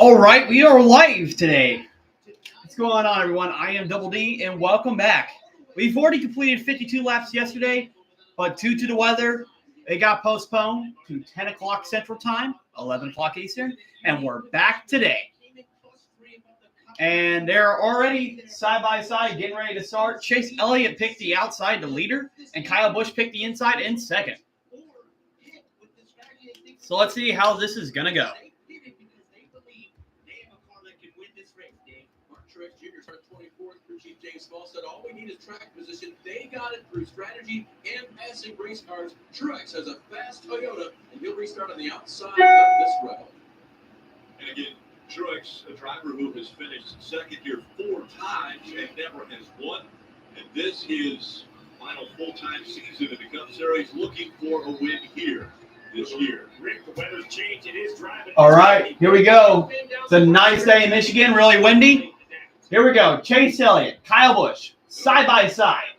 All right, we are live today. What's going on, everyone? I am Double D, and welcome back. We've already completed 52 laps yesterday, but due to the weather, they got postponed to 10 o'clock Central Time, 11 o'clock Eastern, and we're back today. And they're already side-by-side getting ready to start. Chase Elliott picked the outside, the leader, and Kyle Busch picked the inside in second. So let's see how this is going to go. James Small said all we need is track position. They got it through strategy and passing race cars. Truex has a fast Toyota, and he'll restart on the outside of this round. And again, Truex, a driver who has finished second here 4 times and never has won. And this is final full-time season in the Cup Series, looking for a win here this year. Rick, the weather's changed. It is driving. All right, here we go. It's a nice day in Michigan, really windy. Here we go. Chase Elliott, Kyle Busch, side by side.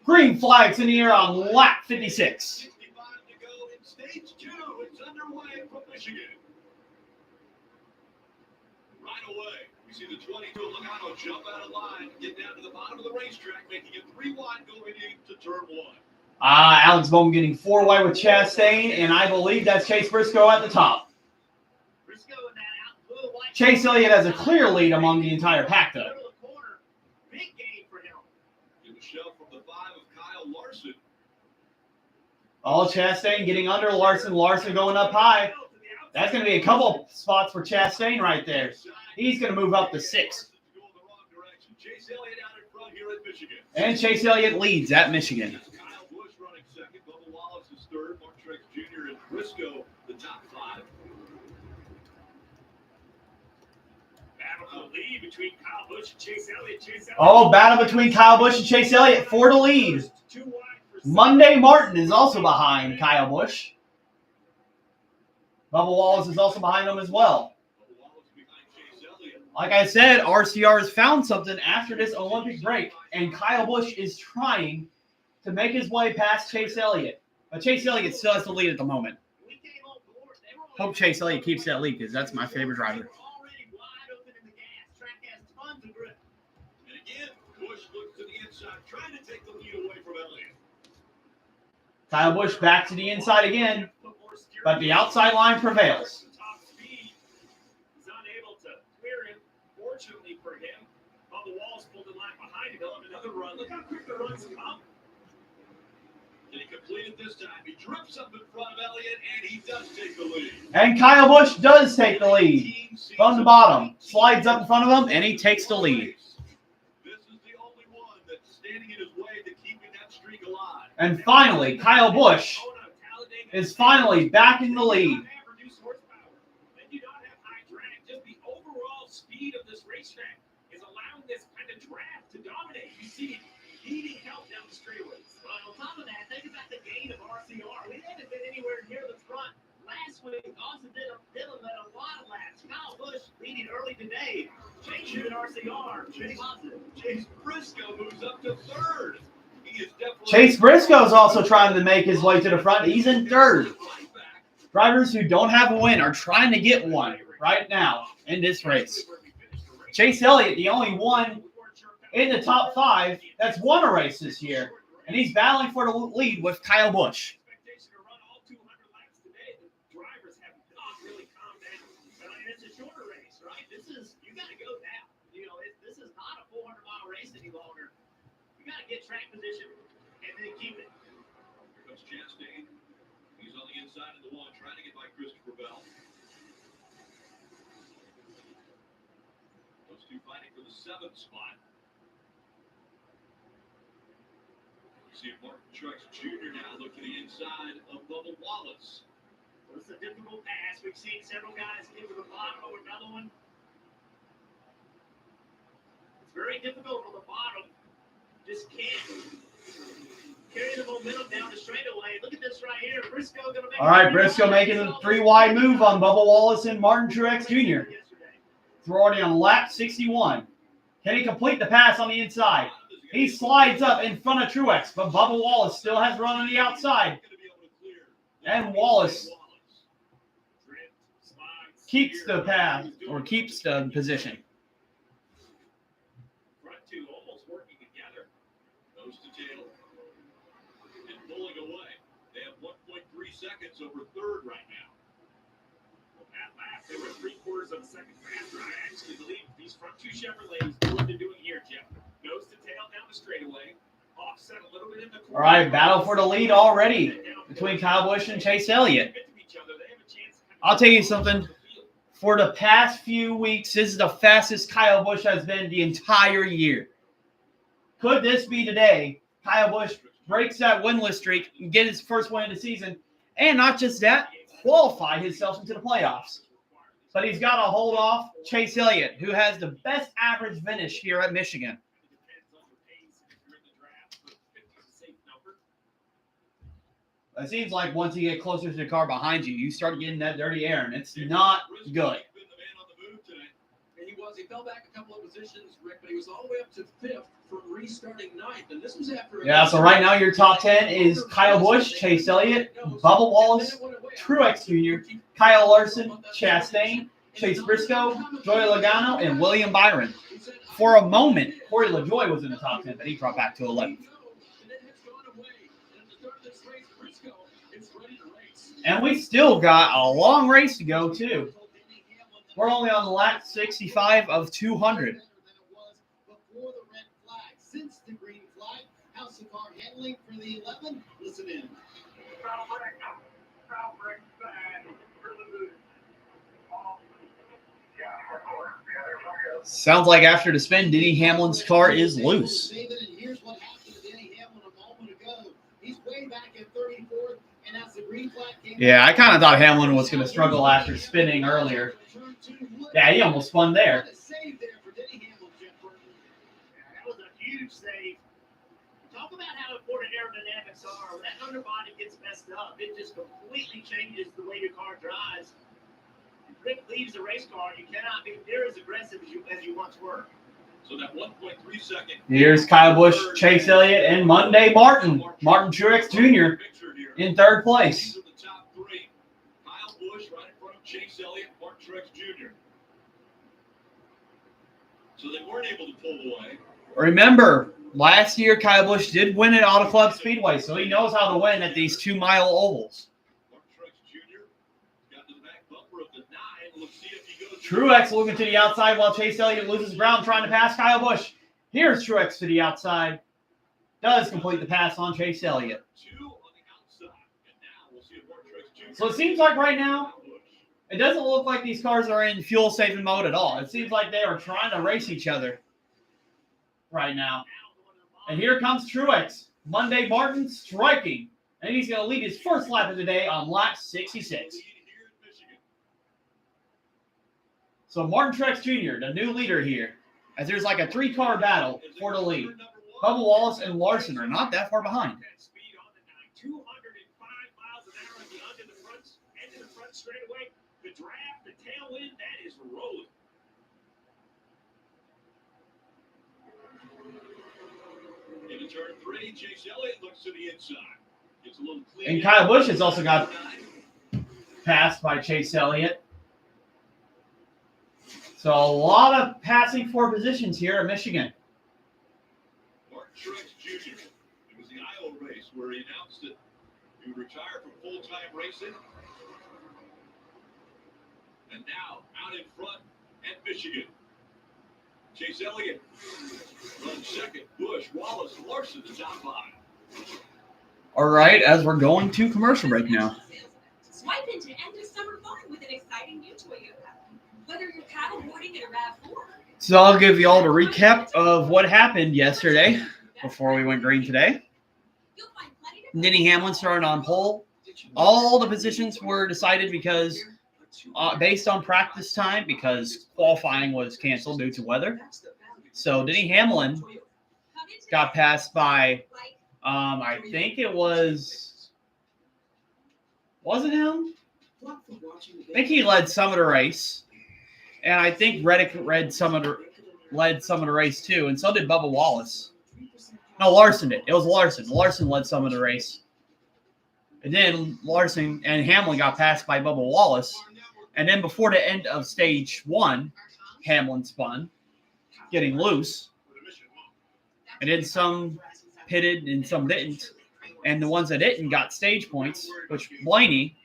Green flags in the air on lap 56. 65 to go in stage 2. It's underway from Michigan. Right away, we see the 22 Logano jump out of line, get down to the bottom of the racetrack, making it 3 wide going into turn 1. Alex Bowman getting 4 wide with Chastain, and I believe that's Chase Briscoe at the top. Chase Elliott has a clear lead among the entire pack, though. Big game for him. It was shoved from the 5 of Kyle Larson. All Chastain getting under Larson. Larson going up high. That's going to be a couple spots for Chastain right there. He's going to move up to 6. Chase Elliott out in front here at Michigan. And Chase Elliott leads at Michigan. Kyle Busch running second. Bubba Wallace is third. Mark Truex Jr. and Briscoe the top 5. Battle lead between Kyle Busch and Chase Elliott. Oh, battle between Kyle Busch and Chase Elliott for the lead. Monday Martin is also behind Kyle Busch. Bubba Wallace is also behind him as well. Like I said, RCR has found something after this Olympic break, and Kyle Busch is trying to make his way past Chase Elliott. But Chase Elliott still has the lead at the moment. Hope Chase Elliott keeps that lead because that's my favorite driver. And again, Busch looks to the inside, trying to take the lead away from Elliott. Kyle Busch back to the inside again, but the outside line prevails. He's unable to clear him. Fortunately for him, Bubba Wallace pulled in line behind him. He'll have another run. Look how quick the runs come. And he completed this time. He drips up in front of Elliott, and he does take the lead. And Kyle Busch does take the lead from the bottom. Slides up in front of him, and he takes the lead. This is the only one that's standing in his way to keeping that streak alive. And finally, Kyle Busch is finally back in the lead. They do not have high drag. Just the overall speed of this racetrack is allowing this kind of draft to dominate. You see heating help down the straightaways. On top of that, think about the gain of RCR. We haven't been anywhere near the front. Last week, Austin did him at a lot of laps. Kyle Busch leading early today. Changing RCR. Pretty positive. Chase Briscoe moves up to 3rd. He is definitely Chase Briscoe is also trying to make his way to the front. He's in 3rd. Drivers who don't have a win are trying to get one right now in this race. Chase Elliott, the only one in the top 5 that's won a race this year. And he's battling for the lead with Kyle Busch. Expectation to run all 200 laps today. The drivers have not really calmed down. But I mean, it's a shorter race, right? You got to go now. This is not a 400-mile race any longer. You got to get track position and then keep it. Here comes Chastain. He's on the inside of the one, trying to get by Christopher Bell. Those two fighting for the 7th spot. See Martin Truex Jr. now look to the inside of Bubba Wallace. Well, it's a difficult pass. We've seen several guys get to the bottom of another one. It's very difficult on the bottom. Just can't carry the momentum down the straightaway. Look at this right here. Briscoe going to make. All right, Briscoe making a 3-wide move on Bubba Wallace and Martin Truex Jr. We're already on lap 61. Can he complete the pass on the inside? He slides up in front of Truex, but Bubba Wallace still has run on the outside. And Wallace keeps the path or keeps the position. Front two almost working together. Nose to tail. And pulling away. They have 1.3 seconds over third right now. Well, at last, they were 3/4 of a second faster. I actually believe these front two Chevrolets do what they're doing here, Jeff. Nose to tail down the straightaway. Offset a little bit in the All corner. right, battle for the lead already between Kyle Busch and Chase Elliott. I'll tell you something. For the past few weeks, this is the fastest Kyle Busch has been the entire year. Could this be today? Kyle Busch breaks that winless streak and get his first win of the season, and not just that, qualify himself into the playoffs. But he's got to hold off Chase Elliott, who has the best average finish here at Michigan. It seems like once you get closer to the car behind you, you start getting that dirty air, and it's not good. And he fell back a couple of positions, Rick, but he was all the way up to 5th from restarting 9th. And this was after. Yeah, so right now your top 10 is Kyle Busch, Chase Elliott, Bubba Wallace, Truex Jr., Kyle Larson, Chastain, Chase Briscoe, Joey Logano, and William Byron. For a moment, Corey LaJoie was in the top 10, but he dropped back to 11th. And we still got a long race to go, too. We're only on lap 65 of 200. Since the green flag, how's the car handling for the 11? Listen in. Sounds like after the spin, Denny Hamlin's car is loose. Here's what happened to Denny Hamlin a moment ago. He's way back at 34th, and as the green flag came. Yeah, I kind of thought Hamlin was going to struggle after spinning earlier. Yeah, he almost spun there. Save there for Denny Hamlin, Jeff Burton. That was a huge save. Talk about how important aerodynamics are. When that underbody gets messed up, it just completely changes the way the car drives. Rick leaves the race car, you cannot be near as aggressive as you once were. So that 1.3 second. Here's Kyle Busch, Chase Elliott, and Monday Martin Truex Jr. in third place. The top three. Kyle Busch right in front of Chase Elliott, Martin Truex Jr. So they weren't able to pull away. Remember, last year Kyle Busch did win at Auto Club Speedway, so he knows how to win at these 2-mile ovals. Martin Truex Jr. got to the back bumper of the 9. Let's see if he goes. Truex looking to the outside while Chase Elliott loses ground trying to pass Kyle Busch. Here's Truex to the outside. Does complete the pass on Chase Elliott. 2 on the outside. And now we'll see if Martin Truex Jr. So it seems like right now, it doesn't look like these cars are in fuel-saving mode at all. It seems like they are trying to race each other right now. And here comes Truex. Monday Martin striking. And he's going to lead his first lap of the day on lap 66. So Martin Truex Jr., the new leader here, as there's like a 3-car battle for the lead. Bubba Wallace and Larson are not that far behind. Speed on the 9, 205 miles an hour at the end of the front straightaway. The draft, the tailwind, that is rolling. Into turn 3, Chase Elliott looks to the inside. Gets a little clean. And Kyle Busch has also got passed by Chase Elliott. So a lot of passing for positions here at Michigan. Martin Truex Jr. It was the Iowa race where he announced that he would retire from full-time racing. And now, out in front at Michigan. Chase Elliott runs second. Busch, Wallace, Larson, the top 5. All right, as we're going to commercial break now. Swipe into end of summer fun with an exciting new Toyota. Whether you're paddleboarding in a RAV4. So I'll give you all the recap of what happened yesterday before we went green today. Denny Hamlin started on pole. All the positions were decided because based on practice time because qualifying was canceled due to weather. So Denny Hamlin got passed by, I think it wasn't him? I think he led some of the race. And I think Reddick led some of the race too, and so did Bubba Wallace. No, Larson did. It was Larson. Larson led some of the race. And then Larson and Hamlin got passed by Bubba Wallace. And then before the end of stage 1, Hamlin spun, getting loose. And then some pitted and some didn't. And the ones that didn't got stage points, which Blaney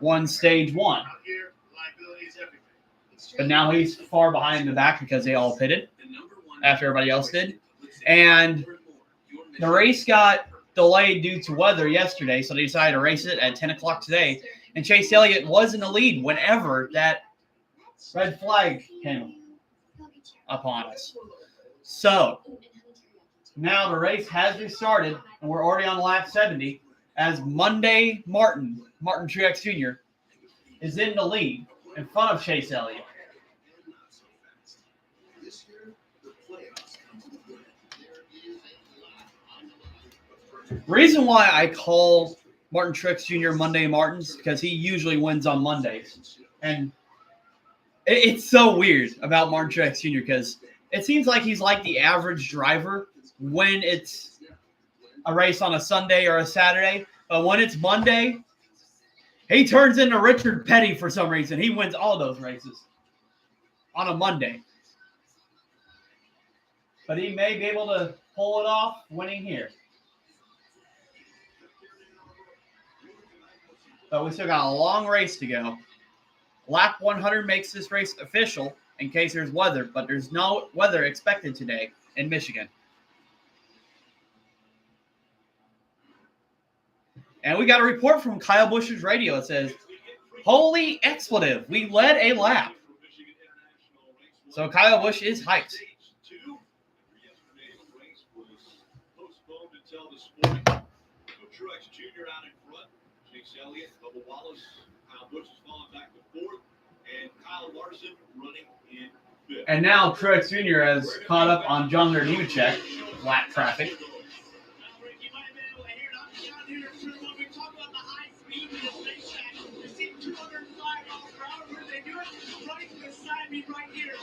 won stage 1. But now he's far behind the back because they all pitted after everybody else did. And the race got delayed due to weather yesterday, so they decided to race it at 10 o'clock today. And Chase Elliott was in the lead whenever that red flag came upon us. So now the race has restarted, and we're already on lap 70 as Martin Truex Jr. is in the lead in front of Chase Elliott. Reason why I call Martin Truex Jr. Monday Martins because he usually wins on Mondays. And it's so weird about Martin Truex Jr. because it seems like he's like the average driver when it's a race on a Sunday or a Saturday. But when it's Monday, he turns into Richard Petty for some reason. He wins all those races on a Monday. But he may be able to pull it off winning here. But we still got a long race to go. Lap 100 makes this race official in case there's weather, but there's no weather expected today in Michigan. And we got a report from Kyle Busch's radio. It says, "Holy expletive, we led a lap." So Kyle Busch is hyped. Truex Jr. out in front. Chase Elliott, Bubba Wallace, Kyle Busch is falling back to 4th, and Kyle Larson running in 5th. And now Truex Jr. has caught up on John Nemechek, lap traffic. Right here.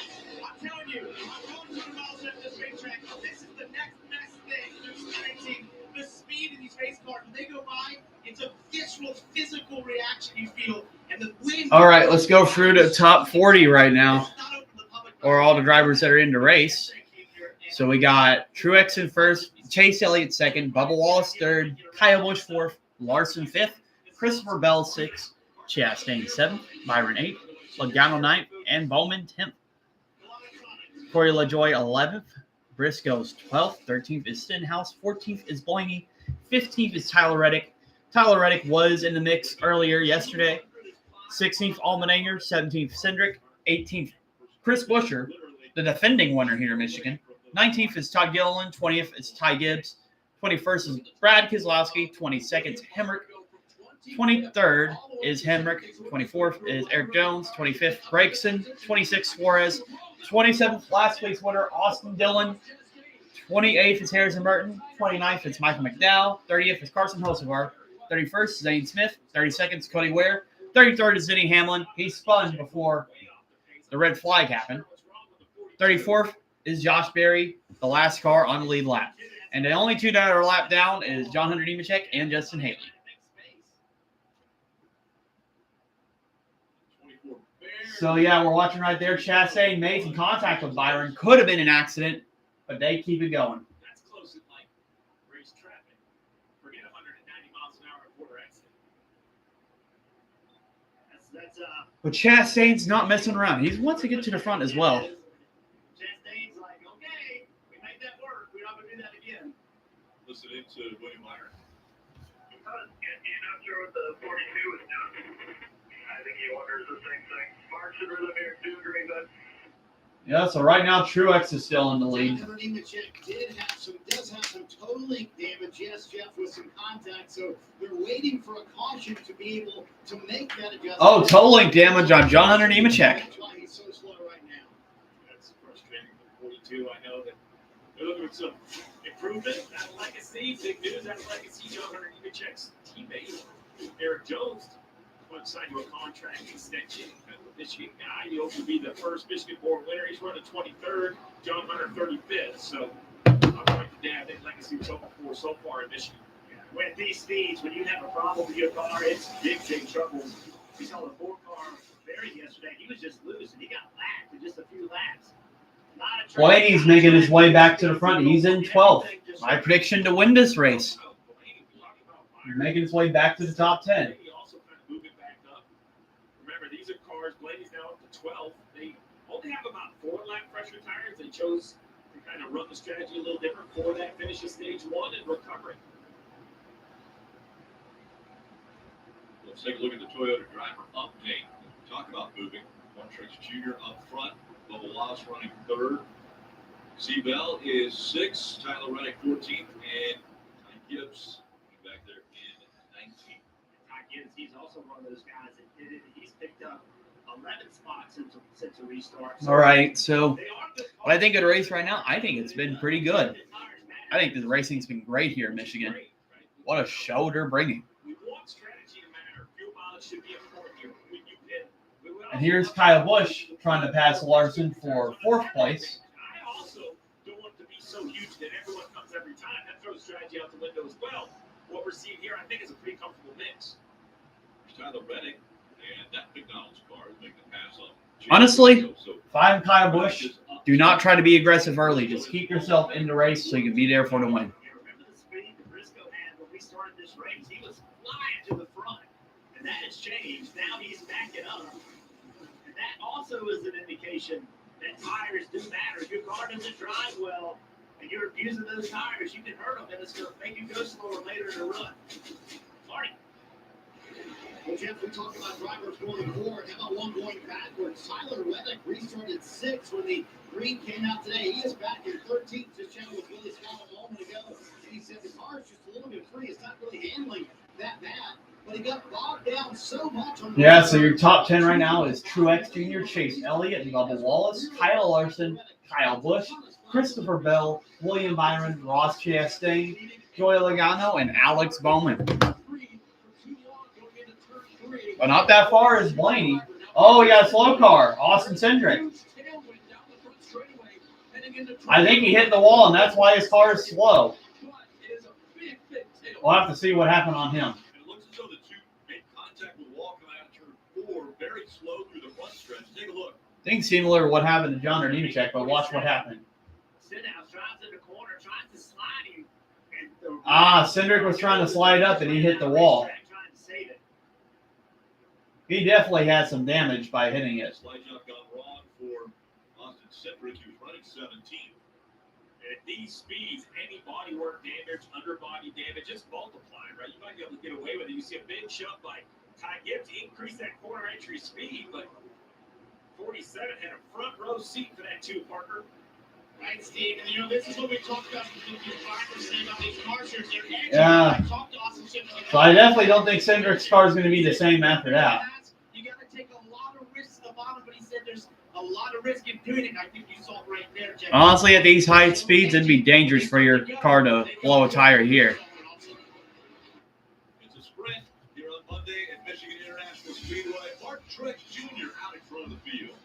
I'm telling you, I'm going 200 miles at this racetrack. This is the next best thing. They're experiencing the speed in these race cars. When they go by, it's a visceral, physical reaction you feel. And the wind. All right, let's go through the top 40 right now, or all the drivers that are in the race. So we got Truex in first, Chase Elliott second, Bubba Wallace third, Kyle Busch fourth, Larson fifth, Christopher Bell sixth, Chastain seventh, Byron eighth, Logano ninth, and Bowman 10th. Corey LaJoy 11th, Briscoe's 12th, 13th is Stenhouse, 14th is Blaney, 15th is Tyler Reddick. Tyler Reddick was in the mix earlier yesterday. 16th, Allmendinger, 17th, Cindric, 18th, Chris Buescher, the defending winner here in Michigan. 19th is Todd Gilliland, 20th is Ty Gibbs, 21st is Brad Keselowski, 22nd is Hemrick, 23rd is Hemrick, 24th is Eric Jones, 25th Gregson, 26th Suarez, 27th last place winner Austin Dillon, 28th is Harrison Burton, 29th is Michael McDowell, 30th is Carson Hocevar, 31st is Zane Smith, 32nd is Cody Ware, 33rd is Denny Hamlin. He spun before the red flag happened. 34th is Josh Berry, the last car on the lead lap. And the only two that are lap down is John Hunter Nemechek and Justin Haley. So, yeah, we're watching right there. Chastain made some contact with Byron. Could have been an accident, but they keep it going. That's close in like race traffic. Forget 190 miles an hour quarter accident. But Chastain's not messing around. He wants to get to the front as well. Chastain's like, okay, we made that work. We're not going to do that again. Listening to William Meyer. You're not sure what the 42 is doing. I think he wonders the same thing. Mark should really do agree, but. Yeah, so right now Truex is still in the lead. Does have some toe link damage, yes, Jeff, with some contact. So they're waiting for a caution to be able to make that adjustment. Oh, toe link damage on John Hunter Nemechek. That's why he's so slow right now. That's frustrating for 42. I know that they're looking for some improvement out of Legacy. Big news out of Legacy. John Hunter Nemechek's teammate, Eric Jones, went to sign to a contract extension with Michigan guy. He hopes to be the first Michigan-born winner. He's running 23rd, John Hunter 35th. So I'm going to damn it. Legacy was hoping for so far in Michigan. With these speeds, when you have a problem with your car, it's big trouble. We saw the 4-car buried yesterday. He was just loose, and he got lapped in just a few laps. Blaney's making his way back to the front. He's in 12th. My prediction to win this race. He's making his way back to the top 10. He also kind of moving back up. Remember, these are cars. Blaney's now up to 12th. They only have about 4 lap pressure tires. They chose to kind of run the strategy a little different for that finish of stage 1 and recovering. Let's take a look at the Toyota driver update. Talk about moving. Truex Jr. up front. Bubba Wallace running 3rd. Seabell is 6th. Tyler Reddick 14th. And Ty Gibbs back there in 19th. Ty Gibbs, he's also one of those guys that did it. He's picked up 11 spots since the restart. All right, so what I think of the race right now, I think it's been pretty good. I think the racing's been great here in Michigan. What a show they're bringing. We want strategy to matter. Fuel mileage should be important here. When you pit. And here's Kyle Busch trying to pass Larson for 4th place. I also don't want to be so huge that everyone comes every time. That throws strategy out the window as well. What we're seeing here, I think, is a pretty comfortable mix. Tyler Reddick and that McDonald's car is making the pass up. Honestly, if I'm Kyle Busch, do not try to be aggressive early. Just keep yourself in the race so you can be there for the win. Remember the speed that Briscoe had when we started this race? He was flying to the front, and that has changed. Now he's backing up. And that also is an indication that tires do matter. If your car doesn't drive well and you're abusing those tires, you can hurt them, and it's going to make you go slower later in the run. Marty. Well, Jeff, we talked about drivers going forward. How about one going backwards? Tyler Reddick restarted 6th when the green came out today. He is back in 13th. Just chatted with Willie Scott a moment ago. And he said the car is just a little bit free. It's not really handling that bad. But he got bogged down so much on the Yeah, so your top 10 right now is Truex Jr., Chase Elliott, Bubba Wallace, Kyle Larson, Kyle Busch, Christopher Bell, William Byron, Ross Chastain, Joey Logano, and Alex Bowman. But not that far is Blaney. Oh, we got a slow car, Austin Cindric. I think he hit the wall, and that's why his car is slow. We'll have to see what happened on him. It looks as though the two made contact with the wall coming out of turn 4, very slow through the front stretch. Take a look. I think similar to what happened to John Nemechek, but watch what happened. Cindric was trying to slide up, and he hit the wall. He definitely had some damage by hitting it. Slide job gone wrong for Austin Cindric, who's running 17th. And at these speeds, any bodywork damage, underbody damage, just multiply, right? You might be able to get away with it. You see a big shove by Ty Gibbs to increase that corner entry speed, but 47 had a front row seat for that too, Parker. Right, Steve. And, this is what we talked about about these cars here. Yeah. So I definitely don't think Cindric's car is going to be the same after that. You got to take a lot of risks at the bottom, but he said there's a lot of risk in doing it. I think you saw it right there, Jeff. Honestly, at these high speeds, it'd be dangerous for your car to blow a tire here. It's a sprint here on Monday at Michigan International Speedway. Mark Truex Jr. out in front of the field.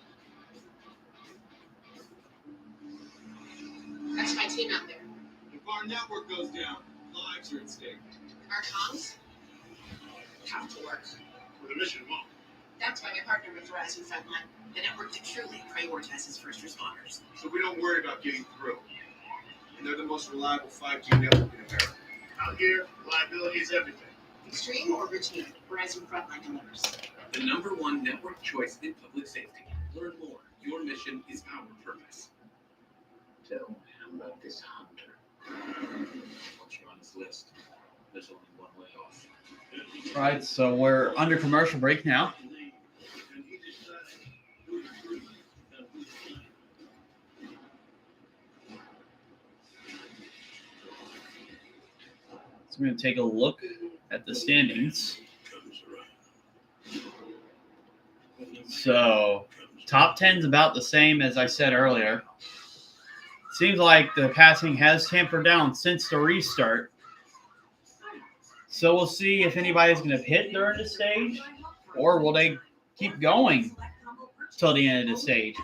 That's my team out there. If our network goes down, lives are at stake. Our comms have to work. For the mission won't. That's why I partner with Verizon Frontline, the network that truly prioritizes first responders. So we don't worry about getting through. And they're the most reliable 5G network in America. Out here, reliability is everything. Extreme or routine, Verizon Frontline delivers. The #1 network choice in public safety. Learn more. Your mission is our purpose. Tell him about this hunter. Once you're on this list, there's only one way off. Right, so we're under commercial break now. So we're going to take a look at the standings. So top 10's about the same as I said earlier. Seems like the passing has tampered down since the restart. So we'll see if anybody's going to hit during the stage, or will they keep going till the end of the stage.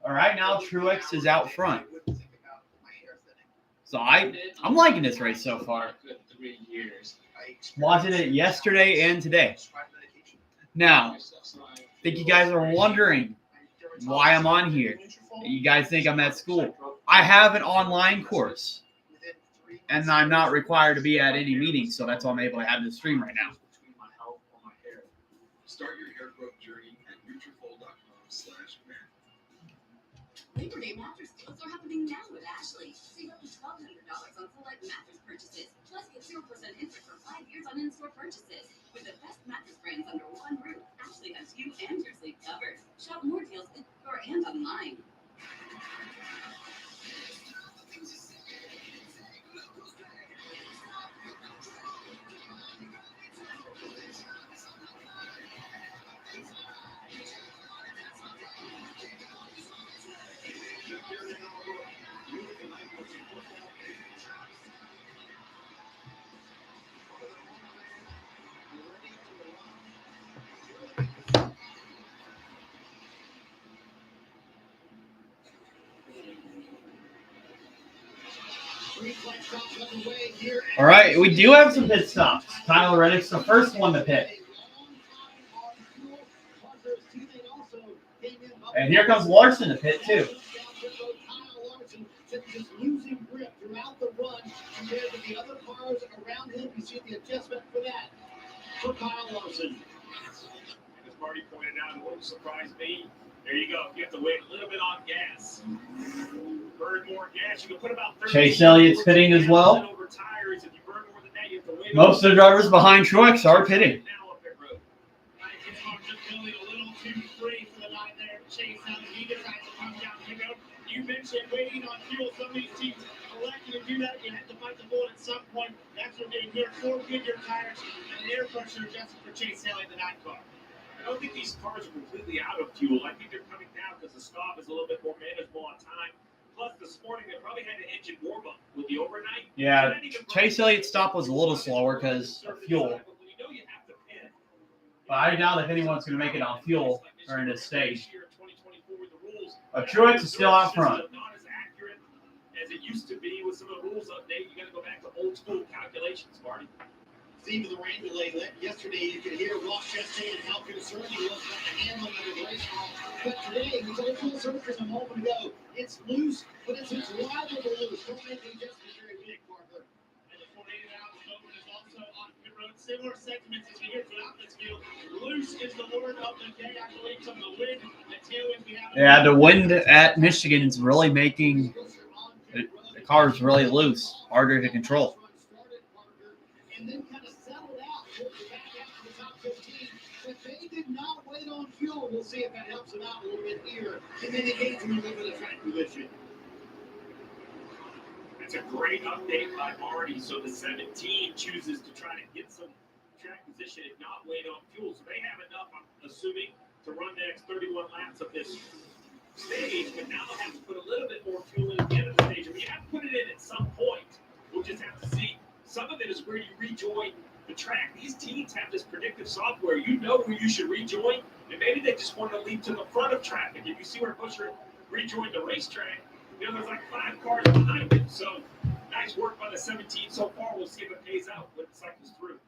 All right, now Truex is out front. So I'm liking this race so far. Watching it yesterday and today. Now, I think you guys are wondering why I'm on here. You guys think I'm at school. I have an online course, and I'm not required to be at any meeting, so that's why I'm able to have this stream right now. Start your hair growth journey at Nutrafol.com/man. Labor Day mattress deals are happening now with Ashley. Save up to $1,200 on select mattress purchases. Plus, get 0% interest for 5 years on in-store purchases. With the best mattress brands under one roof, Ashley has you and your sleep covered. Shop more deals in store and online. All right, we do have some pit stops. Tyler Reddick's the first one to pit. And here comes Larson to pit, too. Just losing grip throughout the run compared to the other cars around him. You see the adjustment for that for Kyle Larson. As Marty pointed out, it won't surprise me. There you go. You have to wait a little bit on gas. Burn more gas. You can put about 30 Chase Elliott's pitting as well. over tires. If you burn more than that, you have to wait. Most of the drivers behind Truex are pitting. Now up that road. It's hard just going a little too free for the line there. Chase Elliott, he decides to come down the road. You mentioned waiting on fuel. Some of these teams electing to do that. You have to fight the bullet at some point. That's what they do. 4 Goodyear tires and an air pressure adjustment for Chase Elliott, the 9 car. I don't think these cars are completely out of fuel. I think they're coming down because the stop is a little bit more manageable on time. Plus, this morning they probably had an engine warm-up with the overnight. Yeah, Chase Elliott's stop was a little slower because of fuel. But I doubt if anyone's going to make it on fuel during this stage. But Truex is still out front. Not as accurate as it used to be with some of the rules update. You got to go back to old school calculations, Marty. Theme of the rain delay. Yesterday, you could hear Ross Chastain and how concerned he was about the handling of the race car. But today, we told full surface a moment ago, it's loose, but it's liable to loose. Don't make the adjustment very big, Parker. And the 48-hour moment is also on pit road. Similar segments as we hear throughout this field. Loose is the word of the day, I believe, from the wind, the tailwind we have. Yeah, the wind at Michigan is really making the cars really loose, harder to control. And then kind of settled out towards the back half of the top 15. But they did not wait on fuel. We'll see if that helps them out a little bit here and indicate to a little bit of track position. It's a great update by Marty. So the 17 chooses to try to get some track position and not wait on fuel. So they have enough, I'm assuming, to run the next 31 laps of this stage, but now they'll have to put a little bit more fuel in at the end of the stage. And we have to put it in at some point. We'll just have to see. Some of it is where you rejoin the track. These teams have this predictive software. You know where you should rejoin, and maybe they just want to lead to the front of traffic. If you see where Busher rejoined the racetrack, you know, there's like 5 cars behind him. So nice work by the 17 so far. We'll see if it pays out when it cycles through.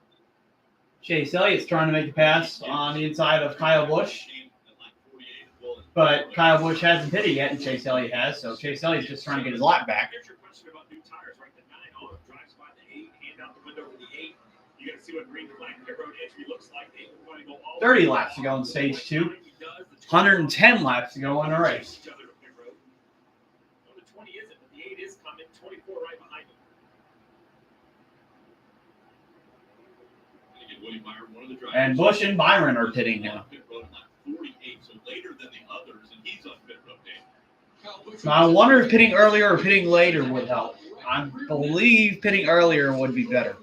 Chase Elliott's trying to make a pass on the inside of Kyle Busch. But Kyle Busch hasn't pitted yet, and Chase Elliott has. So Chase Elliott's just trying to get his lap back. Here's your question about new tires, right? The 9 on drives by the 8, hand out the window for the 8. You got to see what green flag pit road entry looks like. They want to go all 30 laps to go in stage 2. 110 laps to go in the race. Well, the 20 isn't, but the 8 is coming. 24 right behind him. And Busch and Byron are pitting now. 48, so later than the others, and he's on pit road day. Now, I wonder if pitting earlier or pitting later would help. I believe pitting earlier would be better.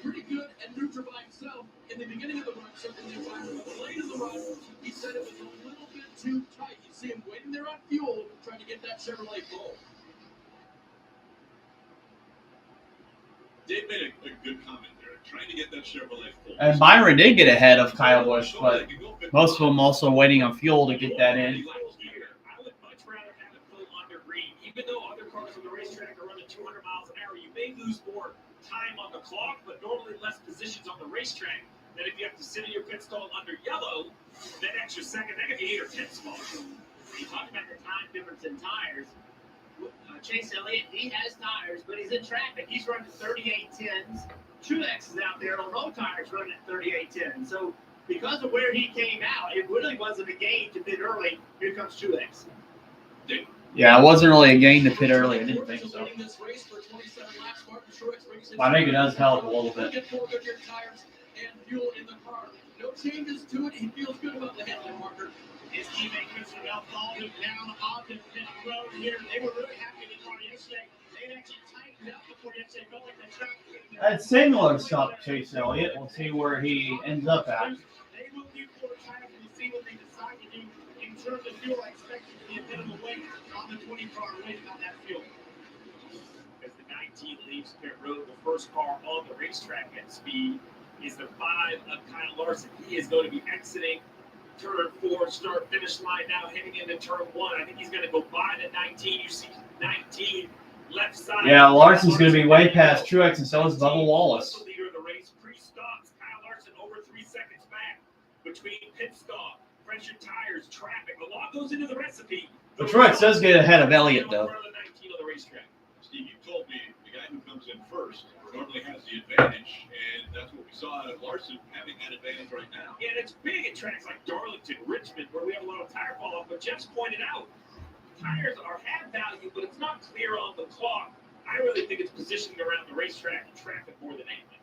Pretty good and neutral by himself. In the beginning of the run, certainly the tire, but late in the run, he said it was a little bit too tight. You see him waiting there on fuel, trying to get that Chevrolet full. Dave made a good comment there, trying to get that Chevrolet full. And Byron did get ahead of Kyle Busch, but most of them also waiting on fuel to get that in. I would much rather have it full under green. Even though other cars on the racetrack are running 200 miles an hour, you may lose more time on the clock, but normally less positions on the racetrack. That if you have to sit in your pit stall under yellow, that extra second, that could be 8 or 10 spots. You talked about the time difference in tires. Chase Elliott, he has tires, but he's in traffic. He's running 38.10s. Truex is out there on low tires running at 38.10. So because of where he came out, it really wasn't a gain to pit early. Here comes Truex. Yeah, it wasn't really a gain to pit early. I didn't think so. I think it does help a little bit. Fuel in the car. No changes to it. He feels good about the headline marker. His teammate Christian Bell followed him down onto the pit road here. They were really happy to car yesterday. They actually tightened up before yesterday. Felt like the track. That's similar stuff, Chase Elliott. We'll see where he ends up at. They will do 4 tires and see what they decide to do in terms of fuel. I expect it to be a bit of a wait on the 20-car wait on that fuel. As the 19 leaves pit road, the first car on the racetrack at speed is the 5 of Kyle Larson. He is going to be exiting turn 4, start finish line now, heading into turn 1. I think he's going to go by the 19. You see 19 left side. Yeah, Larson's going to be way past Truex, and so is Bubba Wallace. The leader of the race pre-stops. Kyle Larson over 3 seconds back between pit stop, fresher tires, traffic. A lot goes into the recipe. But Truex does get ahead of Elliott, though. Steve, you told me the guy who comes in first normally has the advantage, and that's what we saw out of Larson having that advantage right now. Yeah, and it's big at tracks like Darlington, Richmond, where we have a lot of tire fall off. But Jeff's pointed out, tires have value, but it's not clear on the clock. I really think it's positioning around the racetrack and traffic more than anything.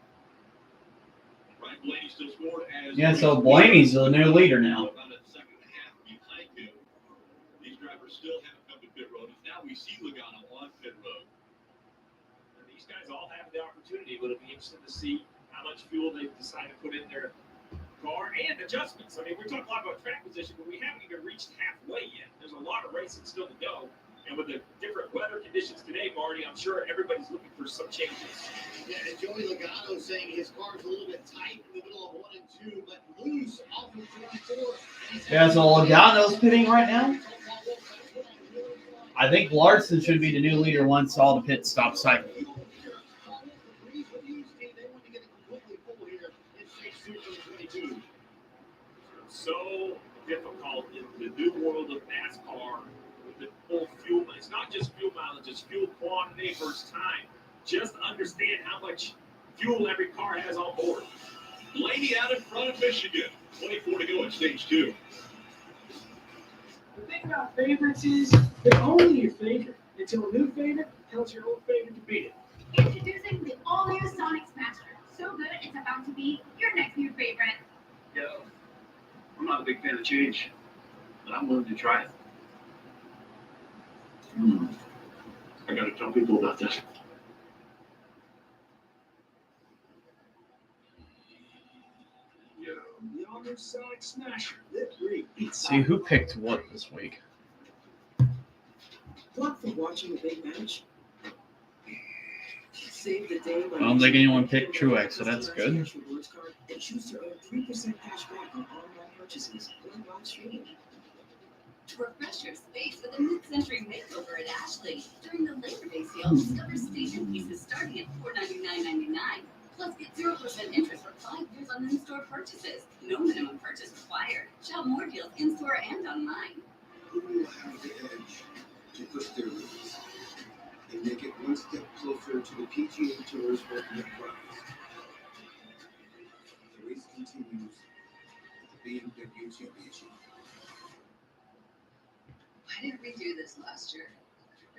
Ryan Blaney still scored as Yeah, so Blaney's the new leader now. About a second and a half behind him. These drivers still haven't come to pit road. And now we see Logano on pit road. These guys all have the opportunity, but it'll be interesting to see how much fuel they decide to put in their car and adjustments. I mean, we're talking a lot about track position, but we haven't even reached halfway yet. There's a lot of racing still to go. And with the different weather conditions today, Marty, I'm sure everybody's looking for some changes. Yeah, and Joey Logano saying his car's a little bit tight in the middle of 1 and 2, but loose off of turn 4. Yeah, so Logano's pitting right now. I think Larson should be the new leader once all the pit stops cycle. So difficult in the new world of NASCAR with the full fuel. It's not just fuel mileage, it's fuel quantity versus time. Just understand how much fuel every car has on board. Blaney out in front of Michigan. 24 to go in stage 2. The thing about favorites is they're only your favorite until a new favorite tells your old favorite to beat it. Introducing the all-new Sonic Smasher. So good, it's about to be your next new favorite. Yo, I'm not a big fan of change, but I'm willing to try it. I gotta tell people about this. Yo, the all-new Sonic Smasher. They're great. Let's see who picked what this week. Block for watching a big match. Save the day by I don't think anyone picked Truex, so that's good. And choose to earn 3% cash back on online purchases or live streaming. Refresh your space with a mid-century makeover at Ashley. During the Labor Day sale, discover station pieces starting at $499.99. Plus, get 0% interest for 5 years on in-store purchases. No minimum purchase required. Shop more deals in-store and online. Who will have the edge to push their limits and make it one step closer to the PGA Tour's ultimate prize? The race continues at the BMW Championship. Why didn't we do this last year?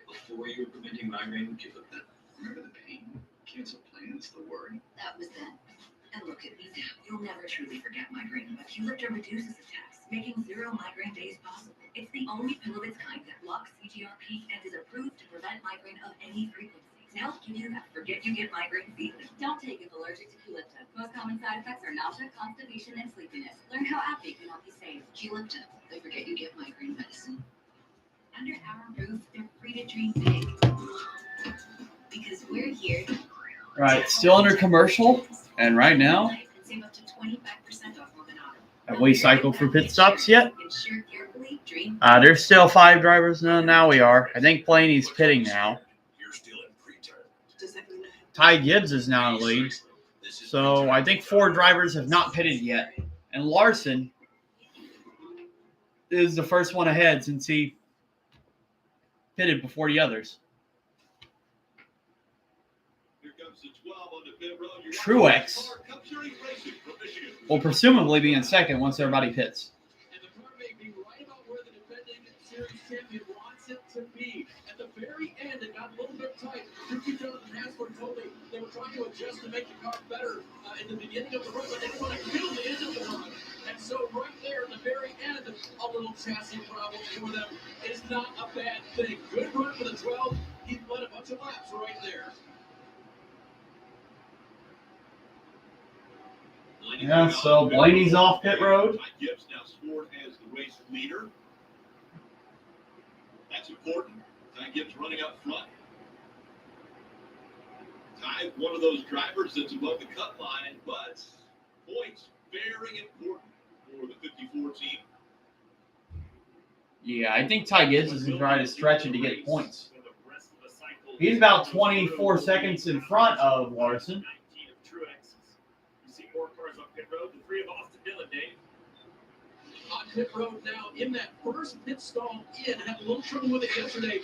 Before you were preventing migraine, you looked at remember the pain, cancel plans, the worry. That was then. And look at me now. You'll never truly forget migraine, but Qlipta reduces attacks, making 0 migraine days possible. It's the only pill of its kind that blocks CGRP and is approved to prevent migraine of any frequency. Now give you that forget you get migraine feeling. Don't take it if allergic to Qlipta. Most common side effects are nausea, constipation, and sleepiness. Learn how AbbVie can help you save. Qlipta, the forget you get migraine medicine. Under our roof, they're free to dream big. Because we're here. Right, still under commercial, and right now, Save up to 25% off Movado. have we cycled for pit stops yet? Ensure carefully, dream. There's still 5 drivers. No, now we are. I think Blaney's pitting now. You're still in preterm. Does that mean I have Ty Gibbs is now in the lead. So I think 4 drivers have not pitted yet. And Larson is the first one ahead since he pitted before the others. Here comes the 12 on the pit road. Truex will presumably be in second once everybody pits. And the car may be right about where the defending series champion wants it to be. At the very end, it got a little bit tight. Ricky Jones and NASCAR told me they were trying to adjust to make the car better in the beginning of the run, but they didn't want to kill the end of the run. And so right there at the very end, a little chassis problem for them is not a bad thing. Good run for the 12. He led a bunch of laps right there. Yeah, so Blaney's off pit road. Ty Gibbs now scored as the race leader. That's important. Ty Gibbs running up front. Ty, one of those drivers that's above the cut line, but points very important for the 54 team. Yeah, I think Ty Gibbs is trying to stretch it to get points. He's about 24 seconds in front of Larson. More cars on pit road. The 3 of Austin Dillon, Dave. On pit road now, in that first pit stall in, had a little trouble with it yesterday.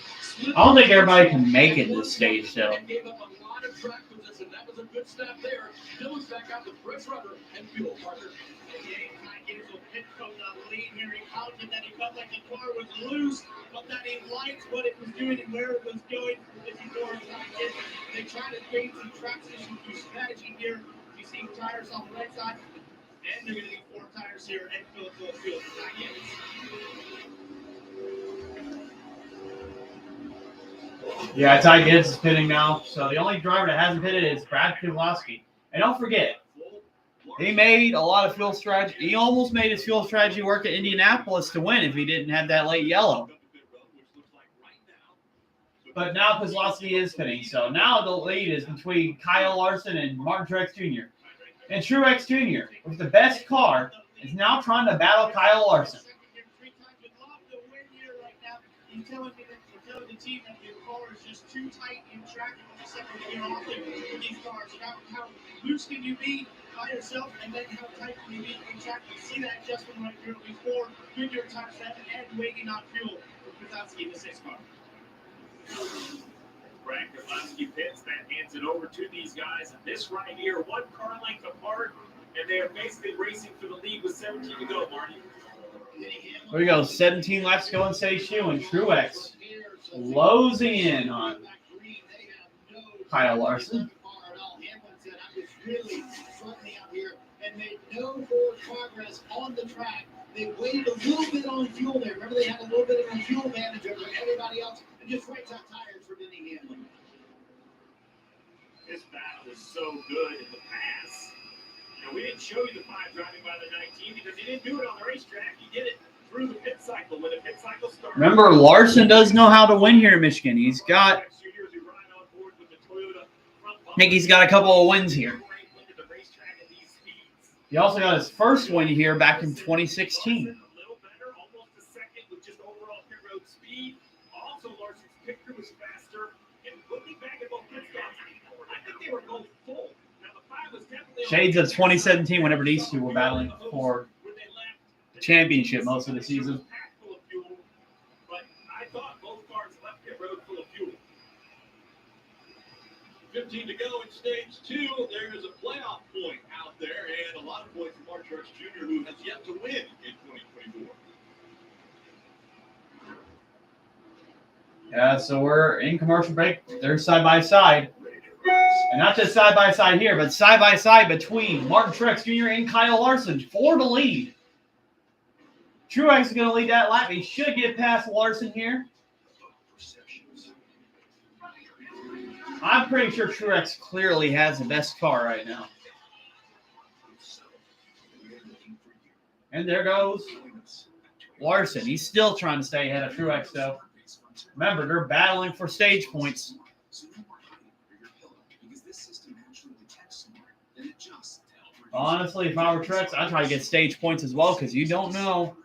I don't think everybody can make it this stage, though. And gave up a lot of track position. That was a good stop there. Dillon's back out with fresh rubber and fuel, partner. Ty Gibbs will pit from the lead here. He counted that he felt like the car was loose, but that he liked what it was doing and where it was going. They try to gain some traction through strategy here. You see tires on the right side, and they're going to need 4 tires here and fill fuel for Ty Gibbs. Yeah, Ty Gibbs is pitting now. So the only driver that hasn't pitted is Brad Keselowski. And don't forget, he made a lot of fuel strategy. He almost made his fuel strategy work at Indianapolis to win if he didn't have that late yellow. But now Keselowski is pitting. So now the lead is between Kyle Larson and Martin Truex Jr. And Truex Jr., with the best car, is now trying to battle Kyle Larson. He's telling the team that your car is just too tight in track for the second year off with these cars. How loose can you be by yourself, and then how tight can you be in track? You see that adjustment right here before Goodyear touched that and waiting on fuel for Keselowski in the 6 car. Brad Keselowski pits, that hands it over to these guys. And this right here, 1 car length apart, and they are basically racing for the lead with 17 to go, Marty. Here we go, 17 laps to go in stage 2, and Truex closing in on Kyle Larson. Really struggling out here and made no forward progress on the track. They waited a little bit on fuel there. Remember, they had a little bit of a fuel advantage over everybody else and just raised out tires for Denny Hamlin. This battle is so good in the pass. You know, we didn't show you the 5 driving by the 19 because he didn't do it on the racetrack. He did it through the pit cycle. When the pit cycle started, Remember, Larson does know how to win here in Michigan. He's got, I think he's got a couple of wins here. He also got his first win here back in 2016. Shades of 2017 whenever these two were battling for the championship most of the season. But I thought both cars left pit road full of fuel. 15 to go in stage 2. There is a playoff point out there, and a lot of points for Martin Truex Jr., who has yet to win in 2024. Yeah, so we're in commercial break. They're side by side. And not just side by side here, but side by side between Martin Truex Jr. and Kyle Larson for the lead. Truex is going to lead that lap. He should get past Larson here. I'm pretty sure Truex clearly has the best car right now. And there goes Larson. He's still trying to stay ahead of Truex, though. Remember, they're battling for stage points. Honestly, if I were Truex, I'd try to get stage points as well because you don't know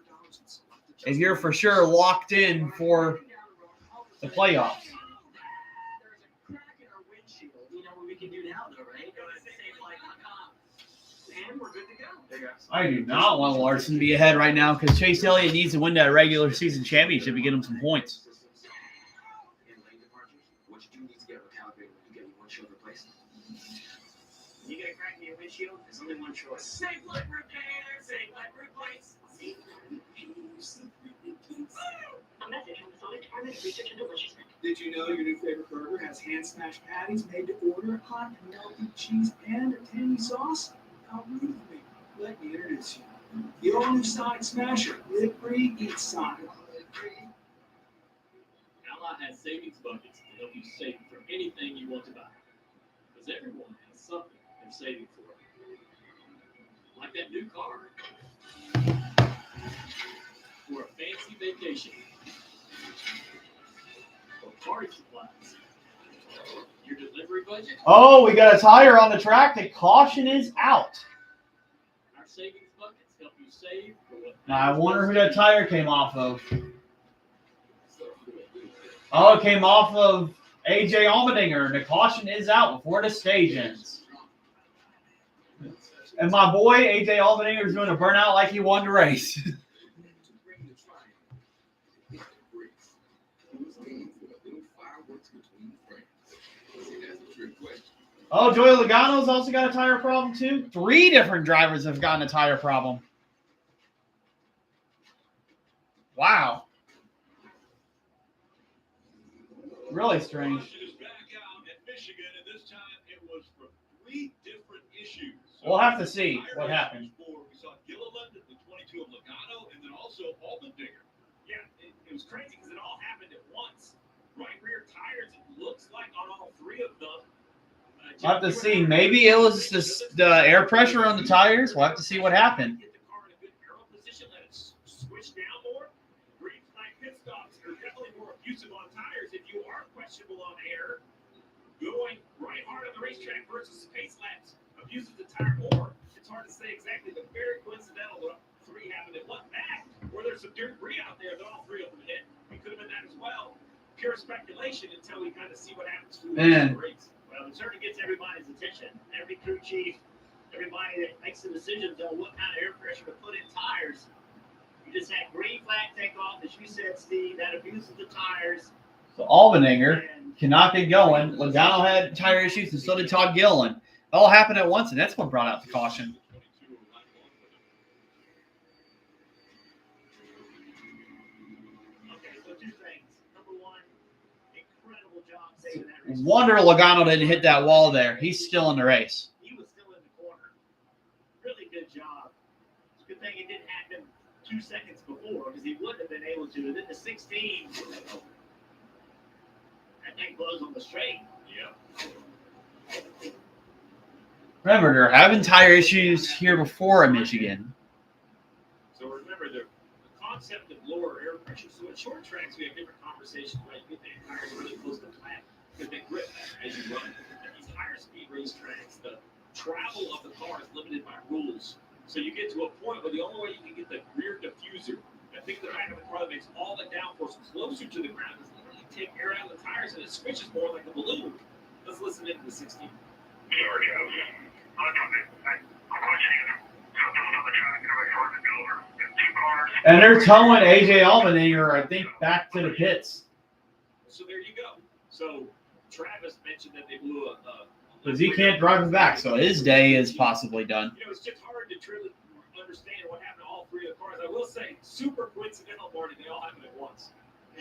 if you're for sure locked in for the playoffs. You know, we can do and we're good to go. I do not want Larson to be ahead right now because Chase Elliott needs to win that regular season championship to get him some points. In lane departures, what you do need to get recalibrated when you get your windshield replaced. You get a crack in your windshield, there's only one choice. Save light repair, save light replace. Save light repair, save light replace. A message from the Solid Department of Research and Deliciousness. Did you know your new favorite burger has hand smashed patties made to order, hot and melty cheese, and a tangy sauce? Now breathe with me. Let me introduce you. The all-new Sonic Smasher. Live free, eat Sonic. Ally has savings buckets to help you save for anything you want to buy. Because everyone has something they're saving for. Like that new car. Or a fancy vacation. Or party supplies. Your delivery budget. Oh, we got a tire on the track. The caution is out. Our savings buckets help you save for what. Now, I wonder who that tire came off of. Oh, it came off of AJ Allmendinger. The caution is out before the stage ends. And my boy, AJ Allmendinger, is doing a burnout like he won the race. Oh, Joey Logano's also got a tire problem, too. 3 different drivers have gotten a tire problem. Wow. Really strange. Caution is back out at Michigan, and this time it was for 3 different issues. We'll have to see what happened. We saw Gilliland, the 22 of Logano, and then also Allmendinger. Yeah, it was crazy because it all happened at once. Right rear tires, it looks like on all 3 of them. We'll have to see. Maybe it was the air pressure on the tires. We'll have to see what happened. Get the car in a good aero position, let it switch down more. Green flag pit stops are definitely more abusive on tires if you are questionable on air. Going right hard on the racetrack versus pace laps abuses the tire more. It's hard to say exactly, but very coincidental that 3 happened at one back, where there's some debris out there that all 3 of them hit. It could have been that as well. Pure speculation until we kind of see what happens through the race. Well, it certainly gets everybody's attention. Every crew chief, everybody that makes the decisions on what kind of air pressure to put in tires. You just had green flag take off, as you said, Steve. That abuses the tires. So Allmendinger cannot get going. Logano had tire issues, and so did Todd Gilliland. It all happened at once, and that's what brought out the caution. Okay, so 2 things. Number 1, incredible job saving that race. Wonder Logano didn't hit that wall there. He's still in the race. He was still in the corner. Really good job. It's a good thing it didn't happen 2 seconds before because he wouldn't have been able to. And then the 16, that thing blows on the straight. Yeah. Remember, they're having tire issues here before in Michigan. So remember the concept of lower air pressure. So in short tracks, we have different conversations, right? You get the tires really close to flat because they grip better as you run. At these higher speed racetracks, the travel of the car is limited by rules. So you get to a point where the only way you can get the rear diffuser, that thing in the back of the car that makes all the downforce closer to the ground, is literally take air out of the tires and it switches more like a balloon. Let's listen into the 16. Sorry, I'm questioning something on the track and I heard it over. 2 cars. And they're towing AJ Allmendinger, I think, back to the pits. So there you go. So Travis mentioned that they blew a Because he can't drive him back, so his day is possibly done. You know, it's just hard to truly understand what happened to all 3 of the cars. I will say, super coincidental, Marty. They all happened at once.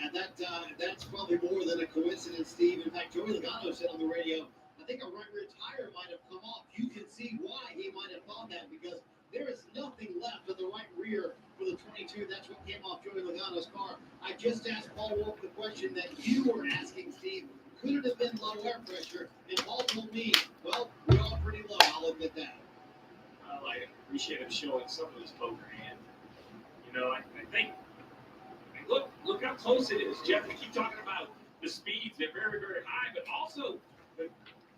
And that's probably more than a coincidence, Steve. In fact, Joey Logano said on the radio, I think a right rear tire might have come off. You can see why he might have thought that because there is nothing left of the right rear for the 22. That's what came off Joey Logano's car. I just asked Paul Wolf the question that you were asking, Steve. Could it have been low air pressure? And Paul told me, well, we're all pretty low. I'll admit that. Well, I appreciate him showing some of his poker hand. You know, I think, look how close it is, Jeff. We keep talking about the speeds. They're very, very high, but also the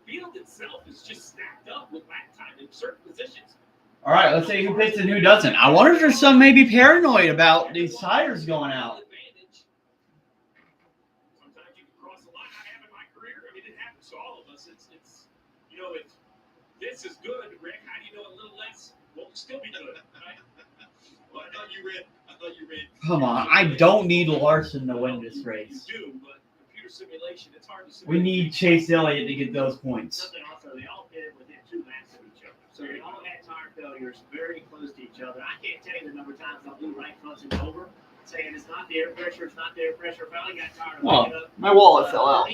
field itself is just stacked up with lap time in certain positions. All right, let's see who pits and who doesn't. I wonder if there's some maybe paranoid about these tires going out. Sometimes you can cross the line. I have in my career. I mean, it happens to all of us. It's you know, it's this this is good, Rick. How do you know a little less won't still be good, right? Well, I thought you read. Come on, I don't need Larson to win this race. You do, but computer simulation, it's hard to We need Chase Elliott to get those points. Something also, they all pitted within 2 laps of each other. So they all had tire failures very close to each other. I can't tell you the number of times I blew right fronts and over, saying it's not the air pressure, it's not the air pressure. Finally got tired of Oh, it up. my wallet fell out.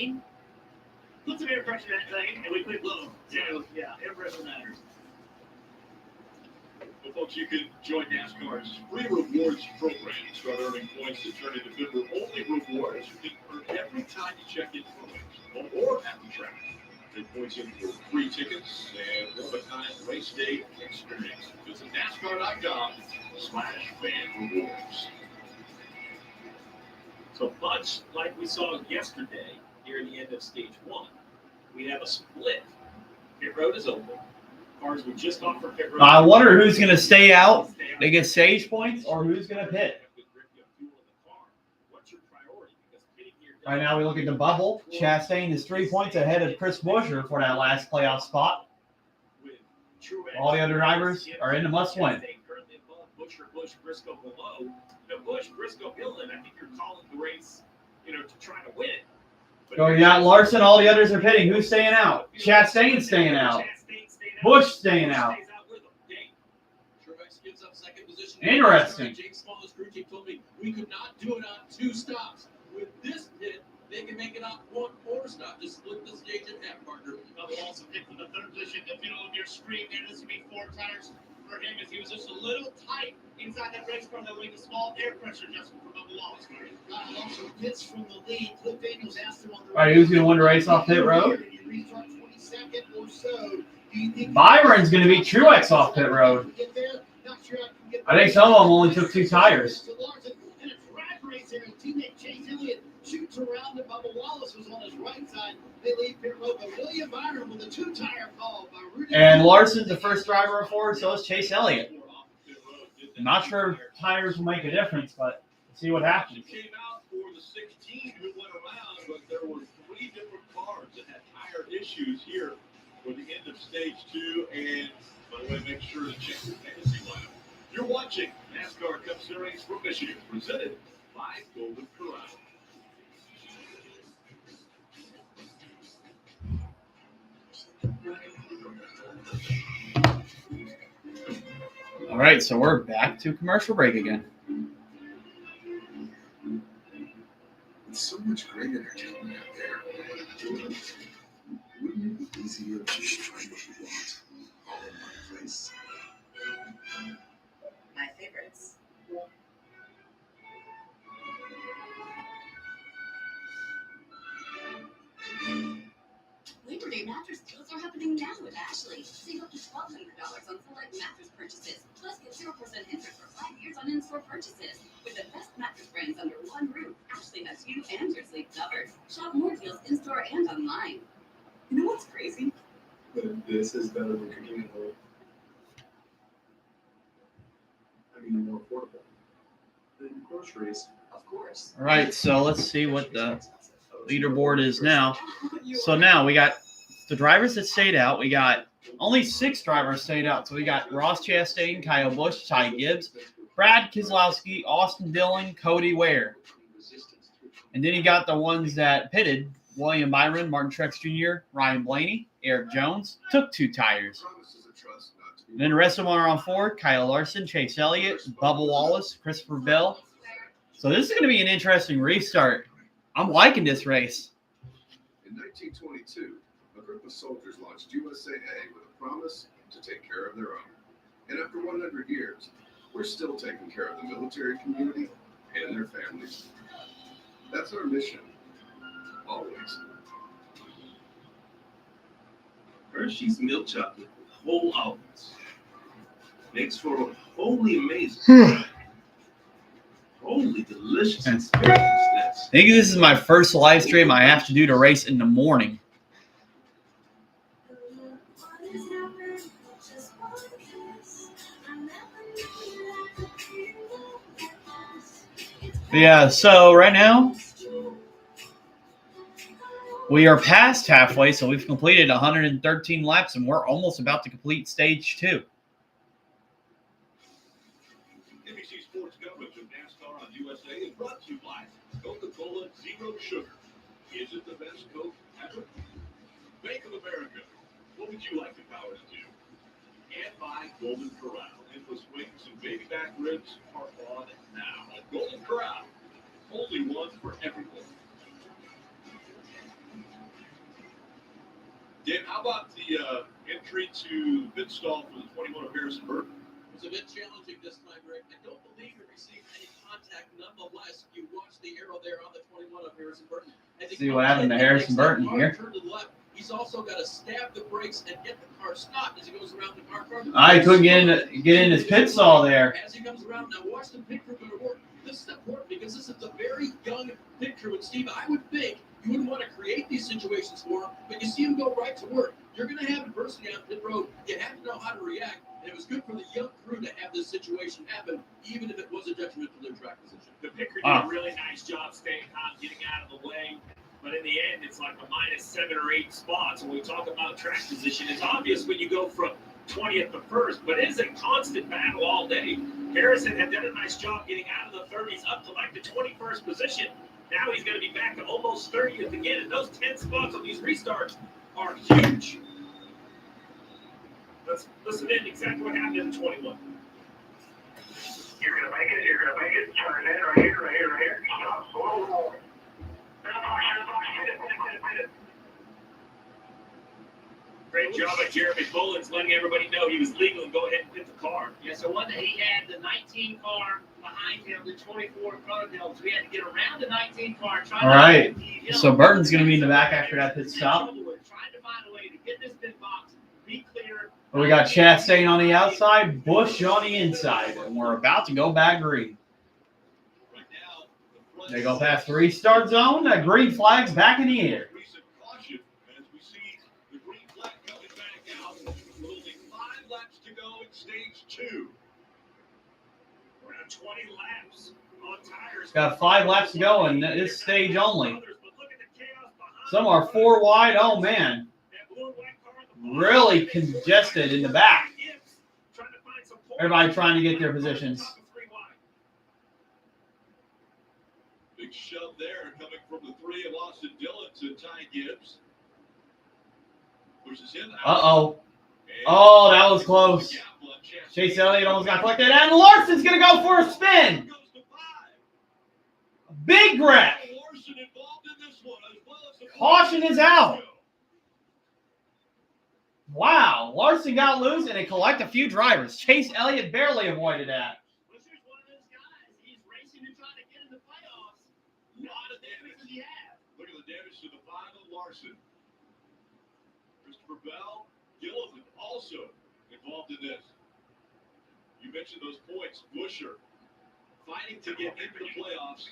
Put some air pressure in that thing, and we quit blowing. So, yeah, air pressure matters. Well, folks, you can join NASCAR's free rewards program and start earning points that turn into member-only rewards you can earn every time you check in for race or at the track. Get points in for free tickets and one-of-a-kind race day experience. Visit NASCAR.com/fan rewards. So much like we saw yesterday near the end of stage 1, we have a split. Pit road is open. Cars were just off for pit road. I wonder who's going to stay out. They get stage points, or who's going to pit. Right now, we look at the bubble. Chastain is 3 points ahead of Chris Buescher for that last playoff spot. All the other drivers are in the must-win. Busch, Briscoe below. Busch, Briscoe, Gillen. I think you're calling the race, to try to win. So you got Larson. All the others are pitting. Who's staying out? Chastain's staying out. Busch staying out. Truex gives up second position. Interesting. Jake's smallest crew chief told me we could not do it on 2 stops. With this pit, they can make it on 1 more stop. Just split the stage in half, partner. Bubba also picked for the 3rd position. The middle of your screen there. This would be 4 tires for him as he was just a little tight inside that race car that would make a small air pressure adjustment for Bubba Wallace. Kyle also pits from the lead. Cliff Daniels asked him on the All right, who's going to win the race off pit road? Restart 22nd or so. Byron's going to beat Truex off pit road. I think some of them only took 2 tires. And a drag race here. Teammate Chase Elliott shoots around and Bubba Wallace was on his right side. They leave pit road, but William Byron with a 2-tire call by Rudy. And Larson's the first driver of 4, so is Chase Elliott. I'm not sure if tires will make a difference, but let's see what happens. Came out for the 16 who went around, but there were 3 different cars that had tire issues here for the end of stage 2. And by the way, make sure to check your fantasy lineup. You're watching NASCAR Cup Series from Michigan, presented by Golden Corral. All right, so we're back to commercial break again. It's so much great entertainment out there. Wouldn't it be easier to just try what you want all in one place? My favorites. Labor Day mattress deals are happening now with Ashley. Save up to $1,200 on select mattress purchases. Plus, get 0% interest for 5 years on in-store purchases. With the best mattress brands under one roof, Ashley has you and your sleep covered. Shop more deals in-store and online. You know what's crazy? But this is better than cooking at home. I mean, more affordable than groceries. Of course. All right, so let's see what the leaderboard is now. So now we got the drivers that stayed out. We got only 6 drivers stayed out. So we got Ross Chastain, Kyle Busch, Ty Gibbs, Brad Keselowski, Austin Dillon, Cody Ware. And then you got the ones that pitted: William Byron, Martin Truex Jr., Ryan Blaney, Eric Jones, took 2 tires. And then the rest of them are on 4: Kyle Larson, Chase Elliott, Bubba Wallace, Christopher Bell. So this is going to be an interesting restart. I'm liking this race. In 1922, a group of soldiers launched USAA with a promise to take care of their own. And after 100 years, we're still taking care of the military community and their families. That's our mission, always. Hershey's milk chocolate with whole almonds makes for a wholly amazing, wholly delicious experience. I think this is my first live stream I have to do to race in the morning. Yeah, so right now We are past halfway, so we've completed 113 laps, and we're almost about to complete stage 2. NBC Sports coverage of NASCAR on USA is brought to you by Coca-Cola Zero Sugar. Is it the best Coke ever? Bank of America. What would you like the power to do? And by Golden Corral. Endless wings and baby back ribs are on now. At Golden Corral, only one for everyone. Dan, how about the entry to pit stall for the 21 of Harrison Burton? It was a bit challenging this time, Rick. I don't believe he received any contact. Nonetheless, you watch the arrow there on the 21 of Harrison Burton. See what happened to Harrison Burton here. Turn to the left. He's also got to stab the brakes and get the car stopped as he goes around the car. He couldn't get in his pit stall there. As he comes around, now watch the pit crew go to work. This is important because this is a very young pit crew. And Steve, I would think you wouldn't want to create these situations for him, but you see him go right to work. You're going to have adversity on pit road. You have to know how to react. And it was good for the young crew to have this situation happen, even if it was a detriment to their track position. The pit crew did a really nice job staying calm, getting out of the way. But in the end, it's like a -7 or 8 spots. When we talk about track position, it's obvious when you go from 20th to 1st, but it is a constant battle all day. Harrison had done a nice job getting out of the 30s up to like the 21st position. Now he's going to be back to almost 30th again, and those 10 spots on these restarts are huge. Let's listen in exactly what happened in the 21. You're going to make it. You're going to make it. Turn it in right here, right here, right here. Stop. Whoa. Great job by Jeremy Bullins letting everybody know he was legal and go ahead and pit the car. Yeah, so one day he had the 19 car behind him, the 24 in front of him. So we had to get around the 19 car. All right. So Burton's going to be in the back after that pit stop. Trying to find a way to get this pit box, be clear. We got Chastain on the outside, Busch on the inside, and we're about to go back green. They go past the restart zone. That green flag's back in the air. Recent caution as we see the green flag coming back out. With only 5 laps to go in stage 2. We're at 20 laps on tires. Got 5 laps to go in this stage only. Some are 4 wide. Oh, man. Really congested in the back. Everybody trying to get their positions. Big shove there coming from the 3 of Austin Dillon to Ty Gibbs. Pushes him out. Uh-oh. Oh, that was close. Chase Elliott almost got collected. And Larson's going to go for a spin. Big wreck. Caution is out. Wow. Larson got loose and it collected a few drivers. Chase Elliott barely avoided that. Look at the damage to the 5 of Larson. Christopher Bell, Gilliland also involved in this. You mentioned those points. Buscher fighting to get into the playoffs.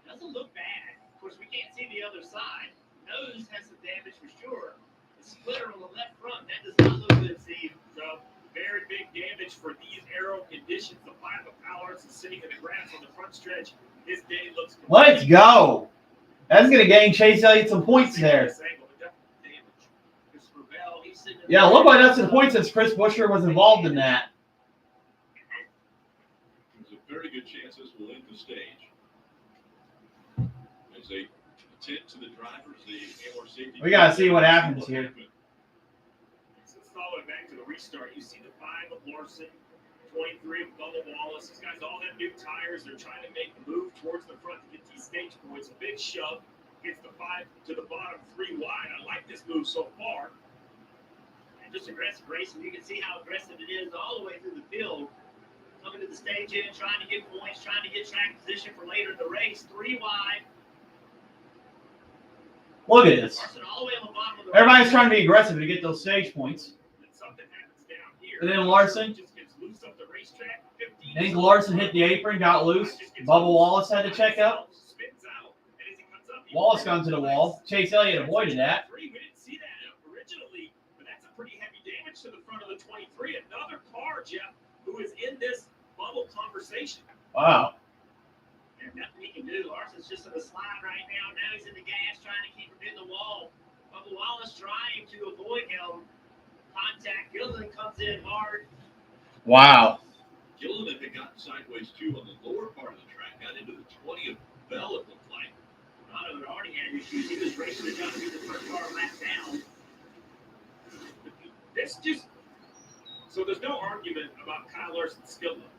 Doesn't look bad. Of course, we can't see the other side. Nose has some damage for sure. The splitter on the left front, that does not look good, Steve. So, very big damage for these aero conditions. The 5 of Powers is sitting in the grass on the front stretch. His day looks complete. Let's go. That's going to gain Chase Elliott some points there. Yeah, look like that's some points since Chris Buescher was involved in that. There's a very good chance this will end the stage. As they attend to the drivers, safety. We got to see what happens here. Let's follow it back to the restart. You see the 5 of Larson, 23 of Bubba Wallace. These guys all have new tires. They're trying to make the move towards the front to get these stage points. A big shove gets the 5 to the bottom, 3 wide. I like this move so far. And just aggressive racing. You can see how aggressive it is all the way through the field. Coming to the stage in, trying to get points, trying to get track position for later in the race. 3 wide. Look at this. Larson all the way on the bottom of the Everybody's trying to be aggressive to get those stage points. Something happens down here. And then Larson. Just gets loose up the racetrack. I think Larson hit the apron, got loose. Bubba Wallace had to check up. Wallace got to the wall. Chase Elliott avoided that. We didn't see that originally, but that's a pretty heavy damage to the front of the 23. Another car, Jeff, who is in this bubble conversation. Wow. And Nothing he can do. Larson's just on the slide right now. Now he's in the gas, trying to keep him in the wall. Bubba Wallace trying to avoid him. Contact. Gilliland comes in hard. Wow. Gilliland had gotten sideways too on the lower part of the track, got into the 20th bell, it looked like. Otto had already had issues. He was racing to be the first car lap down. This just so there's no argument about Kyle Larson's skill level.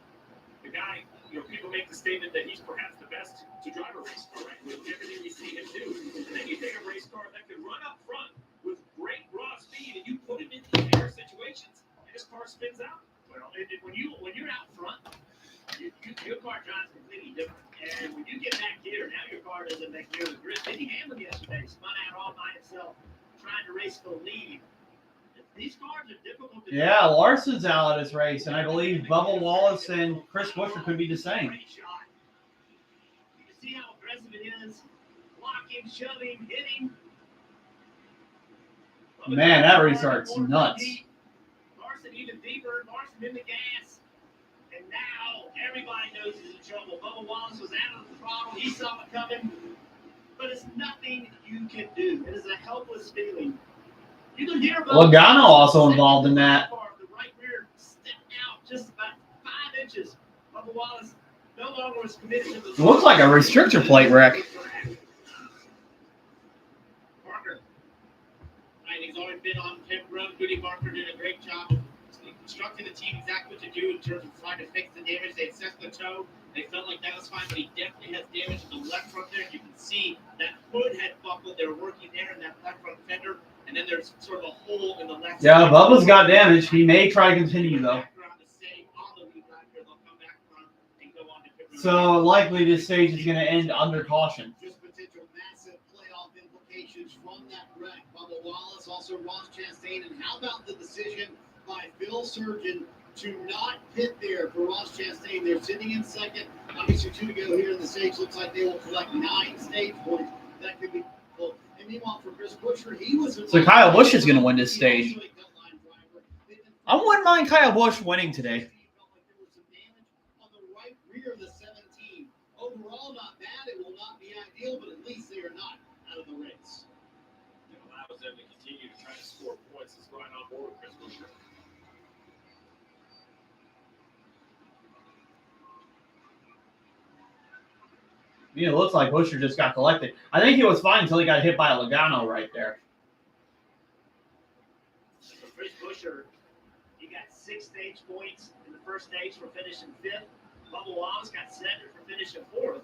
The guy, people make the statement that he's perhaps the best to drive a race car, right? With everything we see him do. And then you take a race car that can run up front with great raw speed and you put him in these air situations and his car spins out. Well, when you're out front, your car drives completely different. And when you get back here, now your car doesn't make near the grip. Denny Hamlin yesterday spun out all by himself, trying to race for the lead. These cars are difficult to Yeah, Larson's out of this race, and I believe Bubba Wallace and Chris Buescher could be the same. You can see how aggressive it is. Blocking, shoving, hitting. Man, that restart's nuts. Larson even deeper. Larson in the gas. And now everybody knows he's in trouble. Bubba Wallace was out of the throttle. He saw it coming. But it's nothing you can do. It is a helpless feeling. You can hear Logano also involved in that. The right rear stepped out just about 5 inches. Bubba Wallace no longer was committed to the. Looks like a restrictor plate wreck. Parker. Right, he's always been on pit road. Goody Parker did a great job instructing the team exactly what to do in terms of trying to fix the damage. They assessed the toe. They felt like that was fine, but he definitely has damage to the left front there. You can see that hood had buckled. They were working there in that left front fender. And then there's sort of a hole in the left side. Yeah, Bubba's got damage. He may try to continue, though. So likely this stage is going to end under caution. Just potential massive playoff implications from that wreck. Bubba Wallace, also Ross Chastain. And how about the decision by Phil Surgeon to not pit there for Ross Chastain? They're sitting in second. Obviously, 2 to go here in the stage. Looks like they will collect 9 stage points. That could be close. And meanwhile, for Chris Buescher, he was. So Kyle Busch is going to win this stage. I wouldn't mind Kyle Busch winning today. Overall, not bad. It will not be ideal, but at least they are not out of the race. It allows them to continue to try to score points. It's right on board with Chris Buescher. It looks like Buescher just got collected. I think he was fine until he got hit by a Logano right there. For Chris Buescher, he got 6 stage points in the first stage for finishing 5th. Bubba Wallace got 7 for finishing 4th.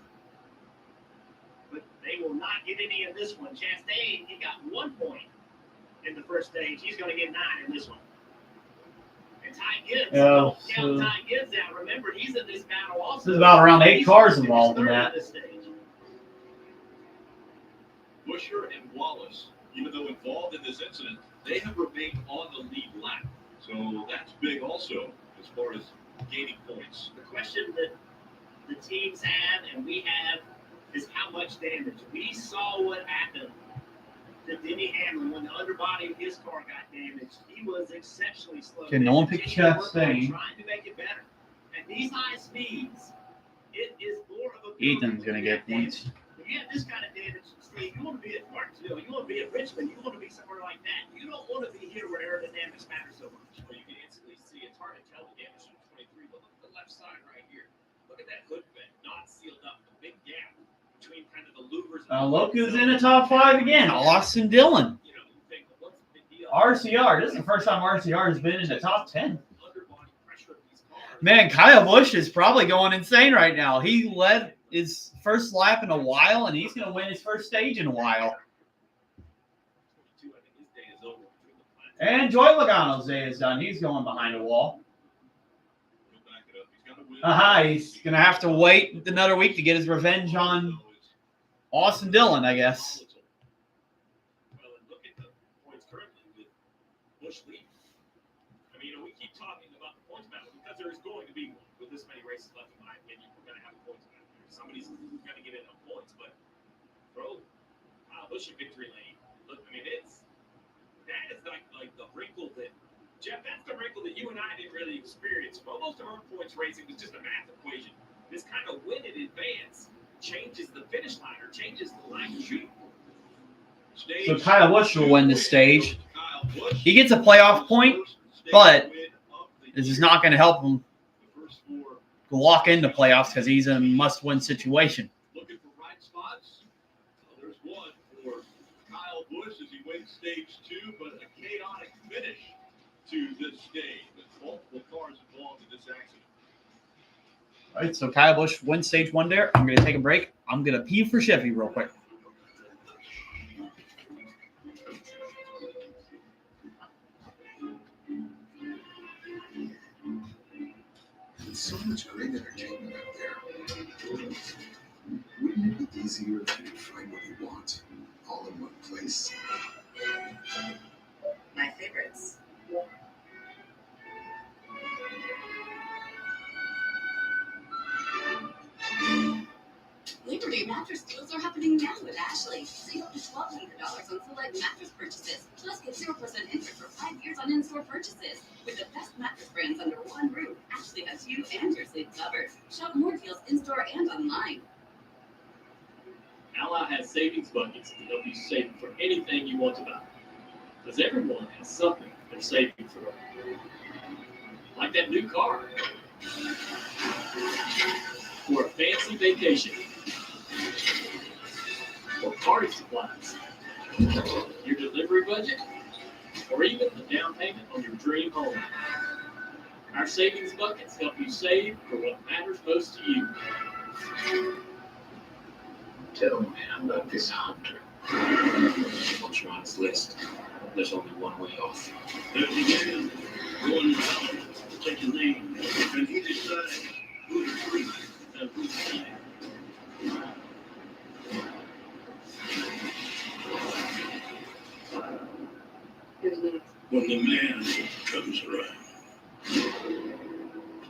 But they will not get any in this one. Chastain, he got 1 point in the first stage. He's going to get 9 in this one. And Ty Gibbs, count Ty Gibbs out. Remember, he's in this battle also. There's about around 8 cars involved in that. Buescher and Wallace, even though involved in this incident, they have remained on the lead lap. So that's big also as far as gaining points. The question that the teams have and we have is how much damage. We saw what happened to Denny Hamlin when the underbody of his car got damaged. He was exceptionally slow. Can no one pick Chastain? Trying to make it better. At these high speeds, it is more of a. Ethan's going to get points. If you have this kind of damage, Steve, you want to be at Martinsville, you want to be at Richmond, you want to be somewhere like that. You don't want to be here where aerodynamics matter so much. Well, you can instantly see it's hard to tell the damage from 23, but look at the left side right here. Look at that hood vent, not sealed up, the big gap between kind of the louvers. Look who's in the top 5 again, Austin Dillon. You know, you think, well, what's the big deal? RCR. This is the first time RCR has been in the top 10. Man, Kyle Busch is probably going insane right now. He led his first lap in a while, and he's going to win his first stage in a while. And Joey Logano's day is done. He's going behind a wall. He's going to have to wait another week to get his revenge on Austin Dillon, I guess. Well, and look at the points currently with Busch leading. I mean, we keep talking about the points battle because there is going to be one. With this many races left, in my opinion, we're going to have a points battle. Somebody's going to get enough points, but throw Busch in victory lane. Look, I mean, that is like the wrinkle that Jeff. That's the wrinkle that you and I didn't really experience. Most of our points racing was just a math equation. This kind of win in advance changes the finish line or changes the line of shooting. So Kyle Busch will win this stage. He gets a playoff point, but this is not going to help him walk into playoffs because he's in a must-win situation. Looking for right spots. There's one for Kyle Busch as he wins stage 2, but a chaotic finish to this stage with multiple cars involved in this accident. All right, so Kyle Busch wins stage 1 there. I'm going to take a break. I'm going to pee for Chevy real quick. With so much great entertainment out there, wouldn't it be easier if you could find what you want all in one place? My favorites. Labor Day mattress deals are happening now at Ashley. Save up to $1,200 on select mattress purchases. Plus, get 0% interest for 5 years on in-store purchases. With the best mattress brands under one roof, Ashley has you and your sleep covered. Shop more deals in-store and online. Ally has savings buckets to help you save for anything you want to buy. Because everyone has something they're saving for. Like that new car. Or a fancy vacation. Or party supplies. Your delivery budget. Or even the down payment on your dream home. Our savings buckets help you save for what matters most to you. Tell me about this hunter. Once you're on his list, there's only one way off. There's a man going around, take a name, and he decides who to treat and who to keep. When the man comes around.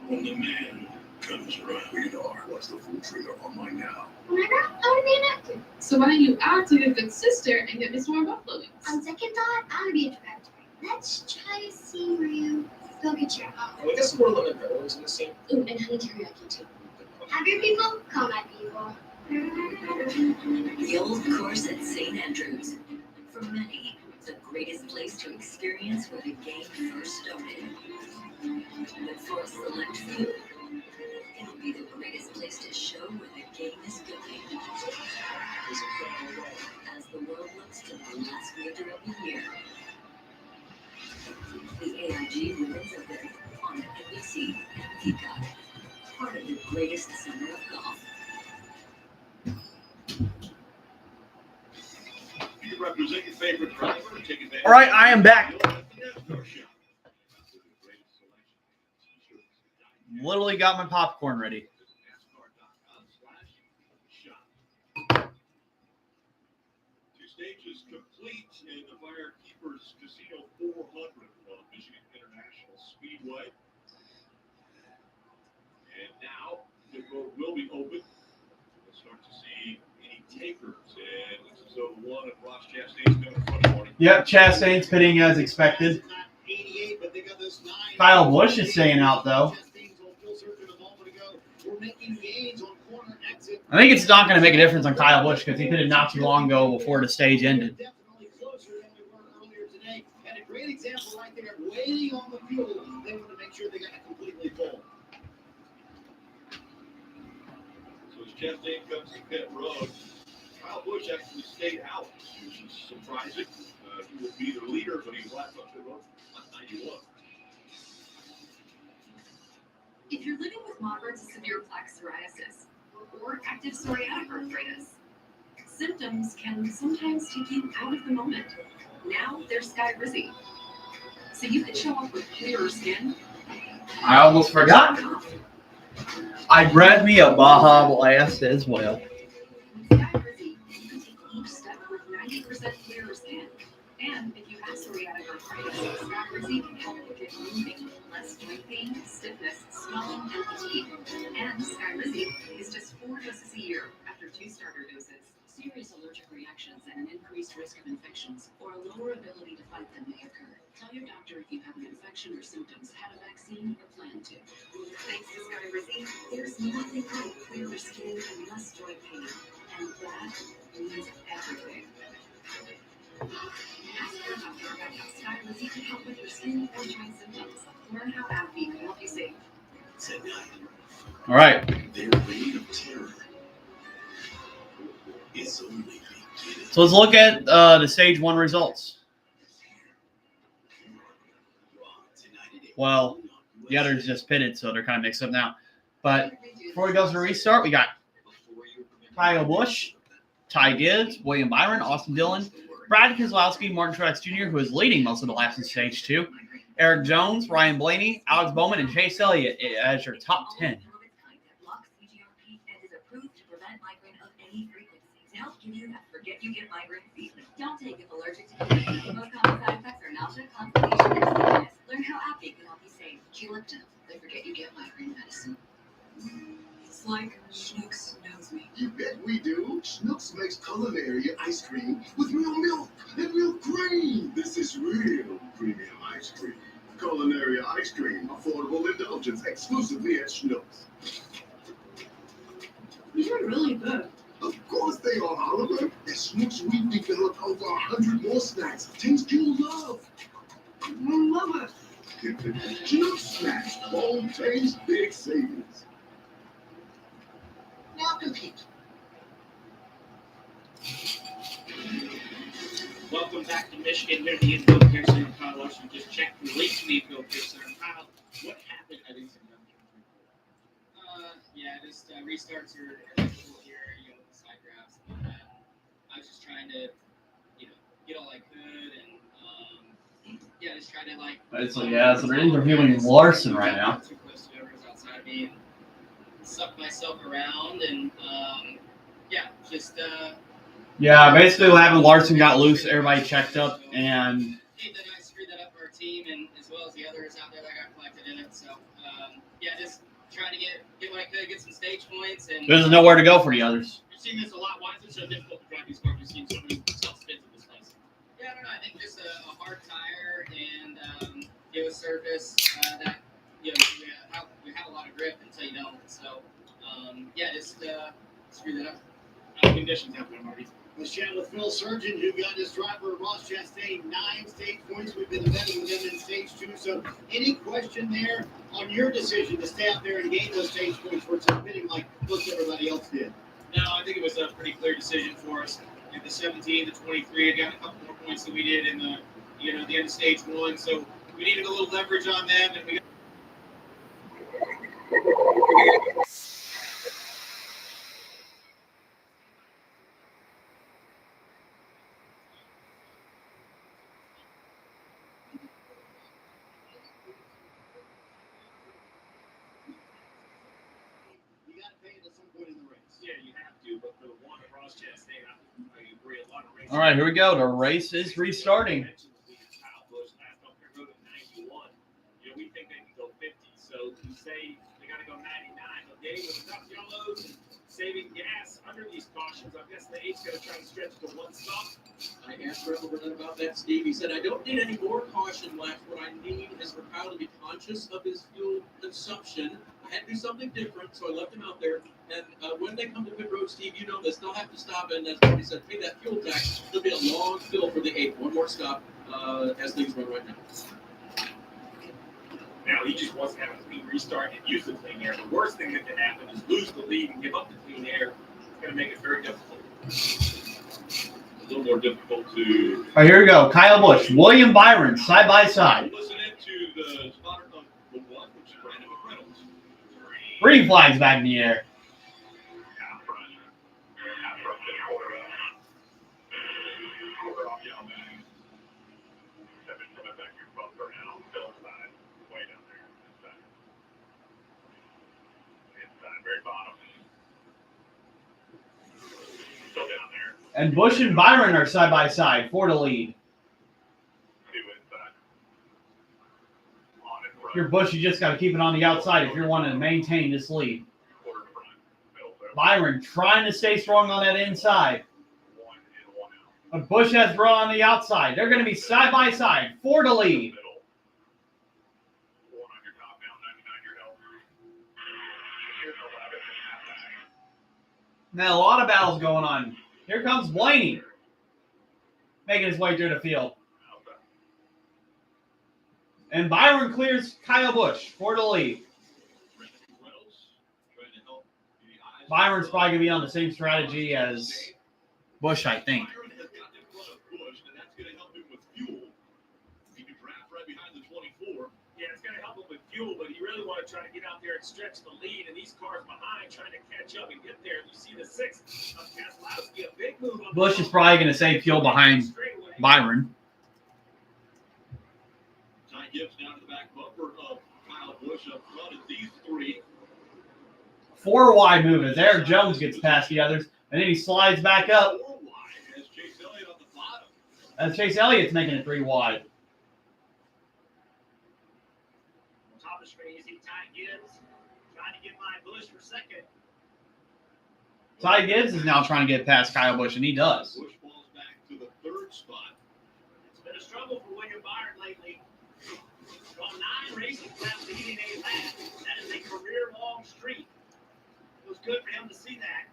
When the man comes around. Radar. Watch the full trailer online now. Remember? I want to be an actor. So why don't you act like a good sister and get me some more buffalo wings? On second thought, I want to be a director. Let's try a scene where you go get your own. We got some more lemon berries in the scene. Ooh, and honey teriyaki too. Have your people call my people. The old course at St. Andrews. For many, the greatest place to experience where the game first started. But for a select few, it'll be the greatest place to show where the game is going. As the world looks to the last major of the year, the AIG Women's Open on NBC and Peacock, part of the greatest summer of golf. You represent your favorite driver. Take advantage. All right, I am back. Literally got my popcorn ready. Two stages complete in the Firekeepers Casino 400 on Michigan International Speedway. And now the road will be open. We'll start to see any takers. And this is 01 and Ross Chastain's coming in front of morning. Yep, Chastain's pitting as expected. Kyle Busch is staying out, though. I think it's not going to make a difference on Kyle Busch because he pitted not too long ago before the stage ended. Definitely closer than we were earlier today. And a great example right there, waiting on the fuel. They want to make sure they got it completely full. So as Chastain comes to pit road, Kyle Busch actually stayed out, which is surprising. He will be the leader, but he left up the road on 91. If you're living with moderate to severe plaque psoriasis or active psoriatic arthritis, symptoms can sometimes take you out of the moment. Now there's Skyrizi. So you can show up with clearer skin. I almost forgot. I bred me a Baja Blast as well. With Skyrizi, you can take each step with 90% clearer skin. And if you have psoriatic arthritis, Skyrizi can help you get moving. Less joint pain, stiffness, swelling, and fatigue. And Skyrizi is just 4 doses a year after 2 starter doses. Serious allergic reactions and an increased risk of infections or a lower ability to fight them may occur. Tell your doctor if you have an infection or symptoms had a vaccine or plan to. Thanks to Skyward E, there's nothing like clearer skin and less joint pain. And that means everything. Ask your doctor about how Skyward E can help with your skin or joint symptoms. Learn how AbbVie can help you save. All right. Their reign of terror is only beginning. So let's look at the stage 1 results. Well, the others just pitted, so they're kind of mixed up now. But before we go to the restart, we got Kyle Busch, Ty Gibbs, William Byron, Austin Dillon, Brad Keselowski, Martin Truex Jr., who is leading most of the laps in stage 2, Eric Jones, Ryan Blaney, Alex Bowman, and Chase Elliott as your top 10. Help give you that forget you get migraine feeling. Don't take it if allergic to peanut. The most common side effects are nausea, constipation, and sleepiness. Learn how AbbVie can help you save. Qlipta, the forget you get migraine medicine. It's like Schnucks knows me. You bet we do. Schnucks makes culinary ice cream with real milk and real cream. This is real premium ice cream. Culinary ice cream, affordable indulgence exclusively at Schnucks. You're really good. Of course they are, Oliver. At Schnucks, we've developed over 100 more snacks. Things you love. I love it. Schnucks snacks. Home taste, big savings. Now compete. Welcome back to Michigan. Here at the Infield Care Center. Kyle Larson just checked the late to the Infield Care Center. Kyle, what happened at Infield? Yeah, just restarts are difficult here, with the side drafts. I was just trying to, get all I could, and just try to So they're interviewing Larson right now. Too close to whoever's outside of me, and suck myself around, and basically what happened, Larson got loose, everybody checked up, and Then I screwed that up for our team, and as well as the others out there that got collected in it. So just trying to get what I could, get some stage points, and there's nowhere to go for the others. You've seen this a lot. Why is it so difficult to drive these cars? We've seen so many self-spins in this place. Yeah, I don't know. I think just a hard tire and a surface that we have a lot of grip until you don't. So just screw that up. How the conditions have been, Marty? Let's chat with Phil Surgeon, who got his driver Ross Chastain 9 stage points. We've been betting with him in stage 2. So, any question there on your decision to stay out there and gain those stage points for submitting like most everybody else did? No, I think it was a pretty clear decision for us. At the 17, the 23, I got a couple more points than we did in the end of stage 1. So we needed a little leverage on them, and we got. Yeah, you have to, but for the one of Ross Chastain, I agree. A lot of races. All right, here we go. The race is restarting. We think they can go 50, so you say they got to go 99. But Dave, with enough yellows and saving gas under these cautions, I guess the 8's going to try to stretch to one stop. I asked Rebel Burnett about that, Steve. He said, I don't need any more caution laps. What I need is for Kyle to be conscious of his fuel consumption. I had to do something different, so I left him out there. And when they come to pit road, Steve, you know this, they'll have to stop. And as Marty said, pay that fuel tax. There'll be a long fill for the 8. One more stop as things run right now. Now, he just wants to have a clean restart and use the clean air. The worst thing that can happen is lose the lead and give up the clean air. It's going to make it very difficult. A little more difficult to. All right, here we go. Kyle Busch, William Byron, side by side. Listen into the spotter of the one, which is Brandon McReynolds. Green flags back in the air. And Busch and Byron are side by side for the lead. Your Busch, you just got to keep it on the outside if you're wanting to maintain this lead. Byron trying to stay strong on that inside. But Busch has Burrow on the outside. They're going to be side by side for the lead. Now, a lot of battles going on. Here comes Blaney, making his way through the field. And Byron clears Kyle Busch for the lead. Byron's probably going to be on the same strategy as Busch, I think. Byron has gotten in front of Busch, and that's going to help him with fuel. He can draft right behind the 24. Yeah, it's going to help him with fuel, but he really want to try to get out there and stretch the lead, and these cars behind trying to catch up and get there. You see the 6 of Keselowski, a big move. Busch is probably going to save fuel behind Byron. Ty Gibbs down to the back bumper of Kyle Busch up front, and these three. 4 wide movement. There, Jones gets past the others, and then he slides back up. 4 wide as Chase Elliott on the bottom. And Chase Elliott's making it 3 wide. On top of the screen, you see Ty Gibbs trying to get by Busch for second. Ty Gibbs is now trying to get past Kyle Busch, and he does. Busch falls back to the 3rd spot. It's been a struggle for William Byron lately. Gone 9 races without leading a lap. That is a career-long streak. It was good for him to see that.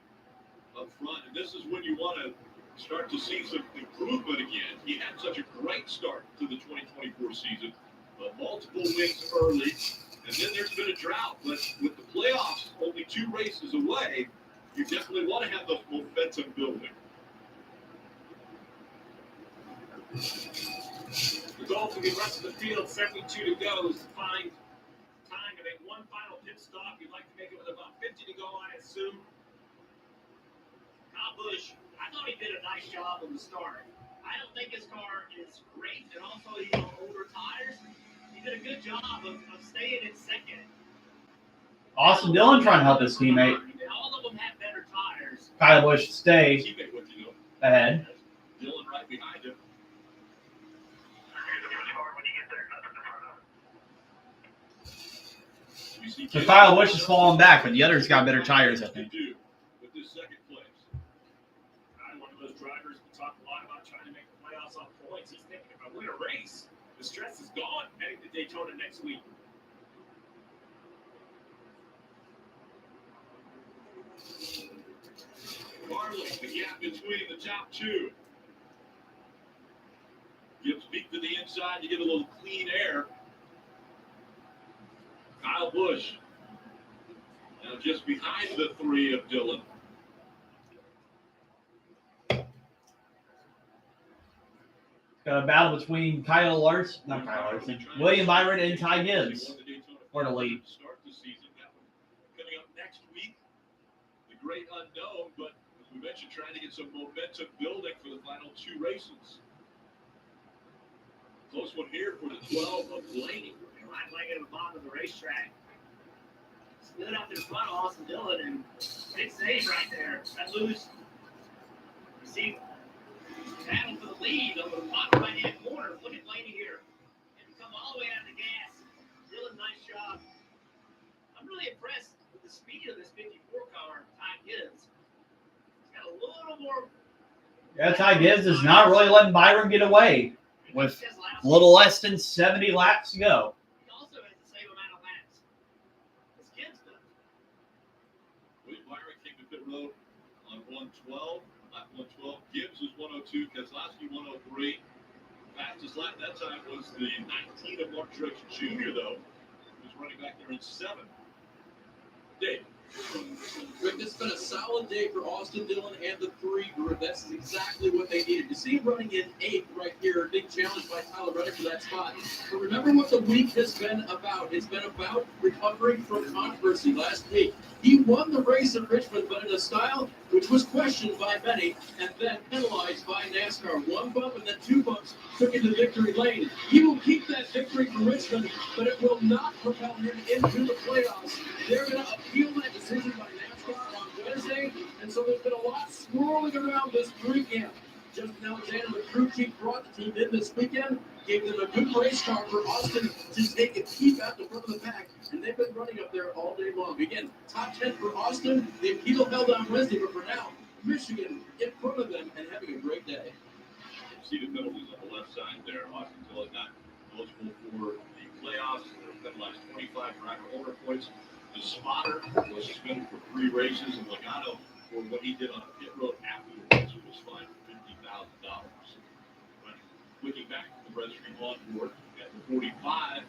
Up front, and this is when you want to start to see some improvement again. He had such a great start to the 2024 season, but multiple wins early, and then there's been a drought. But with the playoffs only 2 races away, you definitely want to have the momentum building. The goal for the rest of the field, 72 to go, is to find time to make one final pit stop. You'd like to make it with about 50 to go, I assume. Kyle Busch, I thought he did a nice job on the start. I don't think his car is great, and also he's on older tires. He did a good job of staying in second. Austin Dillon trying to help his teammate. All of them have better tires. Kyle Busch stay Teammate, what you know? ahead. Dillon right behind him. You see So Kyle Busch is falling back, but the others got better tires, I think. With this 2nd place. One of those drivers we talk a lot about trying to make the playoffs on points. He's thinking, if I win a race, the stress is gone heading to Daytona next week. Marley, the gap between the top 2. Gibbs beat to the inside to get a little clean air. Kyle Busch now just behind the 3 of Dillon. Got a battle between William Byron and Ty Gibbs for the lead. Start the season. That one coming up next week. The great unknown, but as we mentioned, trying to get some momentum building for the final 2 races. Close one here for the 12 of Blaney. Right leg at the bottom of the racetrack. Split up in front of Austin Dillon, and big save right there. That loose. You see, battle for the lead on the bottom right-hand corner. Look at Blaney here. And come all the way out of the gas. Dillon, nice job. I'm really impressed with the speed of this 54 car, Ty Gibbs. He's got a little more. Yeah, Ty Gibbs is not really letting Byron get away with a little less than 70 laps to go. He also has the same amount of laps as Gibbs does. William Byron came to pit road on 112. Lap 112. Gibbs was 102. Keselowski 103. Fastest lap that time was the 19 of Mark Truex Jr., though. He was running back there in 7th. Dave. Rick, it's been a solid day for Austin Dillon and the 3 group. That's exactly what they needed. You see him running in 8th right here, big challenge by Tyler Reddick for that spot. But remember what the week has been about. It's been about recovering from controversy. Last week, he won the race in Richmond, but in a style which was questioned by many and then penalized by NASCAR. 1 bump and then 2 bumps took him to victory lane. He will keep that victory for Richmond, but it will not propel him into the playoffs. They're going to appeal that decision by NASCAR on Wednesday, and so there's been a lot swirling around this weekend. Justin Alexander, the crew chief, brought the team in this weekend, gave them a good race car for Austin to take a keep out the front of the pack, and they've been running up there all day long. Again, top 10 for Austin. The appeal held on Wednesday, but for now, Michigan in front of them and having a great day. See the penalties on the left side there. Austin Dillon not eligible for the playoffs. They're penalized 25 driver owner points. The spotter was suspended for 3 races, and Logano for what he did on a pit road after the race, was fined $50,000. Looking back at the registry on board at the 45,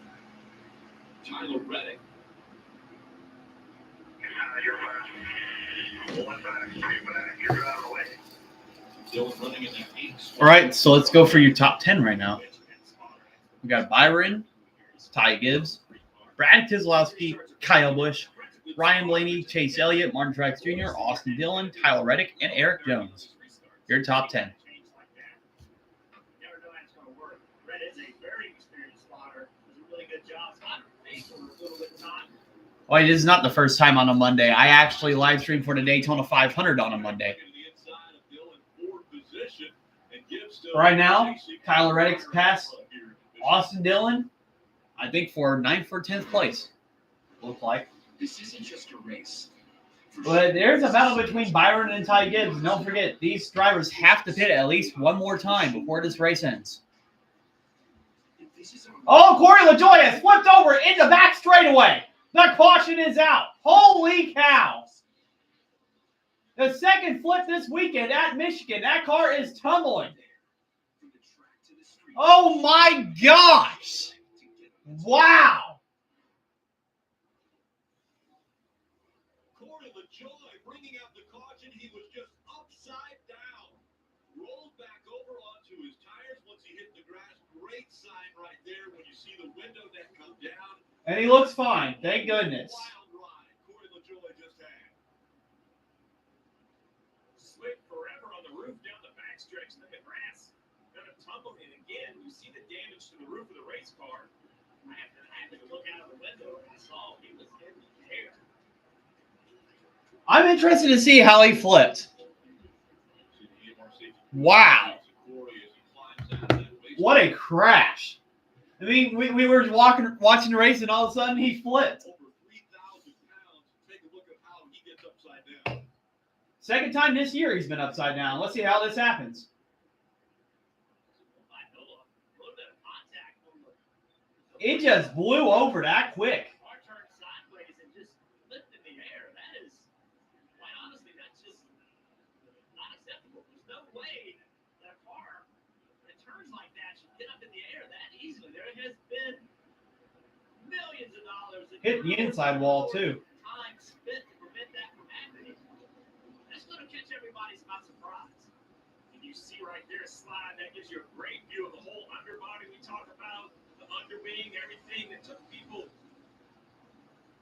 Tyler Reddick. You're fast. One back, three back. You're driving away. Dylan running in that 8. All right, so let's go for your top 10 right now. We got Byron, Ty Gibbs, Brad Keselowski, Kyle Busch, Ryan Blaney, Chase Elliott, Martin Truex Jr., Austin Dillon, Tyler Reddick, and Eric Jones. Your top 10. Never know how it's going to work. Red is a very experienced spotter. Does a really good job. Spotter for a little bit of time. Well, it is not the first time on a Monday. I actually live streamed for the Daytona 500 on a Monday. Right now, Tyler Reddick's passed Austin Dillon, I think, for 9th or 10th place. Look like. This isn't just a race. But there's a battle between Byron and Ty Gibbs. And don't forget, these drivers have to pit at least one more time before this race ends. Oh, Corey LaJoy has flipped over in the back straightaway. The caution is out. Holy cow. The second flip this weekend at Michigan. That car is tumbling. Oh, my gosh. Wow. Corey LaJoy bringing out the caution. He was just upside down. Rolled back over onto his tires once he hit the grass. Great sign right there when you see the window that come down. And he looks fine. Thank goodness. Wild ride Corey LaJoy just had. Slid forever on the roof down the backstretch. Then the grass kind of tumbling again. You see the damage to the roof of the race car. I had to look out of the window and I saw he was in the air. I'm interested to see how he flipped. Wow. What a crash. I mean, we were watching the race, and all of a sudden he flipped. Over 3,000 pounds. Take a look at how he gets upside down. Second time this year he's been upside down. Let's see how this happens. It just blew over that quick. Car turned sideways and just flipped in the air. That is, quite honestly, that's just not acceptable. There's no way that a car that turns like that should get up in the air that easily. There has been millions of dollars Hit the inside wall, too. time spent to prevent that from happening. That's going to catch everybody by surprise. And you see right there a slide that gives you a great view of the whole underbody we talk about. Underwing, everything that took people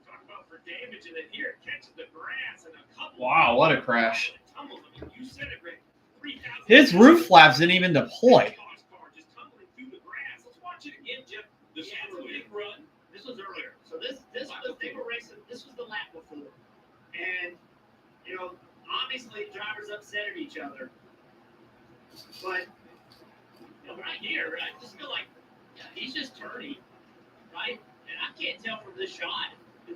talk about for damage, and then here it catches the grass and a couple. Wow, what a crash. Tumbles. I mean, you said it, Rick. 3,000. His roof flaps didn't even deploy. Car just tumbling through the grass. Let's watch it again, Jeff. This was a big run. This was earlier. So this was, they were racing. This was the lap before, and you know, obviously drivers upset at each other, but you know, right here, I just feel like. Yeah, he's just turning, right? And I can't tell from this shot if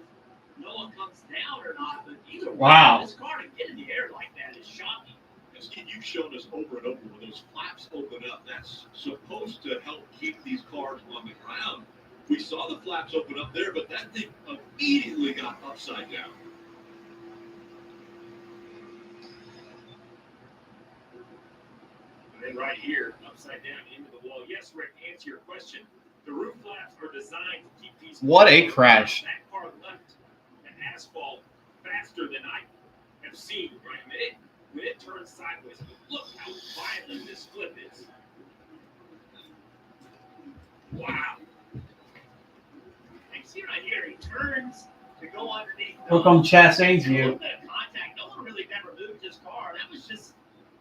Noah comes down or not, but either way, wow. This car to get in the air like that is shocking. And Steve, you've shown us over and over when those flaps open up, that's supposed to help keep these cars on the ground. We saw the flaps open up there, but that thing immediately got upside down. And then right here, upside down into the wall. Yes, Rick, answer your question. The roof flaps are designed to keep these. What a crash. That car left an asphalt faster than I have seen, right? When it turns sideways, look how violent this flip is. Wow. You see right here, he turns to go underneath. Look on Chastain's view. Contact. No one really never moved his car.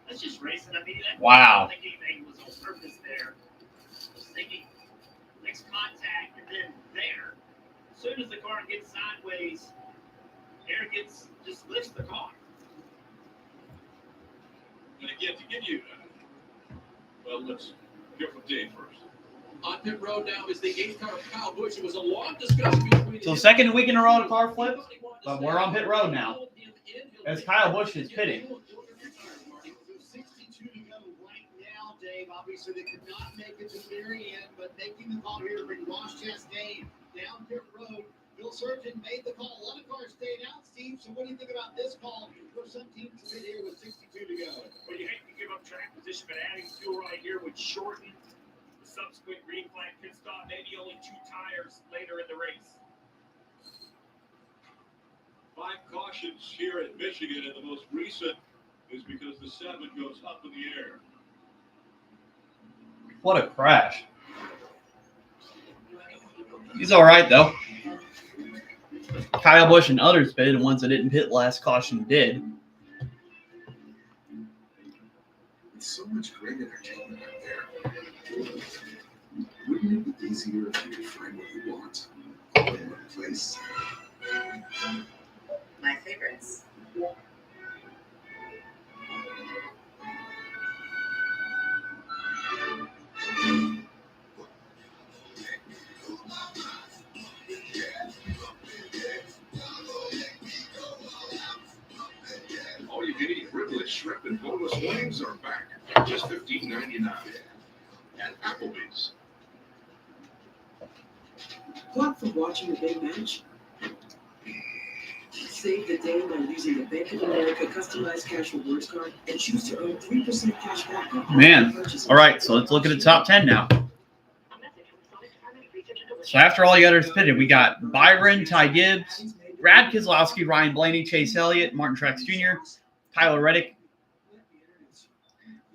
That's just racing. I mean, wow. I don't think anything was on purpose there. I was thinking next contact and then there. As soon as the car gets sideways, air just lifts the car. And again, to give you, well, let's hear from Dave first. On pit road now is the 8th car of Kyle Busch. It was a long discussion between. So second week in a row, the car flipped, but we're on pit road now. As Kyle Busch is pitting. 62 to go right now, Dave. Obviously, they could not make it to the very end, but making the call here to bring Ross Chastain down pit road. Bill Surgeon made the call. 11 cars stayed out, Steve. So what do you think about this call for some teams to sit here with 62 to go? Well, you hate to give up track position, but adding fuel right here would shorten the subsequent green flag pit stop, maybe only 2 tires later in the race. 5 cautions here at Michigan, and the most recent is because the 7 goes up in the air. What a crash. He's all right, though. Kyle Busch and others pitted, and ones that didn't pit last caution did. It's so much great entertainment out there. Wouldn't it be easier if you could find what you want all in one place? My favorites. All you can eat riblet, shrimp, and boneless wings are back at just $15.99 at Applebee's. Clock for watching a big match? Save the day by using the Bank of America customized cash rewards card and choose to earn 3% cash back. Man. All right, so let's look at the top 10 now. So after all the others pitted, we got Byron, Ty Gibbs, Brad Keselowski, Ryan Blaney, Chase Elliott, Martin Truex Jr., Tyler Reddick,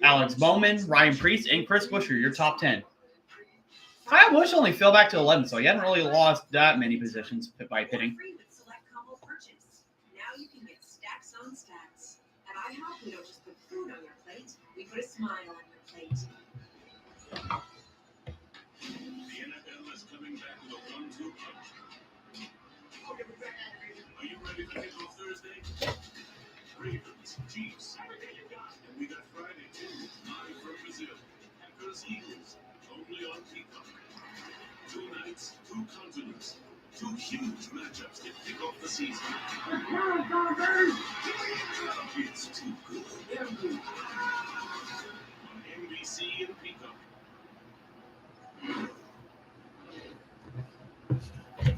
Alex Bowman, Ryan Preece, and Chris Buescher, your top 10. Kyle Busch only fell back to 11, so he hadn't really lost that many positions by pitting. Now you can get stacks on stacks. At IHOP, we don't just put food on your plate, we put a smile on your plate. The NFL is coming back with a 1-2 punch. Are you ready for kickoff Thursday? Ravens, Chiefs, everything you got. And we got Friday too, live from Brazil. Packers, Eagles, only on Peacock. 2 nights, 2 continents, 2 huge matchups to kick off the season. It's too good. On NBC and Peacock.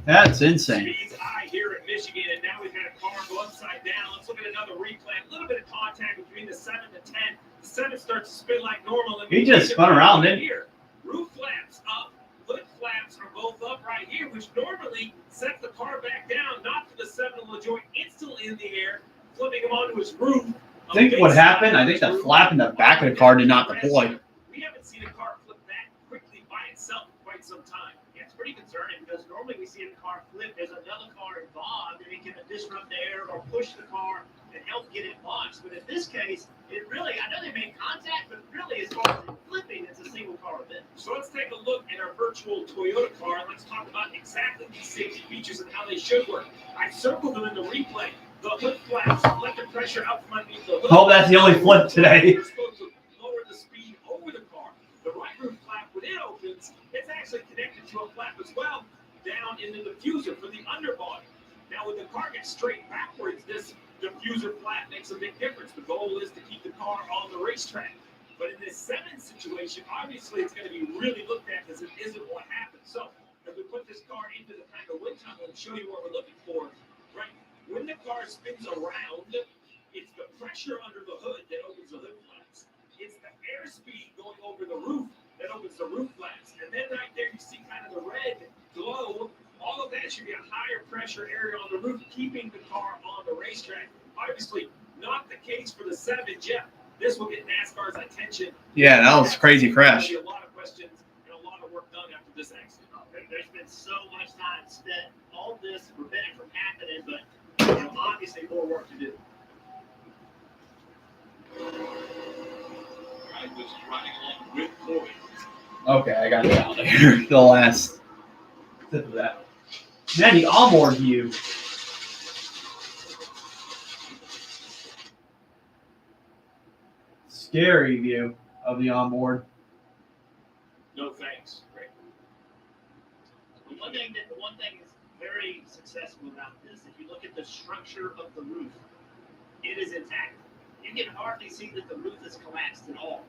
That's insane. Speeds high here at Michigan, and now we've had a car go upside down. Let's look at another replay. A little bit of contact between the 7 to 10. The 7 starts to spin like normal. And He just spun around, didn't he? Here. Roof flaps up, hood flaps are both up right here, which normally sets the car back down. Not for the 7 to enjoy instantly in the air, flipping him onto his roof. I think what happened, I think the flap in the back of the car did not deploy. We haven't seen a car flip that quickly by itself in quite some time. Yeah, it's pretty concerning because normally we see a car flip. There's another car involved, and it can disrupt the air or push the car and help get it launched. But in this case, it really, I know they made contact, but really as far as flipping, it's a single car event. So let's take a look at our virtual Toyota car and let's talk about exactly these safety features and how they should work. I circled them in the replay. The hood flaps let the pressure out from underneath the hood. Oh, that's the only flip today. We're supposed to lower the speed over the car. The right roof flap, when it opens, it's actually connected to a flap as well down in the diffuser for the underbody. Now, when the car gets straight backwards, this diffuser flap makes a big difference. The goal is to keep the car on the racetrack. But in this 7 situation, obviously it's going to be really looked at because it isn't what happened. So, if we put this car into the kind of wind tunnel and show you what we're looking for, right? When the car spins around, it's the pressure under the hood that opens the hood flaps. It's the airspeed going over the roof that opens the roof flaps. And then right there, you see kind of the red glow. All of that should be a higher pressure area on the roof, keeping the car on the racetrack. Obviously, not the case for the 7, Jeff. This will get NASCAR's attention. Yeah, that was a crazy crash. There'll be a lot of questions and a lot of work done after this accident. There's been so much time spent on this to prevent it from happening, but obviously more work to do. Right, was riding along with Corey. Okay, I got it down there. The last tip of that. Then the onboard view. Scary view of the onboard. No thanks. Great. One thing is very successful about this, if you look at the structure of the roof, it is intact. You can hardly see that the roof is collapsed at all.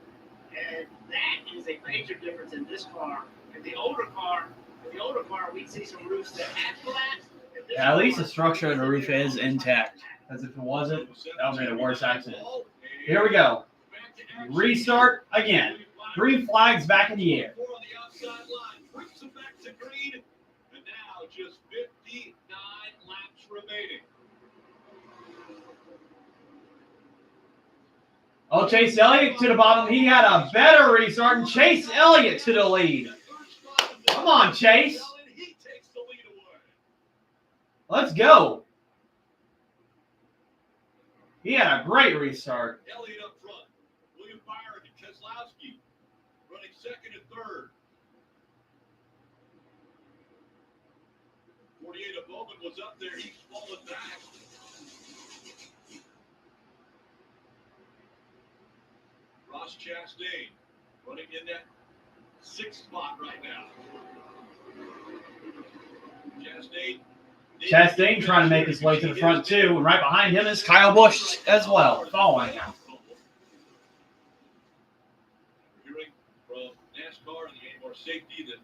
And that is a major difference in this car. In the older car, we'd see some roofs that had collapsed, At least the structure of the roof is intact. Because if it wasn't, that would be a worse accident. Here we go. Restart again. Green flags back in the air. On the outside line, brings it back to green, and now just 59 laps remaining. Oh, Chase Elliott to the bottom. He had a better restart. And Chase Elliott to the lead. Come on, Chase. He takes the lead away. Let's go. He had a great restart. Elliott up front. William Byron and Keselowski running second and third. 48 of Bowman was up there. He's fallen back. Ross Chastain running in that sixth spot right now. Chastain trying to make his way to the front too, and right behind him is Kyle Busch as well, following him. Hearing from NASCAR and the Anymore safety that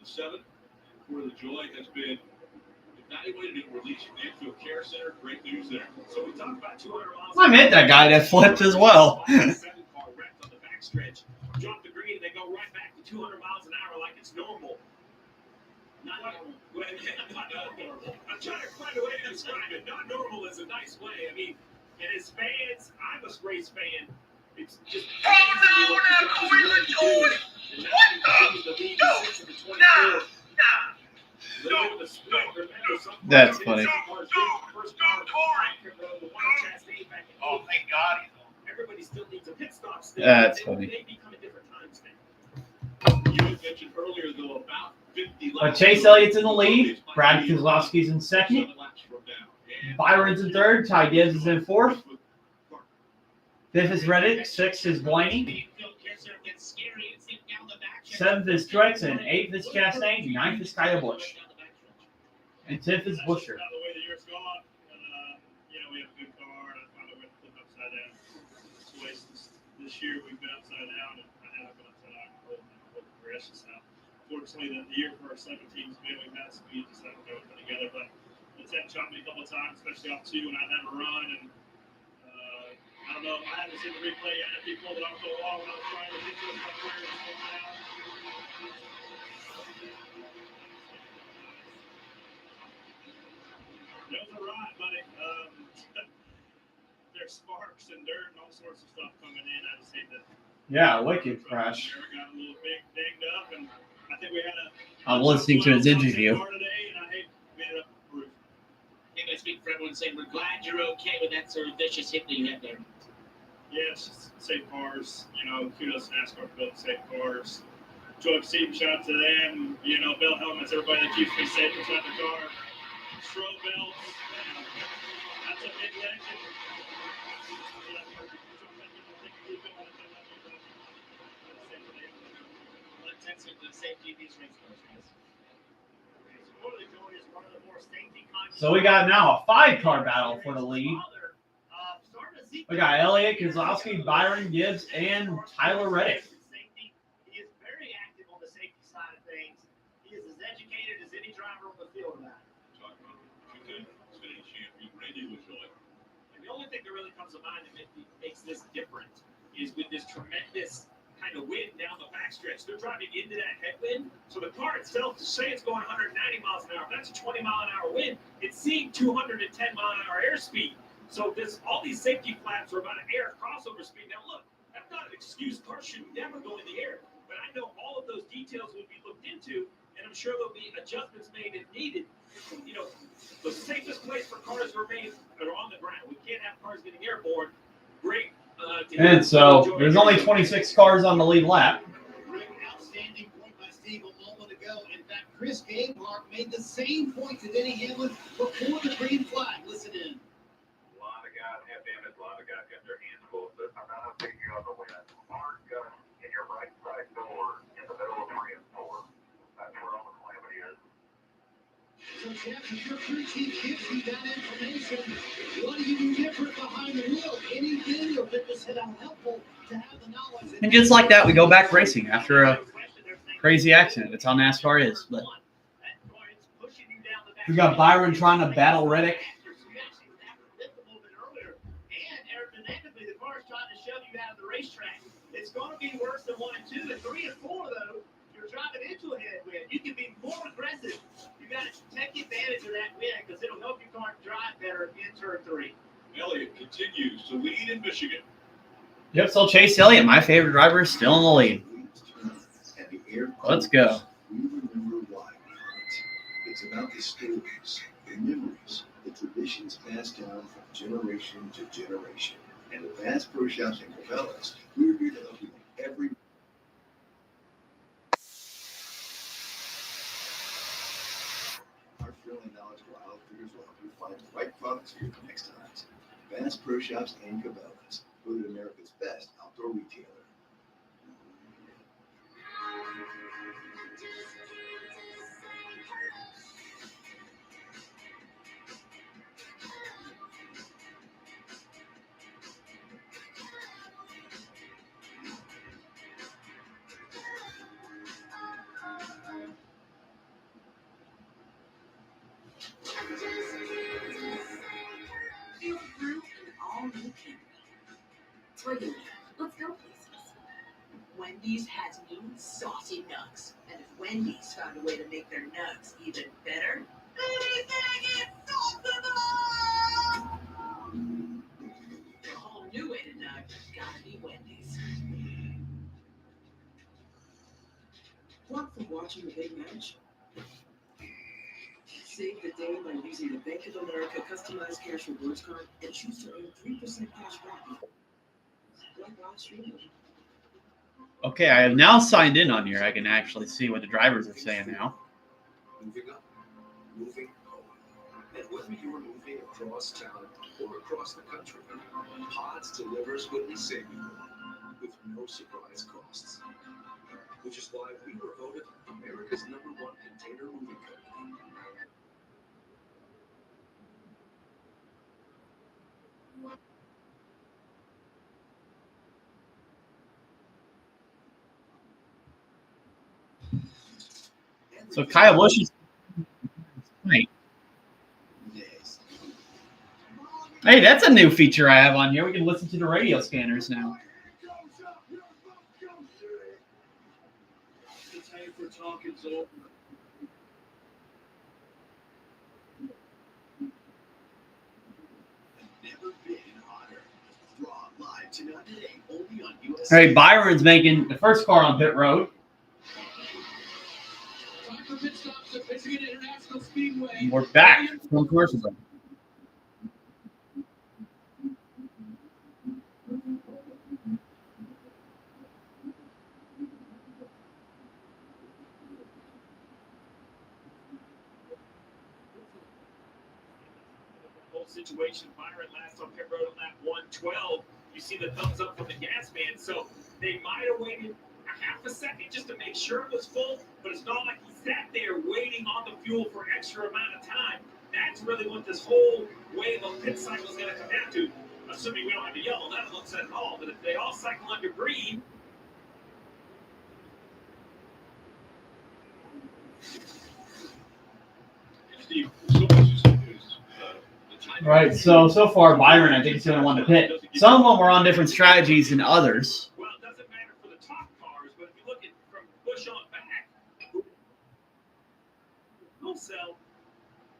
the 7 for the Joy has been evaluated and released from the infield care center. Great news there. So we talked about 200 miles. I met that guy that flipped as well. 7-car wrecked on the backstretch. Drop the green, and they go right back to 200 miles an hour like it's normal. Not normal. Not normal. I'm trying to find a way to describe it. Not normal is a nice way. I mean, and as fans, I'm a race fan. It's just. Oh no, no, we're doing. That's funny. Oh, thank God. Everybody still needs a pit stop. That's funny. They become a different time span. You had mentioned earlier, though, about 50 But Chase Elliott's in the lead. Brad Keselowski's in second. Byron's in third. Ty Gibbs is in fourth. Fifth is Reddick. Sixth is Blaney. Seventh is Truex. And eighth is Chastain. Ninth is Kyle Busch. And 10th is Buescher. The way the year's gone, we have a good car, and I found a way to flip upside down. Twice this year we've been upside down, and I haven't been upside down for the progressions now. Fortunately, the year for our 7 teams, we've had some we just haven't got it together, but it's had chopped me a couple of times, especially off 2 when I have a run, and I don't know, I haven't seen the replay yet. If he pulled it off the wall when I was trying to get to it, my career was going down. It was a ride, buddy. There's sparks and dirt and all sorts of stuff coming in. I just hate that. Yeah, wicked crash. Got a little big dinged up, and I think we had a. I'm listening to his interview. Today, and I hate we ended up approved. I think I speak for everyone saying we're glad you're okay with that sort of vicious hit that you had there. Yeah, it's just safe cars. Kudos to NASCAR for building safe cars. Joy Seaton, shout out to them. Bell helmets, everybody that keeps me safe inside the car. Strobe belts. That's a big legend. So we got now a 5-car battle for the lead. We got Elliott, Keselowski, Byron, Gibbs, and Tyler Reddick. He is very active on the safety side of things. He is as educated as any driver on the field about it. Talk about 210 state champion Randy LaJoy. And the only thing that really comes to mind that makes this different is with this tremendous kind of wind down the backstretch. They're driving into that headwind. So the car itself, to say it's going 190 miles an hour, that's a 20 mile an hour wind. It's seeing 210 mile an hour airspeed. So all these safety flaps are about an air crossover speed. Now look, that's not an excuse. Cars should never go in the air. But I know all of those details will be looked into, and I'm sure there'll be adjustments made if needed. The safest place for cars to remain are on the ground. We can't have cars getting airborne. Great. And so there's only 26 cars on the lead lap. Outstanding point by Steve a moment ago. In fact, Chris Gabehart made the same point to Denny Hamlin before the green flag. Listen in. A lot of guys have damage. A lot of guys got their hands full. But I'm not thinking on the win. Hard gun in your right side door in the middle of 3 and 4. That's where all the calamity is. So, Jeff, if your crew chief gives you that information, what do you do different behind the wheel? Anything, or if it's helpful to have the knowledge? And just like that, we go back racing after a crazy accident. That's how NASCAR is. But We got Byron trying to battle Reddick. And aerodynamically, the car's trying to shove you out of the racetrack. It's going to be worse than 1 and 2. At 3 and 4, though, you're driving into a headwind. You can be more aggressive. You got to take advantage of that wind because it'll help your car drive better in turn 3. Elliott continues to lead in Michigan. Yep, so Chase Elliott, my favorite driver, is still in the lead. Let's go. We remember why we hunt. It's about the stories, the memories, the traditions passed down from generation to generation. And at Bass Pro Shops and Cabela's, we're here to help you every. Our friendly, knowledgeable outfitters will help you find the right products for your next hunt. Bass Pro Shops and Cabela's, voted America's best outdoor retailer. Feel through an all-new Camry. Toyota, let's go places. Wendy's has new saucy nugs. And if Wendy's found a way to make their nugs even better, anything is possible! A whole new way to nug, gotta be Wendy's. Want from watching the big match? Save the day by using the Bank of America customized cash rewards card and choose to earn 3% cash back. Like live streaming. Okay, I have now signed in on here. I can actually see what the drivers are saying now. Moving up, moving home. And whether you're moving across town or across the country, Pods delivers what we say we will, with no surprise costs. Which is why we were voted America's #1 container moving company. So Kyle Busch is right. Hey, that's a new feature I have on here. We can listen to the radio scanners now. The time for talking's over. Never been hotter. Raw live today, only on USA. All right, Byron's making the first car on pit road. Time for pit stops at Michigan International Speedway. We're back from commercial break. Whole situation, Byron last on pit road at lap 112. You see the thumbs up from the gas man, so they might have waited a half a second just to make sure it was full, but it's not like he sat there waiting on the fuel for extra amount of time. That's really what this whole wave of pit cycle is going to come down to. Assuming we don't have a yellow, that doesn't look set at all, but if they all cycle under green, Steve, so much is Right, so far Byron, I think, is the only one to pit. Some of them were on different strategies than others. well, it doesn't matter for the top cars, but if you look at from Busch on back, wholesale,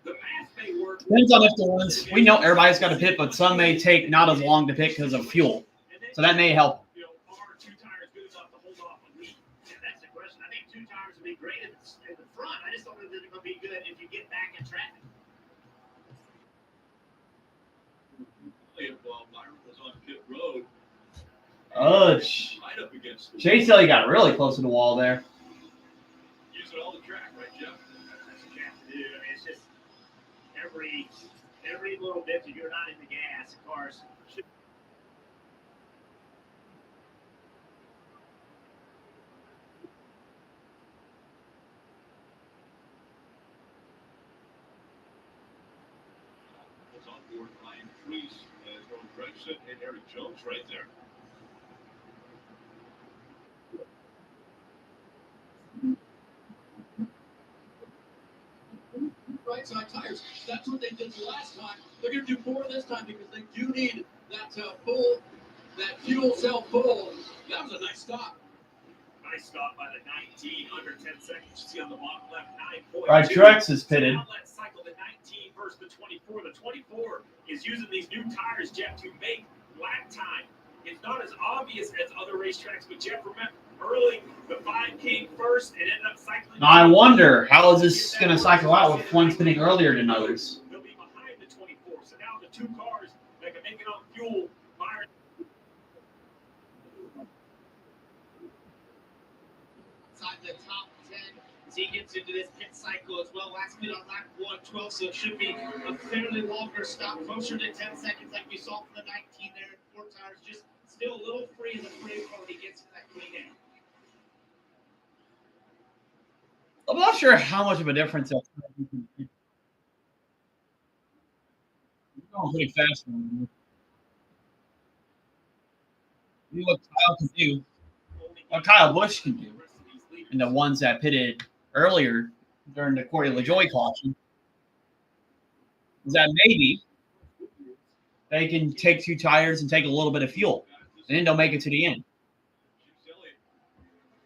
the math may work. Depends on if the ones we know everybody's got to pit, but some may take not as long to pit because of fuel. So that may help. You know, are 2 tires good enough to hold off a lead? Yeah, that's the question. I think 2 tires would be great in the front. I just don't think they're going to be good if you get back in traffic. While Byron was on pit road, right up against the Chase Elliott got really close to the wall there. using all the track, right, Jeff? That's what you have to do. I mean, it's just every little bit that you're not in the gas, the cars should. Was on board Ryan Freese as well as Gregson and Eric Jones right there. Right side tire. That's what they did the last time. They're going to do more this time because they do need that that fuel cell full. That was a nice stop. Nice stop by the 19, under 10 seconds. You see on the bottom left, 9.2. Right, Truex is pitted. Now let's cycle the 19 versus the 24. The 24 is using these new tires, Jeff, to make lap time. It's not as obvious as other racetracks, but Jeff, remember, early, the 5 came first and ended up cycling. Now I wonder, how is this going to cycle out with one spinning earlier than others? They'll be behind the 24. So now the two cars that can make it on fuel, Byron. Inside the top 10 as he gets into this pit cycle as well. Last pit on lap 112, so it should be a fairly longer stop, closer to 10 seconds like we saw for the 19 there. 4 tires just still a little free in the free before he gets to that clean air. I'm not sure how much of a difference that's going to going pretty fast. You what Kyle can do, what Kyle Busch can do, and the ones that pitted earlier during the Corey LaJoie caution is that maybe they can take 2 tires and take a little bit of fuel, and then they'll make it to the end.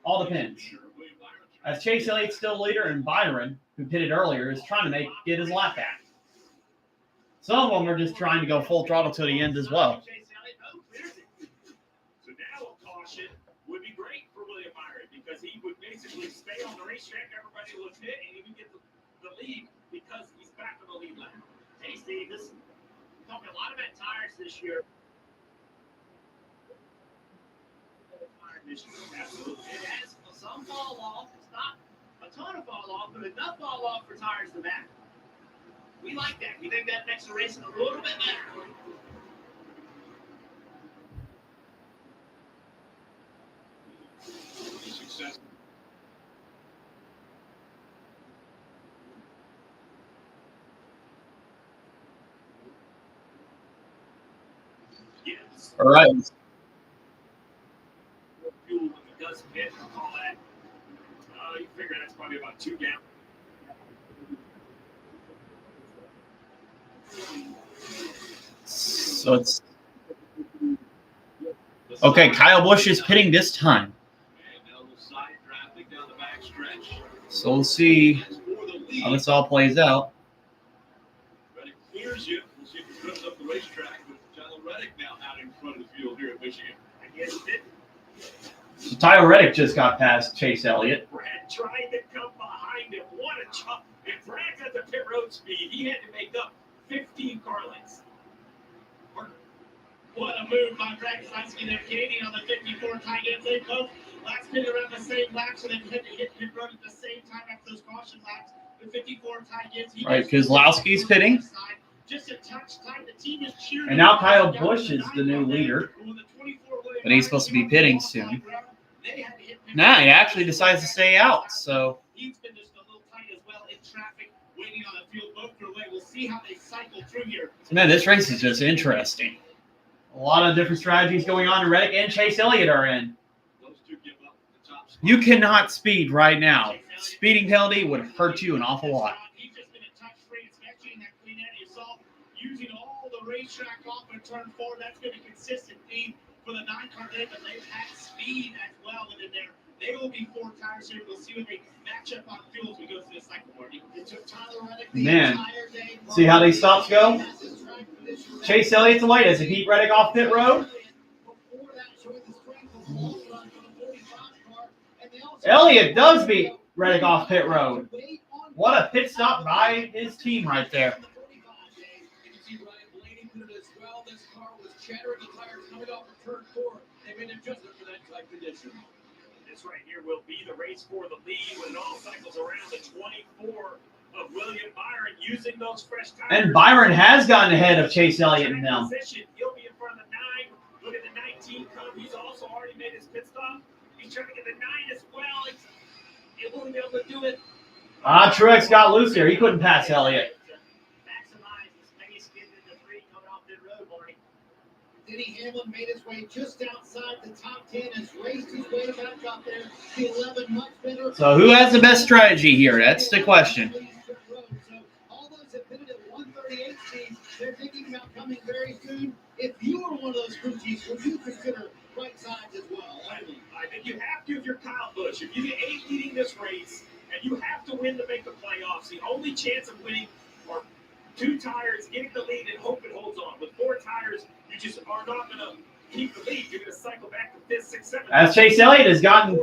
All depends. As Chase Elliott's still leader, and Byron, who pitted earlier, is trying to get his lap back. Some of them are just trying to go full throttle to the end as well. So now a caution would be great for William Byron because he would basically stay on the racetrack. Everybody will hit and he would get the lead because he's back on the lead lap. Hey, Steve, this talking a lot about tires this year. Absolutely. It has some fall off. It's not a ton of fall off, but enough fall off for tires to matter. We like that. We think that makes the racing a little bit better. Success. Yes. All right. Fuel when he does pit, I'll call that. You figure that's probably about 2 gallons. So it's okay. Kyle Busch is pitting this time, so we'll see how this all plays out. Reddick clears you. We'll see if he trips up the racetrack with Tyler Reddick now out in front of the field here at Michigan. I guess it. So Tyler Reddick just got past Chase Elliott. Brad tried to come behind him. What a chop. If Brad's at the pit road speed, he had to make up 15 car lengths. What a move by Brad Keselowski there, Canadian on the 54 tie games. They both last pit around the same lap, so they had to hit pit road at the same time after those caution laps. The 54 tie games. Right, Keselowski's pitting. Just a touch tight. The team is cheering. And now Kyle Busch is the new leader, but he's supposed to be pitting soon. Nah, he actually decides to stay out. So He's been just a little tight as well in traffic, waiting on the field. Both their way. We'll see how they cycle through here. man, this race is just interesting. A lot of different strategies going on, and Reddick and Chase Elliott are in. You cannot speed right now. Speeding penalty would hurt you an awful lot. He's just been a touch free, especially in that clean air. You saw using all the racetrack off in turn 4. That's been a consistent theme for the 9-car today, but they've had speed as well in there. They will be 4 tires here. We'll see when they match up on fuel as we go through the cycle morning. It took Tyler Reddick the Man, entire day. see how these stops go? Chase Elliott's away. Does he keep Reddick off pit road? Elliott does beat Reddick off pit road. What a pit stop by his team right there. This car was chattering the tires coming off of turn 4. They made an adjustment for that type condition. This right here will be the race for the lead when it all cycles around the 24 of William Byron using those fresh tires. And Byron has gotten ahead of Chase Elliott in them. He'll be in front of the 9. Look at the 19 come. He's also already made his pit stop. He's trying to get the 9 as well. It won't be able to do it. Truex got loose here. He couldn't pass Elliott. Maximize the space, getting into 3 coming off the road, Marty. Denny Hamlin made his way just outside the top 10, has raced his way back up there. The 11 much better. So who has the best strategy here? That's the question. All those that pitted at chiefs. They're thinking about coming very soon. If you were one of those crew chiefs, would you consider right sides as well? I think you have to if you're Kyle Busch. If you get 8 leading this race, and you have to win to make the playoffs, the only chance of winning are 2 tires, getting the lead, and hope it holds on. With 4 tires, you just are not going to keep the lead. You're going to cycle back to 5th, 6th, 7th. As Chase Elliott has gotten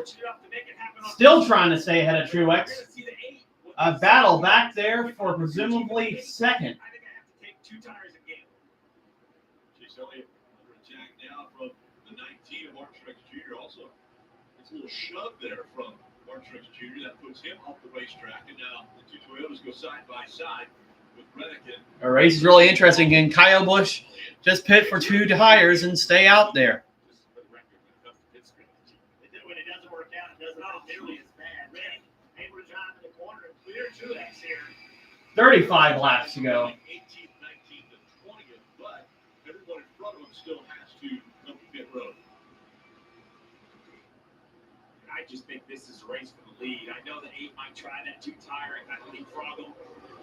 still trying to stay ahead of Truex. A battle back there for presumably second. I think I have to take 2 tires and gamble. Chase Elliott under attack now from the 19 of Mark Truex Jr. Also, it's a little shove there from Mark Truex Jr. That puts him off the racetrack. And now the 2 Toyotas go side by side with Reddick. The race is really interesting. And Kyle Busch just pit for 2 tires and stay out there. When it doesn't work out, it doesn't look nearly as bad. Reddick able to drive in the corner and clear Truex here. 35 laps to go. 18th, 19th, and 20th, but everyone in front of him still has to come to pit road. I just think this is a race for the lead. I know the 8 might try that 2 tire and kind of leapfrog them,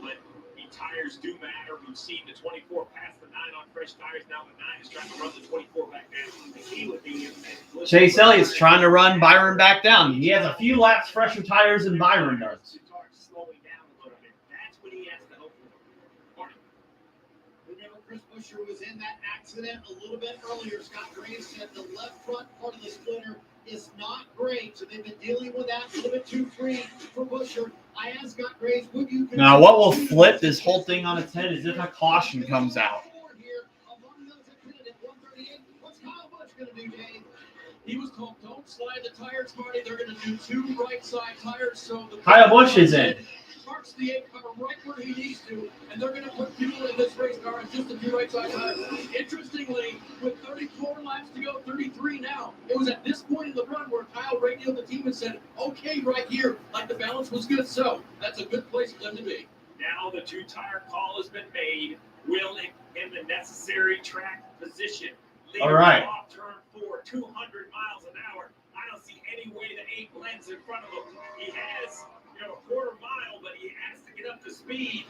but the tires do matter. We've seen the 24 pass the 9 on fresh tires. Now the 9 is trying to run the 24 back down. The key would be Chase Elliott's trying to run Byron back down. He has a few laps fresher tires than Byron does. Slowing down a little bit. That's what he has to hope for. Remember, Chris Buescher was in that accident a little bit earlier. Scott Graves said the left front part of the splitter is not great, so they've been dealing with that a little bit too free for Buescher. I asked Scott Graves, would you Now, what will flip this whole thing on its head is if a caution comes out. What's Kyle Busch going to do, Dave? He was told, don't slide the tires, Marty. They're going to do 2 right side tires. So the Kyle Busch is in. Parks the 8 car right where he needs to, and they're going to put fuel in this race car and just a 2 right side tires. Interestingly, with 34 laps to go, 33 now, it was at this point in the run where Kyle radioed the team and said, okay, right here, like the balance was good. So that's a good place for them to be. now the 2 tire call has been made. Will in the necessary track position. Leader All right. off turn 4, 200 miles an hour. I don't see any way the 8 blends in front of him. He has, a quarter mile, but he has to get up to speed.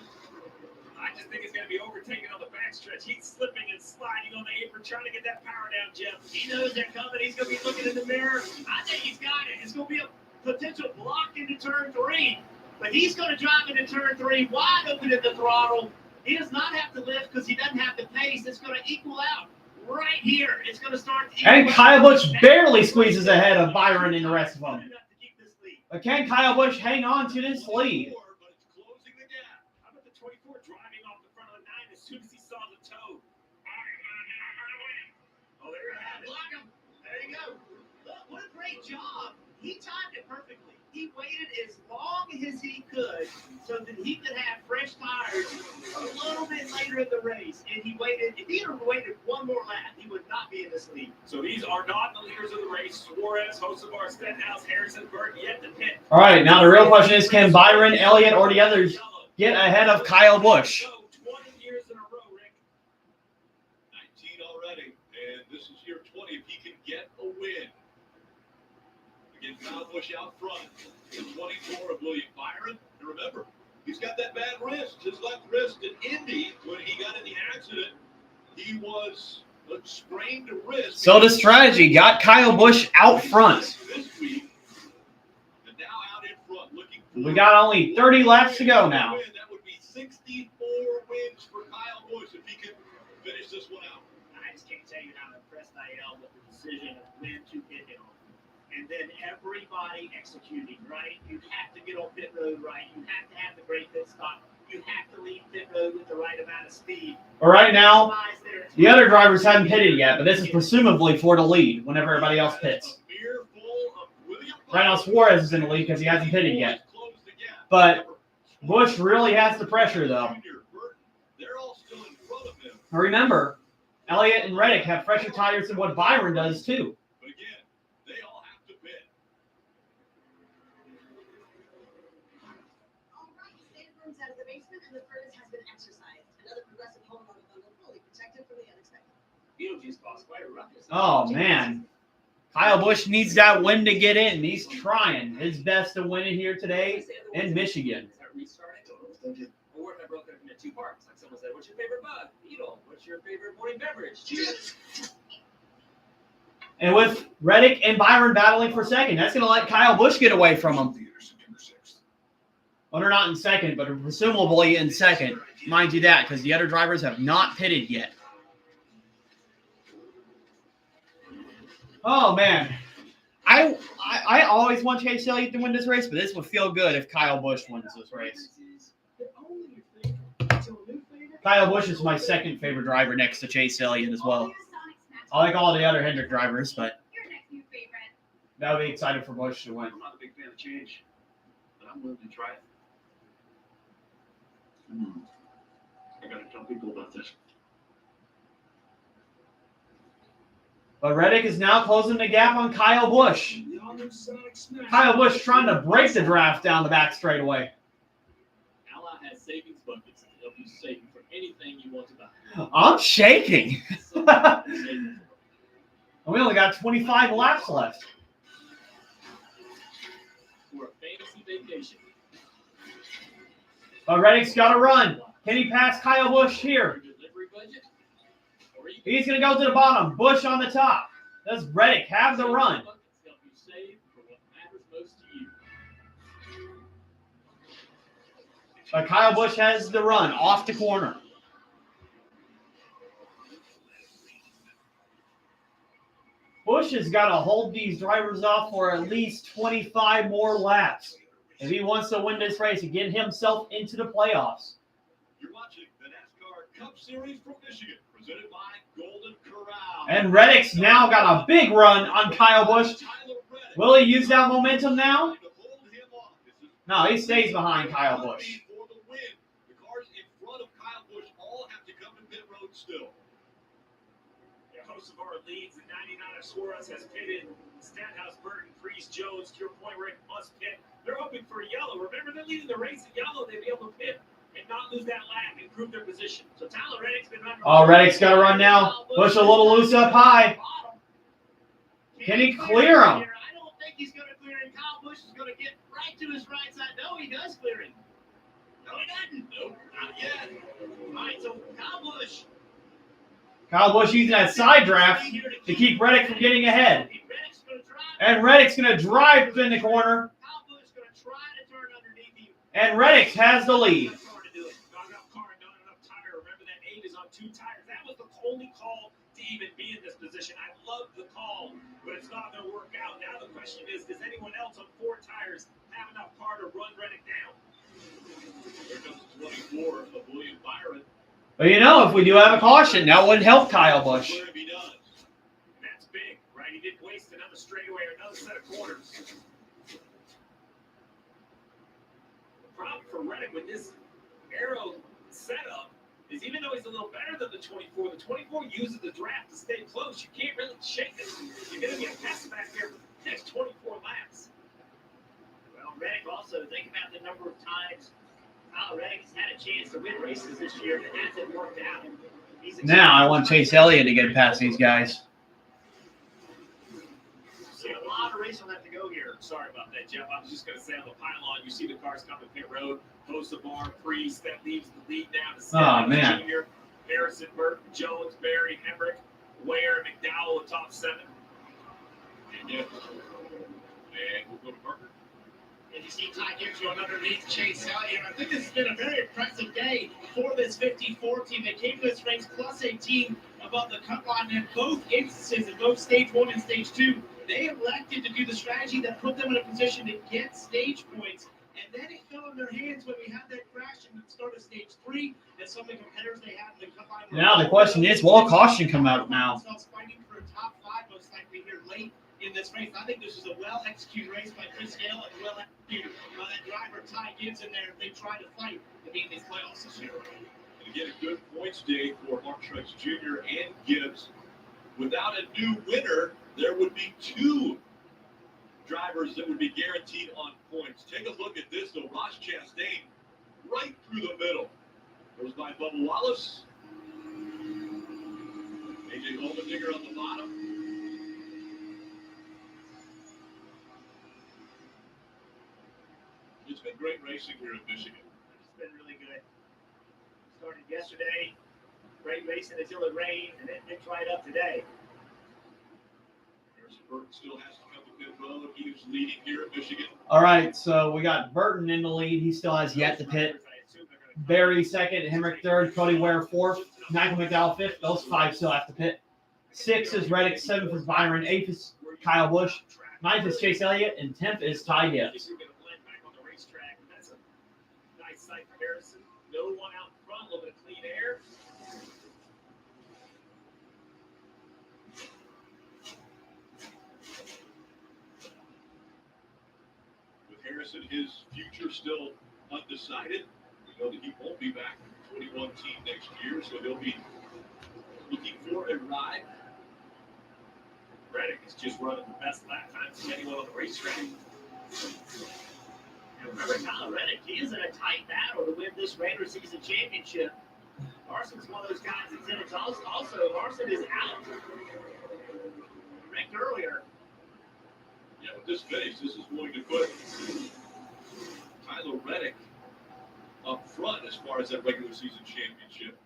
I just think he's going to be overtaken on the backstretch. He's slipping and sliding on the apron, trying to get that power down, Jeff. He knows they're coming. He's going to be looking in the mirror. I think he's got it. It's going to be a potential block into turn 3. But he's going to drive into turn 3 wide open at the throttle. He does not have to lift because he doesn't have the pace. It's going to equal out right here. It's going to start to And Kyle Busch barely squeezes ahead of Byron and the rest of them. But can Kyle Busch hang on to this lead? But it's closing the gap. How about the 24 driving off the front of the 9 as soon as he saw the toe? Oh, there you have it. Block him. There you go. Look, what a great job. He timed it perfectly. He waited as long as he could so that he could have fresh tires a little bit later in the race. And he waited. If he had waited one more lap, he would not be in this lead. So these are not the leaders of the race. Suarez, Hocevar, Stenhouse, Harrison, Burton yet to pit. All right, now the real question is, can Byron, Elliott, or the others get ahead of Kyle Busch? 20 years in a row, Rick. 19 already, and this is year 20 if he can get a win. Again, Kyle Busch out front, the 24 of William Byron. And remember, he's got that bad wrist. His left wrist in Indy, when he got in the accident, he was sprained the wrist. So the strategy got Kyle Busch out front. This week, and now out in front, looking for We got only 30 laps to go now. That would be 64 wins for Kyle Busch if he can finish this one out. I just can't tell you how impressed I am with the decision of when to pit him. And then everybody executing, right? You have to get on pit road right. You have to have the great pit stop. You have to leave pit road with the right amount of speed. All right, now, the other drivers haven't pitted yet, but this is presumably for the lead whenever everybody else pits. Right now, Suarez is in the lead because he hasn't pitted yet. But Busch really has the pressure, though. Remember, Elliott and Reddick have fresher tires than what Byron does, too. Out of the basement, and the furnace has been exercised. Another progressive home on the bundle, fully protected from the unexpected. Beetlejuice boss, quite a ruckus. Oh, man. Kyle Busch needs that win to get in. He's trying his best to win it here today in Michigan. Restarting. Or if I broke it, two parts. Like someone said, what's your favorite bug? Beetle. What's your favorite morning beverage? Cheers. And with Reddick and Byron battling for second, that's going to let Kyle Busch get away from him. Well, they're not in second, but presumably in second. Mind you that, because the other drivers have not pitted yet. Oh, man. I always want Chase Elliott to win this race, but this would feel good if Kyle Busch wins this race. Kyle Busch is my second favorite driver next to Chase Elliott as well. I like all the other Hendrick drivers, but that would be excited for Busch to win. I'm not a big fan of change, but I'm willing to try it. I gotta tell people about this. But Reddick is now closing the gap on Kyle Busch. Kyle Busch trying to break the draft down the back straightaway. Ally has savings buckets to help you save for anything you want to buy. I'm shaking. And we only got 25 laps left. For a fantasy vacation. But Reddick's got to run. Can he pass Kyle Busch here? He's going to go to the bottom. Busch on the top. Does Reddick have the run? But Kyle Busch has the run off the corner. Busch has got to hold these drivers off for at least 25 more laps if he wants to win this race and get himself into the playoffs. You're watching the NASCAR Cup Series from Michigan, presented by Golden Corral. And Reddick's now got a big run on Kyle Busch. Will he use that momentum now? No, he stays behind Kyle Busch. The cars in front of Kyle Busch all have to come to pit road still. The host of our leads, the 99er Suarez has pitted. Stenhouse, Burton, Freeze, Jones, to your point, Rick must pit. They're hoping for a yellow. Remember, they're leading the race in yellow. They'd be able to pit and not lose that lap, improve their position. So Tyler Reddick's been running. Oh, Reddick's got to run now. Busch a little loose up high. Can he clear him? I don't think he's going to clear him. Kyle Busch is going to get right to his right side. No, he does clear him. No, he doesn't. Nope, not yet. All right, so Kyle Busch. Kyle Busch using that side draft to keep Reddick from getting ahead. And Reddick's going to drive in the corner. And Reddick has the lead. Two tires. That was the only call to even be in this position. I love the call, but it's not going to work out. Now the question is, does anyone else on four tires have enough car to run Reddick down? Here comes 24 of William Byron. But you know, if we do have a caution, that would help Kyle Busch. And that's big, right? He didn't waste another straightaway or another set of corners. The problem for Reddick with this arrow setup is even though he's a little better than the 24 uses the draft to stay close. You can't really shake it. You're going to get passed back here for the next 24 laps. Well, Reddick also, think about the number of times Kyle Reddick's had a chance to win races this year, and it hasn't worked out. Now I want Chase Elliott to get past these guys. See, a lot of races will have to go here. Sorry about that, Jeff. I was just going to say on the pylon, you see the cars coming pit road. Hosebar, Priest, that leaves the lead down to Stenhouse Jr., Harrison, Burton, Jones, Berry, Hemrick, Ware, McDowell, the top seven. And we'll go to Burton. And you see Ty Gibbs going underneath Chase Elliott. I think this has been a very impressive day for this 54 team. They came to this race plus 18 above the cut line in both instances, in both stage 1 and stage 2. They elected to do the strategy that put them in a position to get stage points. And then it fell in their hands when we had that crash in the start of stage 3 and some of the competitors they had in the cut line. Now the question is, will a caution come out now? Fighting for a top 5 most likely here late in this race. I think this is a well-executed race by Chris Gale and well-executed by that driver Ty Gibbs in there if they try to fight to be in these playoffs this year. And again, a good points day for Mark Truex Jr. and Gibbs. Without a new winner, there would be 2 drivers that would be guaranteed on points. Take a look at this, though. Ross Chastain right through the middle. Goes by Bubba Wallace. AJ Allmendinger on the bottom. It's been great racing here in Michigan. It's been really good. Started yesterday, great racing until it rained, and it picked right up today. Harrison Burton still has to come to pit road. He was leading here at Michigan. All right, so we got Burton in the lead. He still has yet to pit. Barry second, Hemrick third, Cody Ware fourth, Michael McDowell fifth. Those 5 still have to pit. 6 is Reddick, 7th is Byron, 8th is Kyle Busch, 9th is Chase Elliott, and 10th is Ty Gibbs. That's a nice sight for Harrison. No one out in front, a little bit of clean air. With Harrison, his future still undecided. We know that he won't be back in the 21 team next year, so he'll be looking for a ride. Reddick is just running the best lap times of anyone on the racetrack. And remember, Kyle Reddick, he is in a tight battle to win this regular season championship. Larson's one of those guys that's in it. Also, Larson is out. Wrecked earlier. Yeah, with this finish, this is going to put Tyler Reddick up front as far as that regular season championship.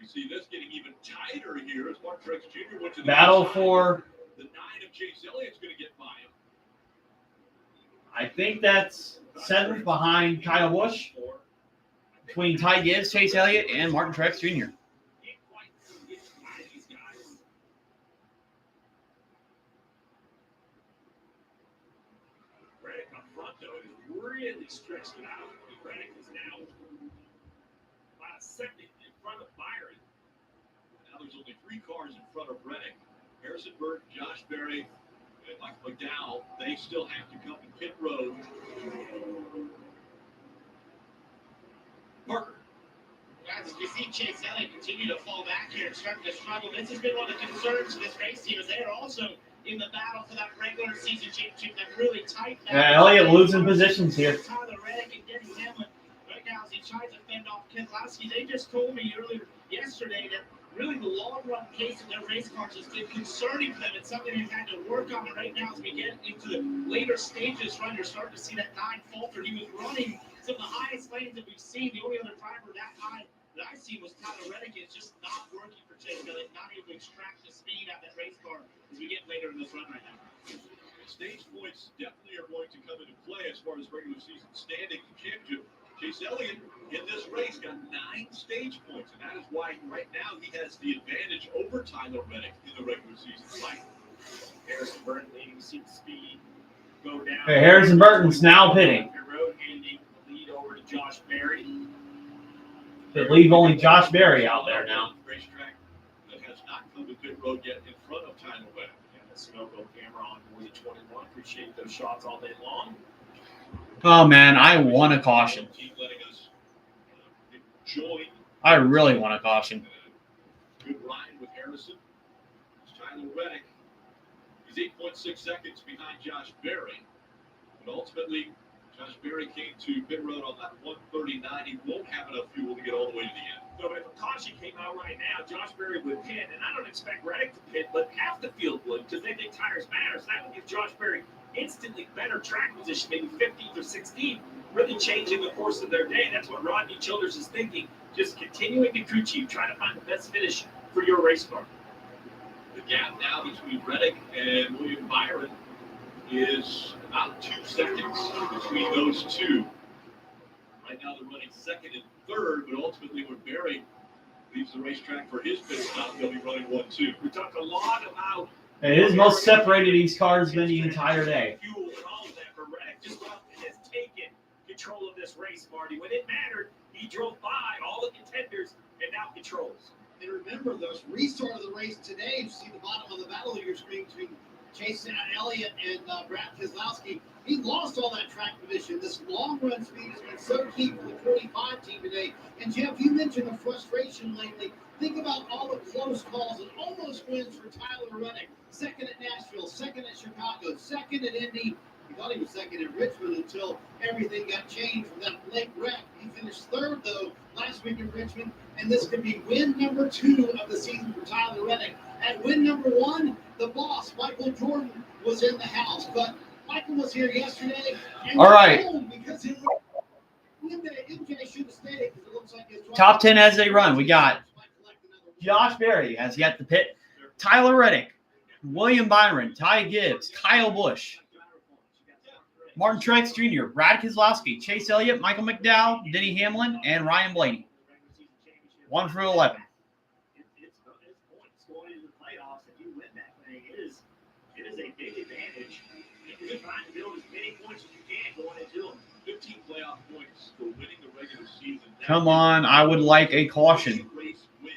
We see this getting even tighter here as Mark Truex Jr. went to the battle inside. for. The 9 of Chase Elliott's going to get by him. I think that's 7th behind Kyle Busch, between Ty Gibbs, Chase Elliott, and Martin Truex Jr. Reddick up front, though, has really stretched it out. Reddick is now about a second in front of Byron. Now there's only 3 cars in front of Reddick. Harrison Burton, Josh Berry, and Michael McDowell. They still have to come to pit road. Parker. Guys, as we see Chase Elliott continue to fall back here and start to struggle, this has been one of the concerns for this race team, as they are also in the battle for that regular season championship, that really tight battle. Yeah, Elliott losing positions here. Tyler Reddick and Denny Hamlin, right now as he tries to fend off Keselowski, they just told me earlier yesterday that really the long-run pace of their race cars has been concerning for them. It's something they've had to work on right now as we get into the later stages. Right, you're starting to see that 9 falter. He was running some of the highest lanes that we've seen. The only other driver that high that I've seen was Tyler Reddick. It's just not working for Chase Elliott, not able to extract the speed out of that race car as we get later in this run right now. Stage points definitely are going to come into play as far as regular season standing championship. Chase Elliott in this race got 9 stage points, and that is why right now he has the advantage over Tyler Reddick in the regular season fight. Harrison Burton leading, see the speed go down. Okay, Harrison Burton's now pitting. Road handing the lead over to Josh Berry. They leave only Josh Berry out there now. Racetrack that has not come to pit road yet in front of Tyler Reddick. And the Sunoco camera on board 21. Appreciate those shots all day long. Oh, man, I want a caution. Keep letting us enjoy. I really want a caution. Good ride with Harrison. It's Tyler Reddick. He's 8.6 seconds behind Josh Berry. But ultimately, Josh Berry came to pit road on that 139. He won't have enough fuel to get all the way to the end. So if a caution came out right now, Josh Berry would pit, and I don't expect Reddick to pit, but half the field would, because they think tires matter. So that would give Josh Berry instantly better track position, maybe 15th or 16th, really changing the course of their day. That's what Rodney Childers is thinking. Just continuing to crew chief, trying to find the best finish for your race car. The gap now between Reddick and William Byron is about 2 seconds between those two. Right now they're running second and third, but ultimately when Berry leaves the racetrack for his pit stop, they'll be running 1-2. We talked a lot about It is most separated these cars than the entire day. fuel and all of that, but Reddick just has taken control of this race, Marty. When it mattered, he drove by all the contenders and now controls. And remember, those restart of the race today, you see the bottom of the battle of your screen between Chase Elliott and Brad Keselowski. He lost all that track position. This long run speed has been so key for the 45 team today. And Jeff, you mentioned the frustration lately. Think about all the close calls and almost wins for Tyler Reddick. Second at Nashville, second at Chicago, second at Indy. He thought he was second at Richmond until everything got changed with that late wreck. He finished third, though, last week in Richmond. And this could be win number 2 of the season for Tyler Reddick. At win number 1, the boss, Michael Jordan, was in the house. But Michael was here yesterday. And all right. Because he MJ should have stayed because it looks like his Top 10 as they run. We got Josh Berry has yet to pit. Tyler Reddick, William Byron, Ty Gibbs, Kyle Busch, Martin Truex Jr., Brad Keselowski, Chase Elliott, Michael McDowell, Denny Hamlin, and Ryan Blaney. 1 through 11. It's points going into the playoffs. If you win that thing, it is a big advantage. You're trying to build as many points as you can going into them. 15 playoff points for winning the regular season. Come on, I would like a caution. Race wins.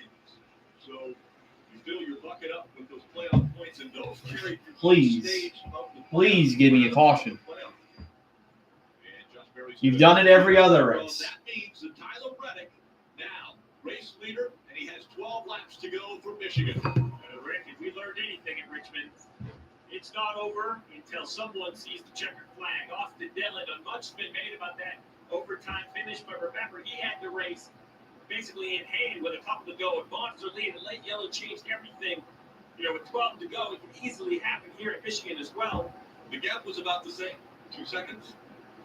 So you fill your bucket up with those playoff points, and those carry through Please. stage of the Please give me a caution. playoff. And Josh Berry's You've done it every other race. That means that Tyler Reddick now race leader, and he has 12 laps to go for Michigan. Rick, if we learned anything in Richmond, it's not over until someone sees the checkered flag. Austin Dillon, much has been made about that overtime finish, but remember, he had the race basically in hand with a couple to go. And Monster lead and late yellow changed everything. With 12 to go, it can easily happen here at Michigan as well. The gap was about the same, 2 seconds.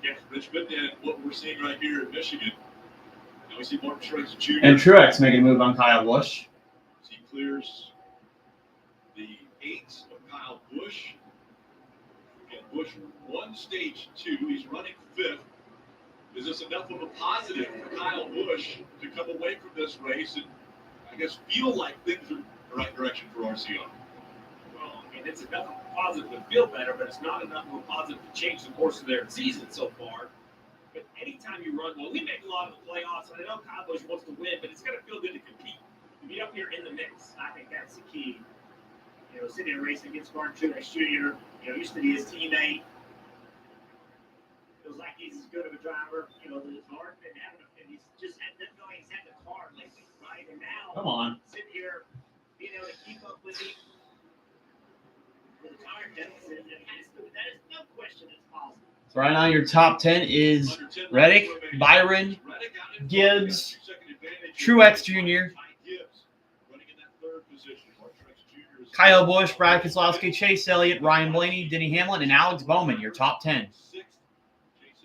Yes, Richmond, and what we're seeing right here in Michigan. Now we see Martin Truex Jr. And Truex making a move on Kyle Busch. He clears the 8 of Kyle Busch. And Busch won stage 2. He's running 5th. Is this enough of a positive for Kyle Busch to come away from this race and, I guess, feel like things are in the right direction for RCR? Well, I mean, it's enough of a positive to feel better, but it's not enough of a positive to change the course of their season so far. But anytime you run, well, we make a lot of the playoffs, and I know Kyle Busch wants to win, but it's going to feel good to compete, to be up here in the mix. I think that's the key. Sitting in a race against Martin Truex Jr., used to be his teammate. Feels like he's as good of a driver, as Martin, and he's just had that feeling he's had the car lately, right? And now, Come on. sitting here, being able to keep up with him with the tire deficit, that is no question it's possible. So right now your top 10 is Reddick, Byron, Gibbs, Truex Jr., Kyle Busch, Brad Keselowski, Chase Elliott, Ryan Blaney, Denny Hamlin, and Alex Bowman, your top 10. Chase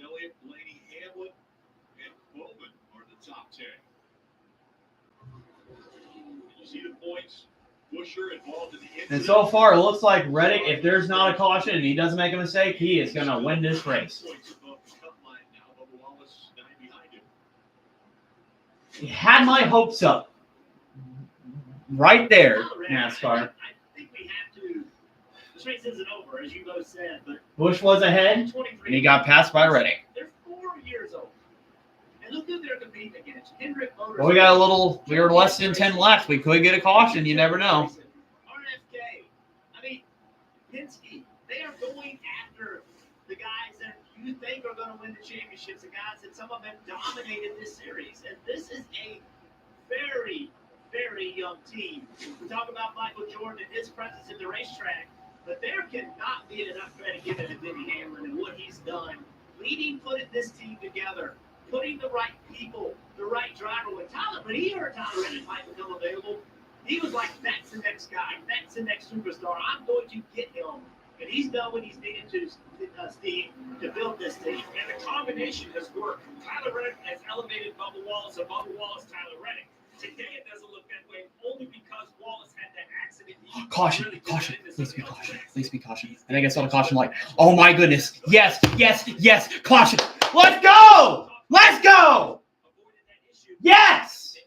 Elliott, Blaney, Hamlin, and Bowman are the top 10. You see the points. Busher involved in the incident. And so far, it looks like Reddick, if there's not a caution and he doesn't make a mistake, he is going to win this race. He had my hopes up. Right there, NASCAR. I think we have to. This race isn't over, as you both said, but Busch was ahead, and he got passed by Reddick. they're 4 years old. And look who they're competing against. Hendrick Motors. Well, we were less than 10 left. We could get a caution. You never know. RFK. I mean, Penske. They are going after the guys that you think are going to win the championships, the guys that some of them dominated this series. And this is a very, very young team. We talk about Michael Jordan and his presence in the racetrack, but there cannot be enough credit given to Denny Hamlin and what he's done, putting this team together, putting the right people, the right driver. When he heard Tyler Reddick might become available, he was like, that's the next guy, that's the next superstar. I'm going to get him. And he's done what he's needed to, Steve, to build this team. And the combination has worked. Tyler Reddick has elevated Bubba Wallace, and Bubba Wallace, Tyler Reddick. Today it doesn't look that way only because Wallace had that accident. Caution. Please be caution. Please be caution. And I guess on a caution light. Oh my goodness. Yes. Caution. Let's go. Yes.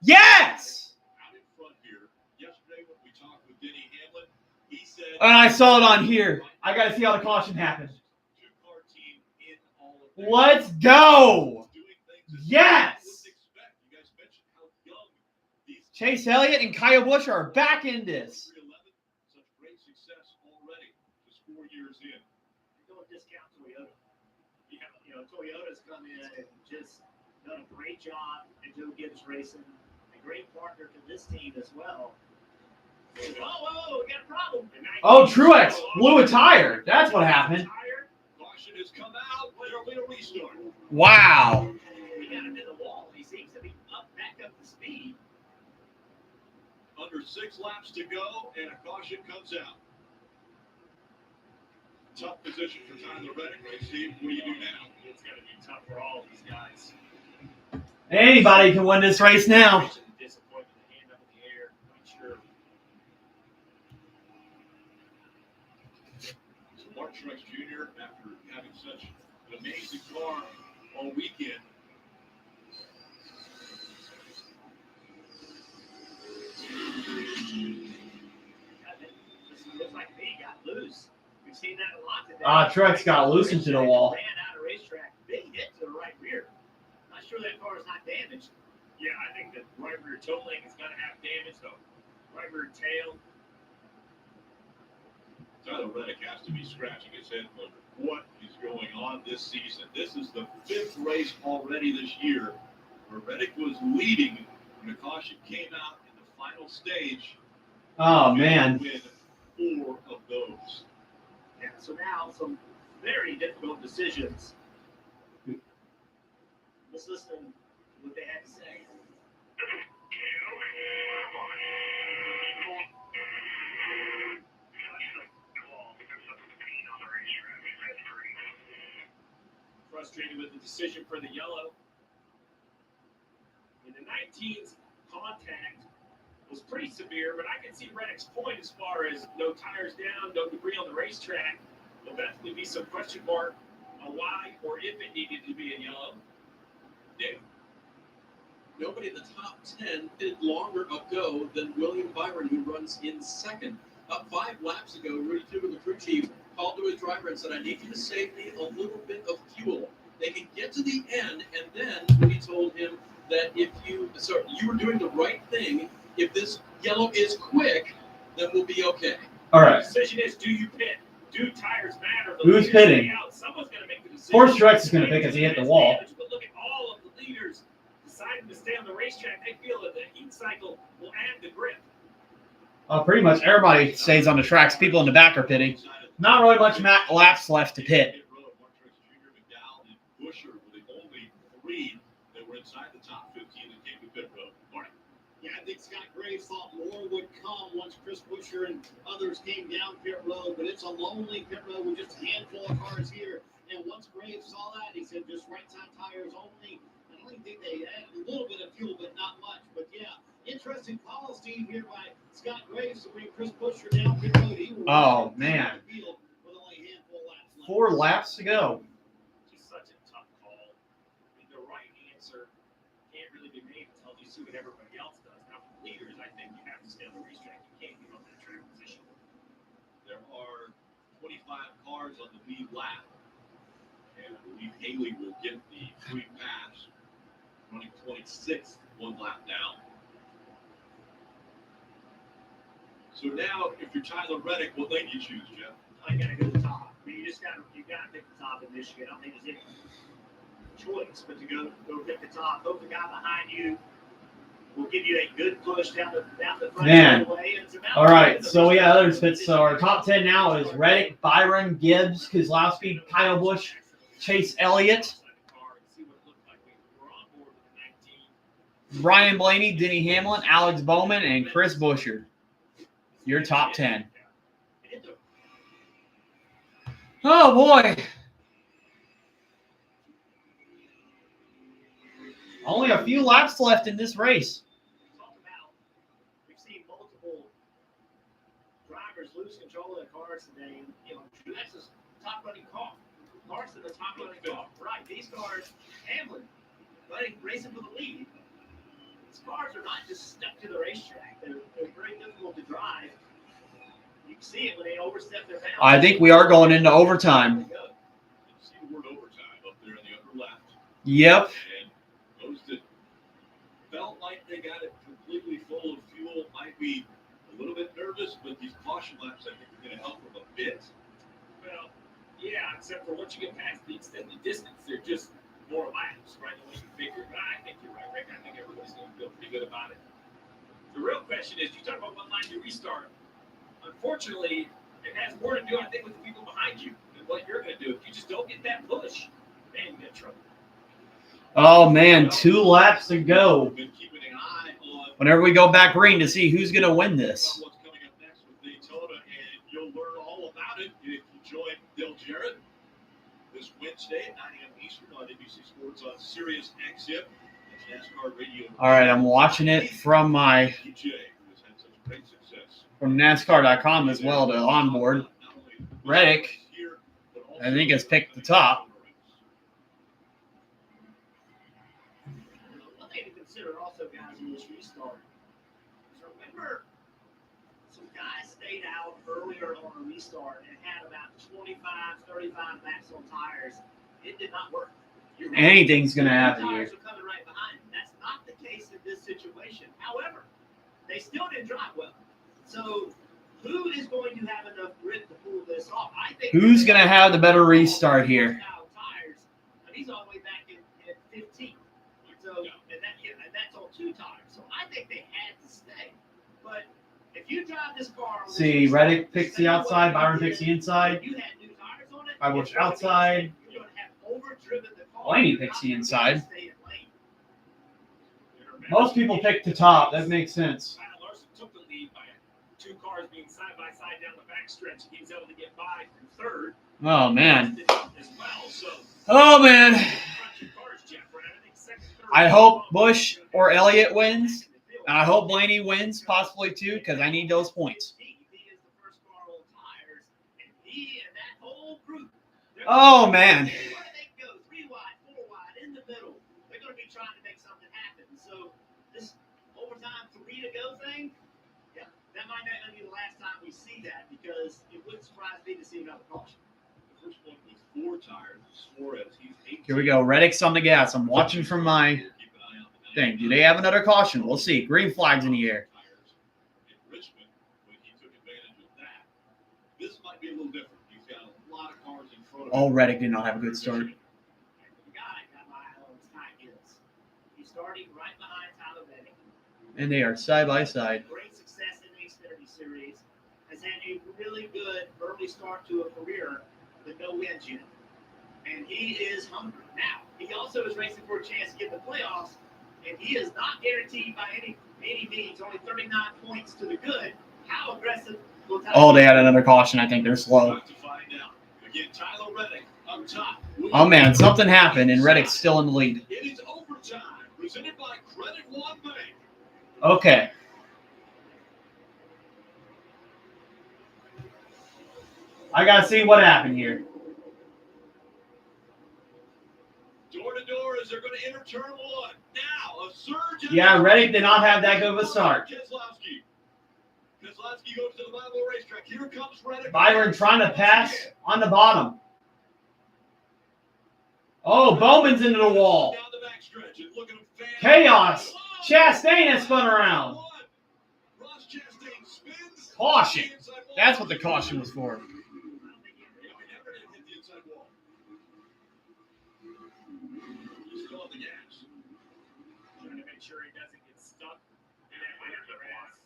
Out in front here. Yesterday when we talked with Denny Hamlin, he said. And I saw it on here. I got to see how the caution happened. Two-car team in all of their Let's go. Yes. Chase Elliott and Kyle Busch are back in this. 311, such great success already, just 4 years in. Don't discount Toyota. Toyota's come in and just done a great job in Joe Gibbs Racing, a great partner to this team as well. Whoa, we got a problem. Oh, Truex blew a tire. That's what happened. Caution has come out. There'll be a restart. Wow. He got him in the wall. He seems to be back up to speed. Under 6 laps to go, and a caution comes out. Tough position for Tyler Reddick, right, Steve? What do you do now? It's going to be tough for all of these guys. Anybody can win this race now. Disappointment, the hand up in the air. Not sure. So Mark Truex Jr., after having such an amazing car all weekend, Looks like he got loose. We've seen that a lot today. Truex got loose into the wall. Ran out of racetrack. Big hit to the right rear. Not sure that car is not damaged. Yeah, I think the right rear toe link is going to have damage, though. Right rear tail. Tyler Reddick has to be scratching his head wondering what is going on this season. This is the 5th race already this year where Reddick was leading when the caution came out in the final stage. Oh, man. Win 4 of those. Yeah, so now some very difficult decisions. Let's listen to what they had to say. Frustrated with the decision for the yellow. In the 19's contact was pretty severe, but I can see Reddick's point as far as no tires down, no debris on the racetrack. There'll definitely be some question mark on why or if it needed to be a yellow. Dave. Nobody in the top 10 did longer ago than William Byron, who runs in second. 5 laps ago, Rudy Tubman, the crew chief, called to his driver and said, I need you to save me a little bit of fuel. They can get to the end, and then Rudy told him that if you were doing the right thing. If this yellow is quick, then we'll be okay. All right. The decision is, do you pit? Do tires matter? Who's pitting? Someone's going to make the decision. Force Truex is going to pick as he hit the wall. But look at all of the leaders deciding to stay on the racetrack. They feel that the heat cycle will add the grip. Pretty much everybody stays on the tracks. People in the back are pitting. Not really much laps left to pit. Mark Truex Jr., McDowell, and Busher were the only 3 that were inside the top 15 that came to pit road. Morning. Yeah, I think Scott Graves thought more would come once Chris Buescher and others came down pit road, but it's a lonely pit road with just a handful of cars here. And once Graves saw that, he said just right-side tires only. I only think they added a little bit of fuel, but not much. But yeah, interesting call, Steve, here by Scott Graves to bring Chris Buescher down pit road. Oh, man. With only a handful of laps left. 4 laps to go. Just such a tough call. I mean, the right answer can't really be made until you see what everybody else does. Now, for leaders, I think you have to stay on the racetrack. You can't give up that track position. There are 25 cars on the lead lap. And I believe Haley will get the free pass, running 26th, 1 lap down. So now, if you're Tyler Reddick, what lane do you choose, Jeff? I gotta go to the top. I mean, you gotta pick the top in Michigan. I don't think there's any choice but to go pick the top. Hope the guy behind you will give you a good push down the front. Man. Of the way. All right, so we got others pits. So our top 10 now is Reddick, Byron, Gibbs, Kozlowski, Kyle Busch, Chase Elliott, Brian Blaney, Denny Hamlin, Alex Bowman, and Chris Buescher. Your top 10. Oh, boy. Only a few laps left in this race. We've seen multiple drivers lose control of their cars today. And, Truex's top running car. Carson, the top running car. Right, these cars, Hamlin, racing for the lead. These cars are not just stuck to the racetrack. They're very difficult to drive. You can see it when they overstep their bounds. I think we are going into overtime. You see the word overtime up there in the upper left. Yep. And those that felt like they got it completely full of fuel might be a little bit nervous, but these caution laps, I think, are going to help them a bit. Well, yeah, except for once you get past the extended distance, they're just more laps, right? The way you figure. But I think you're right, Rick. I think everybody's going to feel pretty good about it. The real question is, you talk about what line you restart. Unfortunately, it has more to do, I think, with the people behind you than what you're going to do. If you just don't get that push, man, you get in trouble. Oh, man, 2 laps to go. Been keeping an eye on Whenever we go back green to see who's going to win this. what's coming up next with Daytona, and you'll learn all about it if you join Dylan Jarrett this Wednesday at 9 a.m. Eastern on NBC Sports on Sirius XM. NASCAR radio. All right, I'm watching it from my from NASCAR.com as well to onboard. Reddick, I think, has picked the top. One thing to consider also, guys, in this restart is remember some guys stayed out earlier on a restart and had about 25, 35 laps on tires. It did not work. Anything's going to happen here. Tires are coming right behind. That's not the case in this situation. However, they still didn't drive well. So who is going to have enough grit to pull this off? I think who's going to have the better restart here? Tires, and he's all the way back at 15. So, and that's on 2 tires. So I think they had to stay. But if you drive this car, see, Reddick picks the outside, Byron picks the inside. I watch outside. Blaney picks the inside. Most people pick the top. That makes sense. Larson took the lead by 2 cars being side by side down the backstretch. He was able to get by from 3rd. Oh, man. As well, so Oh, man. I hope Busch or Elliott wins. And I hope Blaney wins, possibly too, because I need those points. Oh, man. That might not be the last time we see that because it wouldn't surprise me to see another caution. The first one was 4 tires. Suarez, he's 18. Here we go. Reddick's on the gas. I'm watching from my thing. Do they have another caution? We'll see. Green flag's in the air. In Richmond, when he took advantage of that, this might be a little different. He's got a lot of cars in front of him. Oh, Reddick did not have a good start. He's starting right behind Tyler Reddick. And they are side by side. Great success in the Xfinity Series. Has had a really good early start to a career with no wins yet. And he is hungry. Now, he also is racing for a chance to get the playoffs, and he is not guaranteed by any means. Only 39 points to the good. How aggressive will Tyler? Oh, they had another caution. I think they're slow. Again, Tyler Reddick up top. Oh, man. Something happened, and Reddick's still in the lead. It is overtime, presented by Credit One Bank. Okay. I got to see what happened here. Door to door as they're going to enter turn 1. Now, a surge. Yeah, Reddick did not have that good of a start. Keselowski goes to the Bible racetrack. Here comes Reddick. Byron trying to pass on the bottom. Oh, Bowman's into the wall. Chaos. Chastain has spun around. Caution. That's what the caution was for. Trying to make sure he doesn't get stuck in that way of the grass.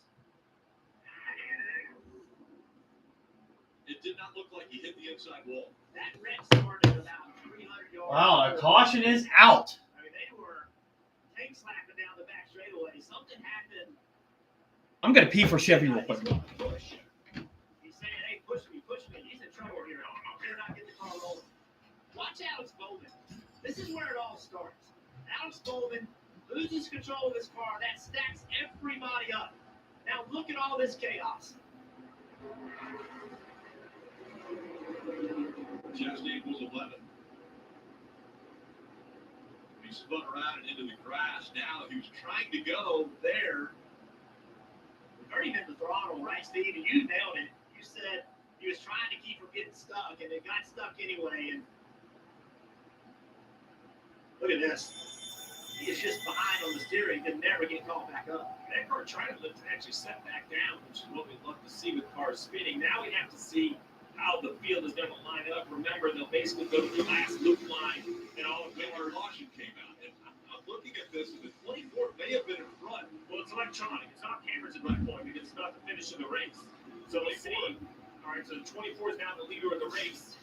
It did not look like he hit the inside wall. That wreck started about 300 yards. Wow, a caution is out. I mean, they were tank slapping down the back straightaway. Something happened. I'm going to pee for Chevy real quick. He's saying, hey, push me. He's in trouble here. They're not getting the car rolling. Watch Alex Bowman. This is where it all starts. Alex Bowman loses control of his car. That stacks everybody up. Now look at all this chaos. Chastain was 11. He spun around and into the grass. Now he was trying to go there. Hurt him in the throttle, right, Steve? And you nailed it. You said he was trying to keep from getting stuck, and it got stuck anyway. And look at this. He is just behind on the steering, can never get caught back up. That car trying to lift and actually set back down, which is what we love to see with cars spinning. Now we have to see how the field is going to line up. Remember, they'll basically go to the last loop line, and all of Miller caution came out. And I'm looking at this, and the 24 may have been in front. Well, it's electronic. It's not cameras at that point because it's not the finish of the race. So let's see. All right, so the 24 is now the leader of the race,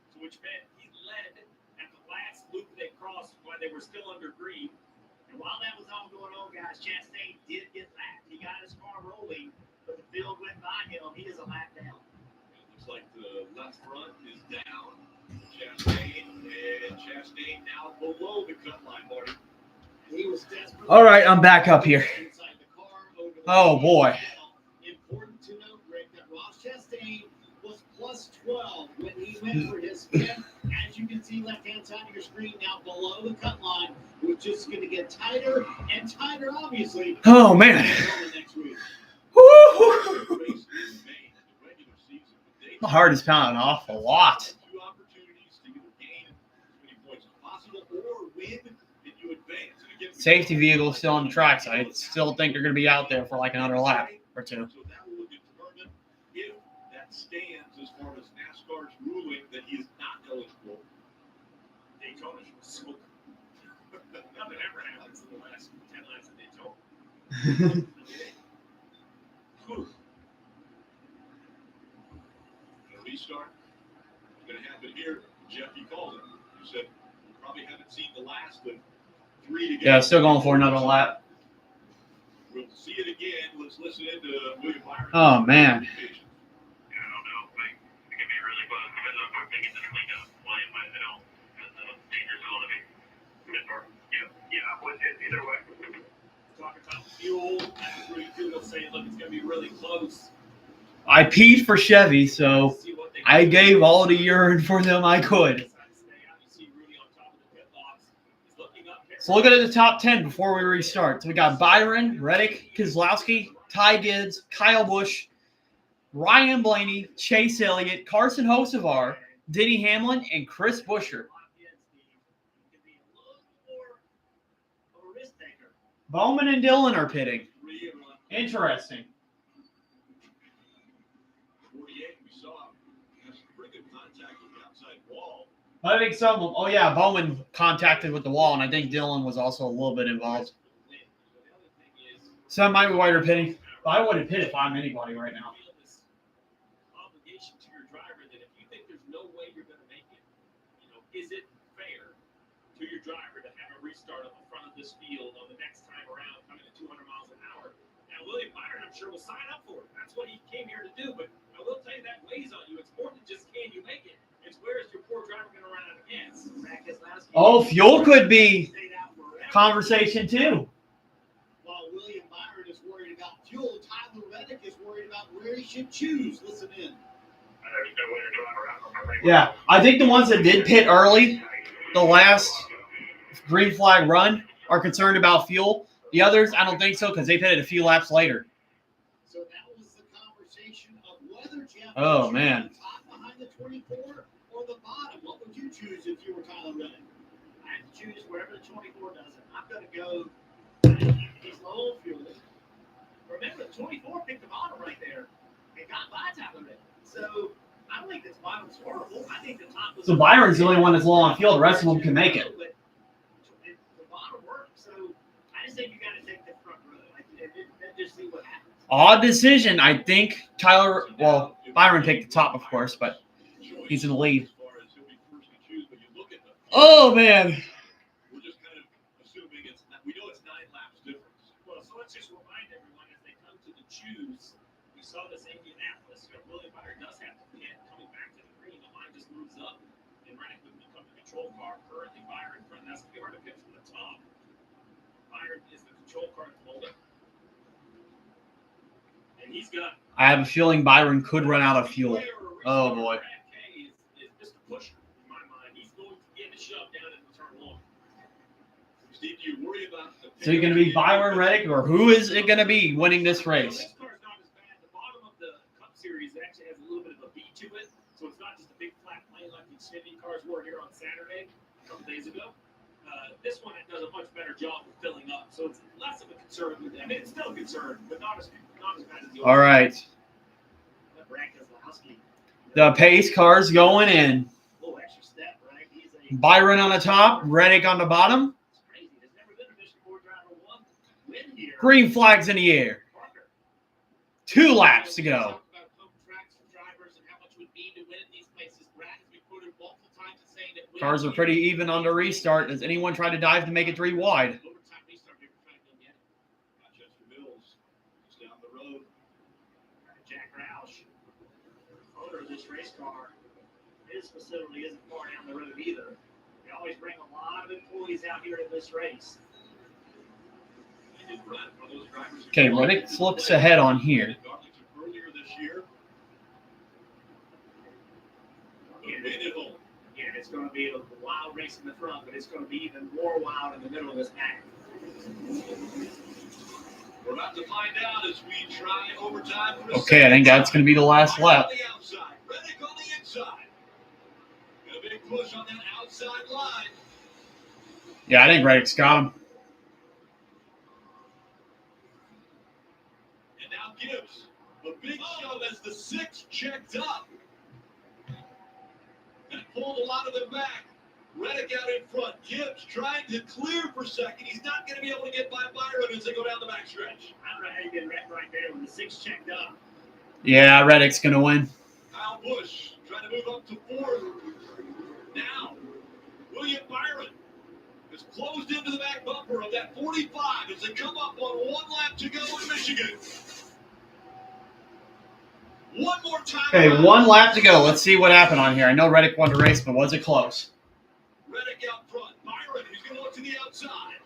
so which meant he led at the last loop they crossed while they were still under green. And while that was all going on, guys, Chastain did get lapped. He got his car rolling, but the field went by him. He is a lap down. It looks like the left front is down. All right, I'm back up here. Oh, boy. Important to note, Rick, that Ross Chastain was plus 12 when he went for his fifth. As you can see, left-hand side of your screen now below the cut line, which is going to get tighter and tighter, obviously. Oh, man. Next week. Woo! My heart is pounding an awful lot. Safety vehicle is still on the track, so I still think they're going to be out there for like another lap or two. So that will determine if that stands as far as NASCAR's ruling that he is not eligible. Daytona was smoking. Nothing ever happens in the last 10 laps of Daytona. The restart is going to happen here. Jeff, you called it. You said you probably haven't seen the last of 3 together. Yeah, still going for another lap. We'll see it again. Let's listen in to William Byron. Oh, man. Yeah, I don't know. Like, it can be really close because of our biggest cleanup. William, I know, the danger's going to be. Yeah, with it either way. Talking about fuel, that's where people say, look, it's going to be really close. I peed for Chevy, so I gave all the urine for them I could. So look at the top 10 before we restart. So we got Byron, Reddick, Keselowski, Ty Gibbs, Kyle Busch, Ryan Blaney, Chase Elliott, Carson Hocevar, Denny Hamlin, and Chris Buescher. Bowman and Dillon are pitting. Interesting. 48, we saw has pretty good contact with the outside wall. I think some of them. Oh, yeah, Bowman contacted with the wall, and I think Dillon was also a little bit involved. Some might be why they're pitting. But I wouldn't pit if I'm anybody right now. Obligation to your driver that if you think there's no way you're going to make it, is it fair to your driver to have a restart on the front of this field on the next time around coming at 200 miles an hour? Now, William Byron, I'm sure, will sign up for it. That's what he came here to do. But I will tell you that weighs on you. It's more than just can you make it. It's where is your poor driver going to run out of gas? Oh, fuel could be conversation too. While William Byron is worried about fuel, Tyler Reddick is worried about where he should choose. Listen in. Yeah, I think the ones that did pit early, the last green flag run, are concerned about fuel. The others, I don't think so because they pitted a few laps later. So that was the conversation of whether Jeff Oh, man. top behind the 24 or the bottom. What would you choose if you were Tyler Reddick? I have to choose wherever the 24 does it. I'm going to go. He's low on fuel. Remember, the 24 picked the bottom right there and got by Tyler Reddick. So I don't think this bottom's horrible. I think the top was. So Byron's the only one that's low on fuel. The rest of them can make it. The bottom worked. So I just think you got to take the front row. Just see what happens. Odd decision. I think Byron picked the top, of course, but he's in the lead. Oh, man. We're just kind of assuming we know it's 9 laps difference. Well, so let's just remind everyone as they come to the choose, we saw this in Indianapolis. William Byron does have to pit. Coming back to the green, the line just moves up, and Reddick would become the control car. Currently, Byron, that's going to be hard to pit from the top. Byron is the control car at the moment. And he's got. I have a feeling Byron could run out of fuel. Oh, boy. Is just a pusher in my mind. He's going to get a shove down in the turn 1. Steve, do you worry about the So you're going to be Byron Reddick, or who is it going to be winning this race? This car's not as bad. The bottom of the Cup Series actually has a little bit of a beat to it, so it's not just a big flat plane like the Xfinity cars were here on Saturday a couple days ago. This one does a much better job of filling up, so it's less of a concern. I mean, it's still a concern, but not as bad as the All right. The pace car's going in. Byron on the top, Reddick on the bottom. Green flags in the air. 2 laps to go. Cars are pretty even on the restart. Does anyone try to dive to make it 3 wide? Jack Roush, owner of this race car, his facility isn't far down the road either. They always bring a lot of employees out here to this race. Okay, Reddick looks ahead on here. Yeah, it's going to be a wild race in the front, but it's going to be even more wild in the middle of this pack. We're about to find out as we try overtime. Okay, I think that's going to be the last lap. Reddick on the inside. A big push on that outside line. Yeah, I think Reddick's got him. And now Gibbs. A big shove as the 6 checked up. And pulled a lot of them back. Reddick out in front. Gibbs trying to clear for second. He's not going to be able to get by Byron as they go down the backstretch. I don't know how you did that right there when the 6 checked up. Yeah, Reddick's going to win. Kyle Busch trying to move up to 4th. Now, William Byron has closed into the back bumper of that 45 as they come up on 1 lap to go in Michigan. One more time. Okay, 1 lap to go. Let's see what happened on here. I know Reddick won the race, but was it close? Reddick out front. Byron, who's going to look to the outside.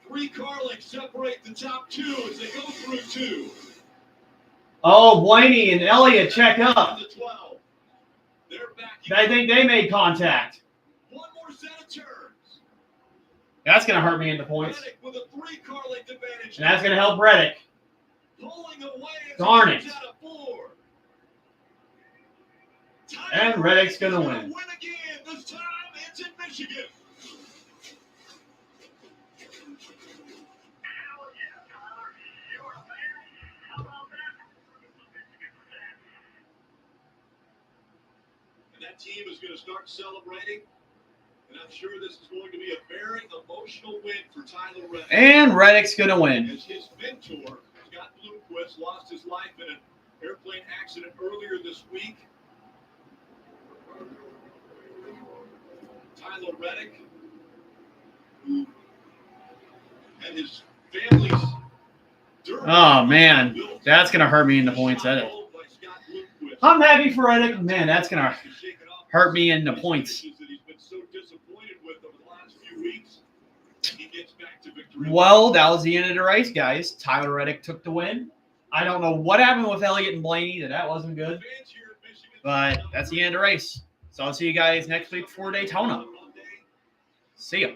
3 car lengths separate the top 2 as they go through 2. Oh, Blaney and Elliott check up. The 12. They're back. I think they made contact. 1 more set of turns. That's going to hurt me in the points. Reddick with a 3 car length advantage. And that's going to help Reddick. Pulling away as Darn he it. comes out of 4. And Reddick's going to Win win. again. This time it's in Michigan. And that team is going to start celebrating. And I'm sure this is going to be a very emotional win for Tyler Reddick. And Reddick's going to win. As his mentor, Scott Bloomquist, lost his life in an airplane accident earlier this week. Tyler Reddick, who had his family's Oh, man. That's going to hurt me in the points. I'm happy for Reddick. Man, that's going to hurt me in the points. Well, that was the end of the race, guys. Tyler Reddick took the win. I don't know what happened with Elliott and Blaney. That wasn't good. But that's the end of the race. So I'll see you guys next week for Daytona. See ya.